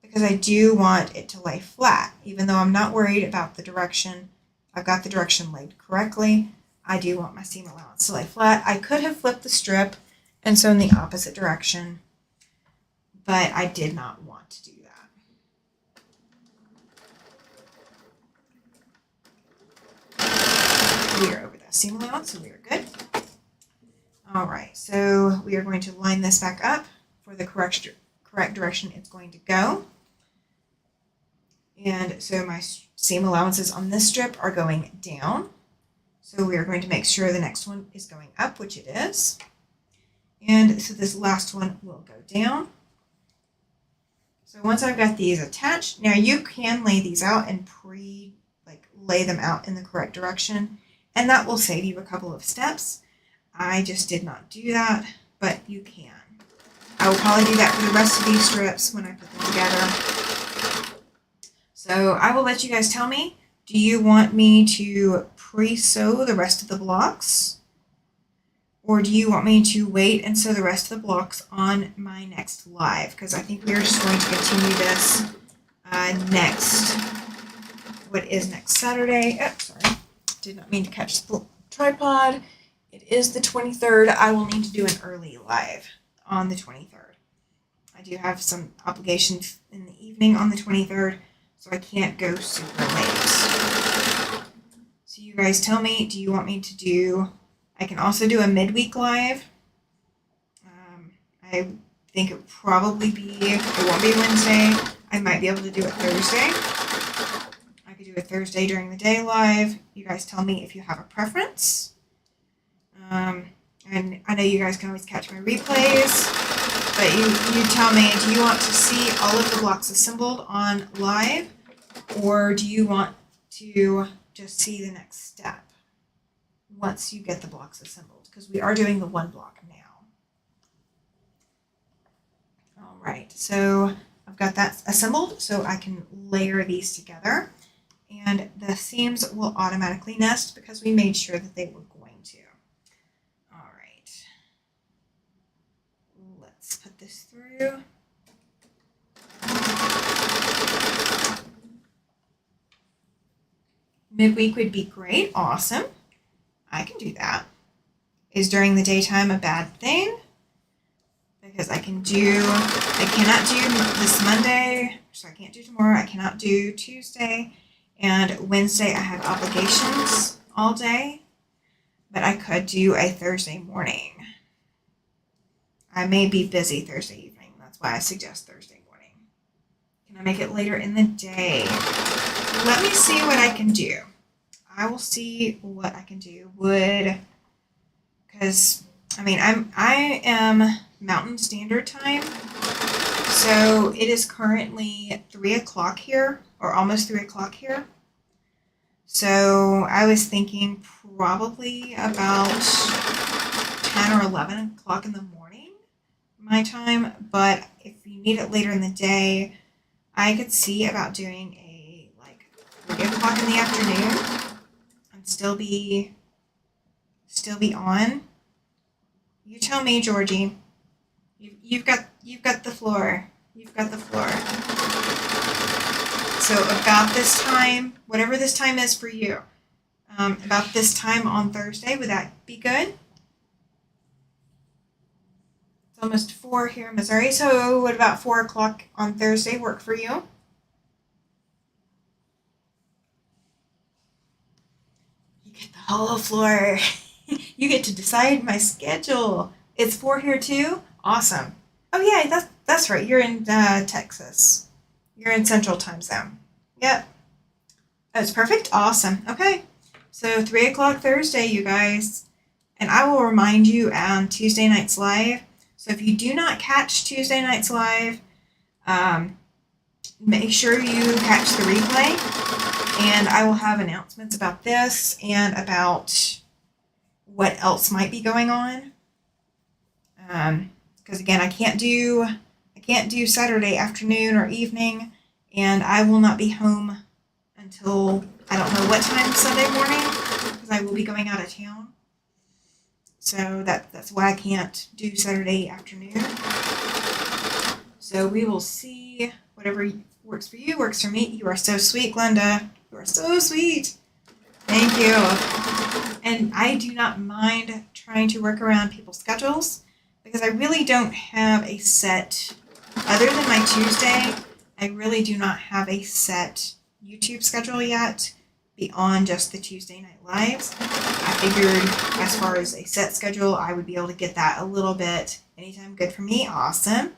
S1: because I do want it to lay flat. Even though I'm not worried about the direction, I've got the direction laid correctly, I do want my seam allowance to lay flat. I could have flipped the strip and sewn the opposite direction, but I did not want to do that. We are over that seam allowance, so we are good. All right, so we are going to line this back up for the correct direction it's going to go. And so my seam allowances on this strip are going down. So we are going to make sure the next one is going up, which it is. And so this last one will go down. So once I've got these attached, now you can lay these out and lay them out in the correct direction, and that will save you a couple of steps. I just did not do that, but you can. I will probably do that for the rest of these strips when I put them together. So I will let you guys tell me, do you want me to pre-sew the rest of the blocks? Or do you want me to wait and sew the rest of the blocks on my next live? Because I think we are just going to continue this next Saturday. Oh, sorry. Did not mean to catch the tripod. It is the 23rd. I will need to do an early live on the 23rd. I do have some obligations in the evening on the 23rd, so I can't go super late. So you guys tell me, do you want me to do, I can also do a midweek live. I think it won't be Wednesday. I might be able to do it Thursday. I could do a Thursday during the day live. You guys tell me if you have a preference. And I know you guys can always catch my replays, but you tell me, do you want to see all of the blocks assembled on live, or do you want to just see the next step once you get the blocks assembled? Because we are doing the one block now. All right, so I've got that assembled, so I can layer these together, and the seams will automatically nest because we made sure that they were going to. All right, let's put this through. Midweek would be great. Awesome. I can do that. Is during the daytime a bad thing? Because I cannot do this Monday, so I can't do tomorrow. I cannot do Tuesday, and Wednesday I have obligations all day, but I could do a Thursday morning. I may be busy Thursday evening. That's why I suggest Thursday morning. Can I make it later in the day? Let me see what I can do. I will see what I can do. Because I am Mountain Standard Time, so it is currently 3 o'clock here, or almost 3 o'clock here. So I was thinking probably about 10 or 11 o'clock in the morning, my time. But if you need it later in the day, I could see about doing a 3 o'clock in the afternoon and still be on. You tell me, Georgie. You've got the floor. You've got the floor. So about this time, whatever this time is for you, about this time on Thursday, would that be good? It's almost 4 here in Missouri. So what about 4 o'clock on Thursday work for you? You get the whole floor. You get to decide my schedule. It's 4 here too? Awesome. Oh yeah, that's right. You're in Texas. You're in Central Time Zone. Yep. That's perfect. Awesome. Okay. So 3 o'clock Thursday, you guys. And I will remind you on Tuesday Nights Live. So if you do not catch Tuesday Nights Live, make sure you catch the replay. And I will have announcements about this and about what else might be going on. Because again, I can't do Saturday afternoon or evening, and I will not be home until I don't know what time Sunday morning, because I will be going out of town. So that's why I can't do Saturday afternoon. So we will see. Whatever works for you works for me. You are so sweet, Glenda. You are so sweet. Thank you. And I do not mind trying to work around people's schedules, because I really don't have a set, other than my Tuesday, I really do not have a set YouTube schedule yet beyond just the Tuesday Night Lives. I figured as far as a set schedule, I would be able to get that a little bit anytime. Good for me. Awesome.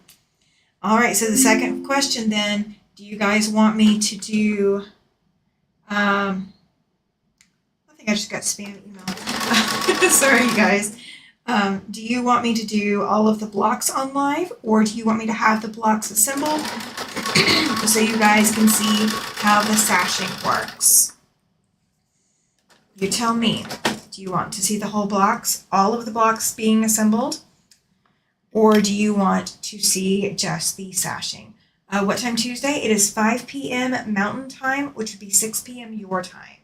S1: All right, so the second question then, do you guys want me to do, I think I just got spam email. Sorry, you guys. Do you want me to do all of the blocks on live, or do you want me to have the blocks assembled so you guys can see how the sashing works? You tell me. Do you want to see the whole blocks, all of the blocks being assembled, or do you want to see just the sashing? What time Tuesday? It is 5 p.m. Mountain Time, which would be 6 p.m. your time.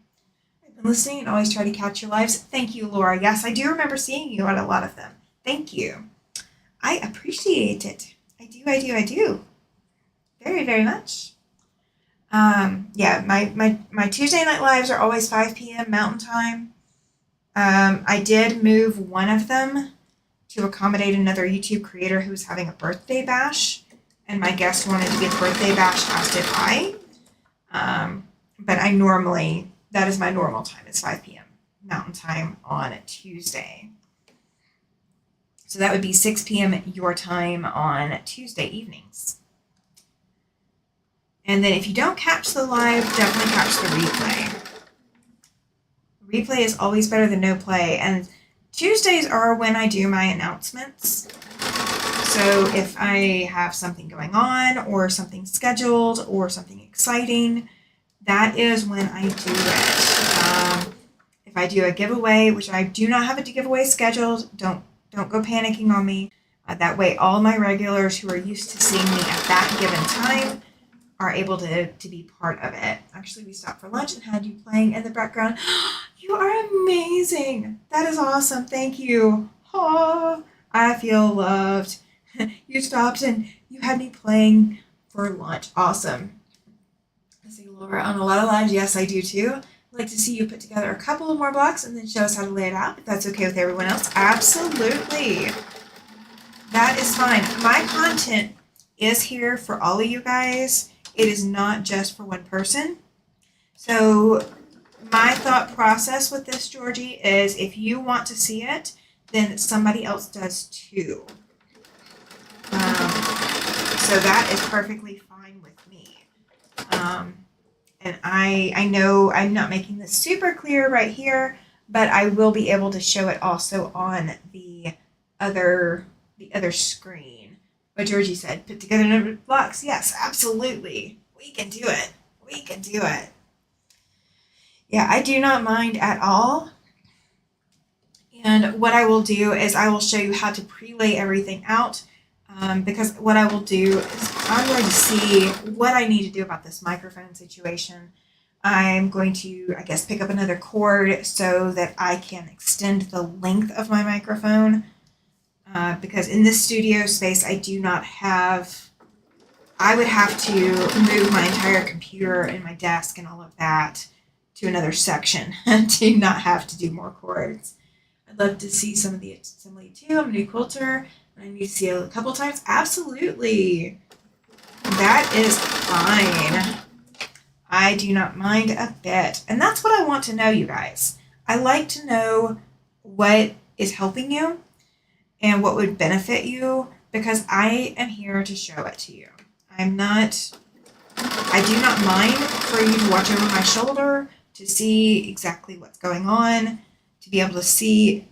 S1: I've been listening and always try to catch your lives. Thank you, Laura. Yes, I do remember seeing you at a lot of them. Thank you. I appreciate it. I do. Very, very much. Yeah, my Tuesday night lives are always 5 p.m. Mountain Time. I did move one of them to accommodate another YouTube creator who was having a birthday bash, and my guest wanted to get the birthday bash, as did I. But that is my normal time. It's 5 p.m. Mountain Time on Tuesday. So that would be 6 p.m. your time on Tuesday evenings. And then if you don't catch the live, definitely catch the replay. Replay is always better than no play. And Tuesdays are when I do my announcements. So if I have something going on or something scheduled or something exciting, that is when I do it. If I do a giveaway, which I do not have a giveaway scheduled, don't go panicking on me. That way all my regulars who are used to seeing me at that given time are able to be part of it. Actually, we stopped for lunch and had you playing in the background. You are amazing. That is awesome. Thank you. Oh, I feel loved. You stopped and you had me playing for lunch. Awesome. I see Laura on a lot of lives. Yes, I do too. I'd like to see you put together a couple of more blocks and then show us how to lay it out, if that's okay with everyone else. Absolutely. That is fine. My content is here for all of you guys. It is not just for one person. So my thought process with this, Georgie, is if you want to see it, then somebody else does too. So that is perfectly fine with me. And I know I'm not making this super clear right here, but I will be able to show it also on the other screen. What Georgie said, put together a number of blocks. Yes, absolutely. We can do it. We can do it. Yeah, I do not mind at all. And what I will do is I will show you how to pre-lay everything out. Because what I will do is I'm going to see what I need to do about this microphone situation. I'm going to, I guess, pick up another cord so that I can extend the length of my microphone. because in this studio space, I would have to move my entire computer and my desk and all of that to another section to not have to do more chords. I'd love to see some of the assembly too. I'm a new quilter and I need to see it a couple times. Absolutely. That is fine. I do not mind a bit. And that's what I want to know, you guys. I like to know what is helping you and what would benefit you because I am here to show it to you. I do not mind for you to watch over my shoulder to see exactly what's going on, to be able to see,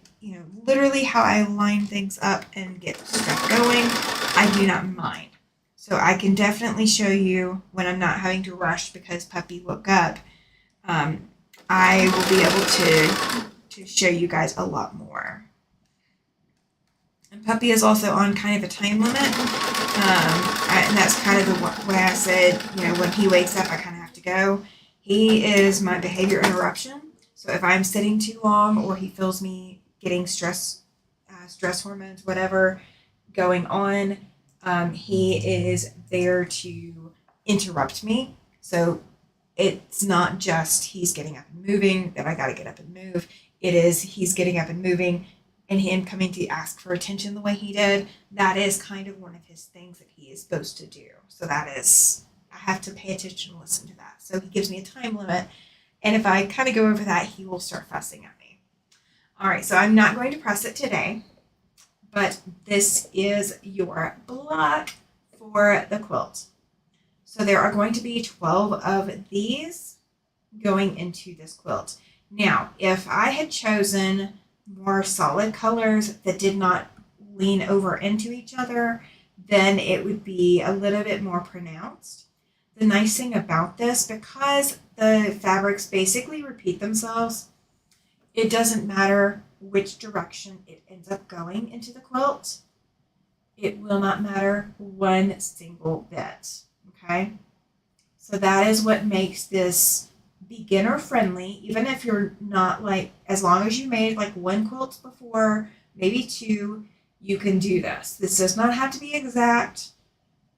S1: literally how I line things up and get stuff going. I do not mind. So I can definitely show you when I'm not having to rush because puppy woke up. I will be able to show you guys a lot more. And puppy is also on kind of a time limit. And that's kind of the way I said, when he wakes up, I kind of have to go. He is my behavior interruption. So if I'm sitting too long or he feels me getting stress hormones, whatever going on, he is there to interrupt me. So it's not just he's getting up and moving that I got to get up and move. It is he's getting up and moving and him coming to ask for attention the way he did. That is kind of one of his things that he is supposed to do. So I have to pay attention and listen to that. So he gives me a time limit. And if I kind of go over that, he will start fussing at me. All right, so I'm not going to press it today, but this is your block for the quilt. So there are going to be 12 of these going into this quilt. Now, if I had chosen more solid colors that did not lean over into each other, then it would be a little bit more pronounced. The nice thing about this, because the fabrics basically repeat themselves, it doesn't matter which direction it ends up going into the quilt. It will not matter one single bit, okay? So that is what makes this beginner friendly, even if you're not as long as you made one quilt before, maybe two, you can do this. This does not have to be exact,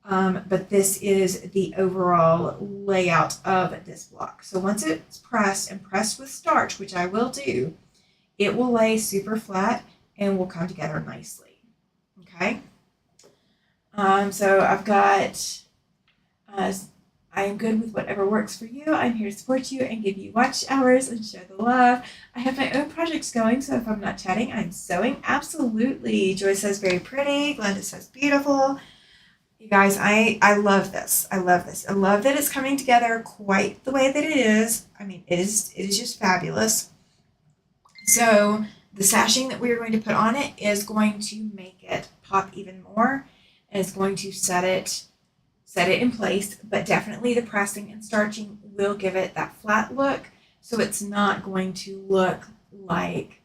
S1: but this is the overall layout of this block. So once it's pressed and pressed with starch, which I will do, it will lay super flat and will come together nicely. Okay. So I've got, I am good with whatever works for you. I'm here to support you and give you watch hours and show the love. I have my own projects going, so if I'm not chatting, I'm sewing. Absolutely. Joy says very pretty. Glenda says beautiful. You guys, I love this. I love this. I love that it's coming together quite the way that it is. I mean, it is just fabulous. So the sashing that we're going to put on it is going to make it pop even more. And it's going to set it in place, but definitely the pressing and starching will give it that flat look. So it's not going to look like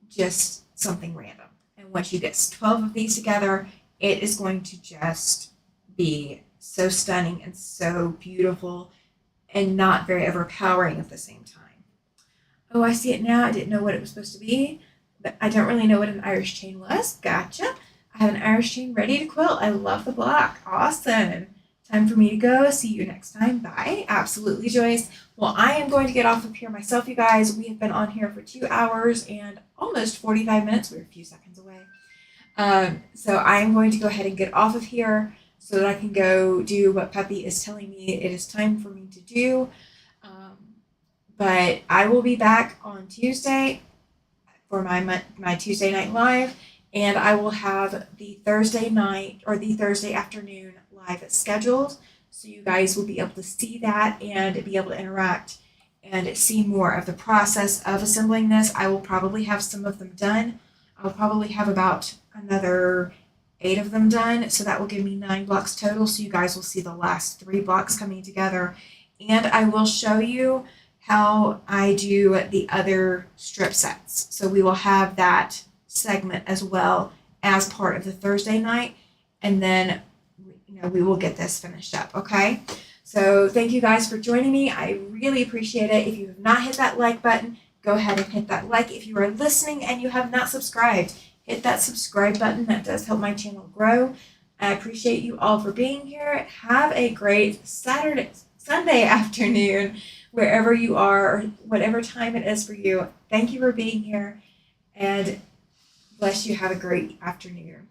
S1: just something random. And once you get 12 of these together, it is going to just be so stunning and so beautiful and not very overpowering at the same time. Oh, I see it now. I didn't know what it was supposed to be, but I don't really know what an Irish chain was. Gotcha. I have an Irish chain ready to quilt. I love the block. Awesome. Time for me to go. See you next time. Bye. Absolutely, Joyce. Well, I am going to get off of here myself, you guys. We have been on here for 2 hours and almost 45 minutes. We're a few seconds away. So I am going to go ahead and get off of here so that I can go do what Puppy is telling me it is time for me to do. But I will be back on Tuesday for my Tuesday night live, and I will have the Thursday night or the Thursday afternoon live scheduled, so you guys will be able to see that and be able to interact and see more of the process of assembling this. I will probably have some of them done. I'll probably have about another 8 of them done, so that will give me 9 blocks total, so you guys will see the last 3 blocks coming together. And I will show you how I do the other strip sets. So we will have that segment as well as part of the Thursday night, and then we will get this finished up, okay? So thank you guys for joining me. I really appreciate it. If you have not hit that like button, go ahead and hit that like. If you are listening and you have not subscribed, hit that subscribe button. That does help my channel grow. I appreciate you all for being here. Have a great Sunday afternoon, wherever you are, or whatever time it is for you. Thank you for being here, and bless you. Have a great afternoon.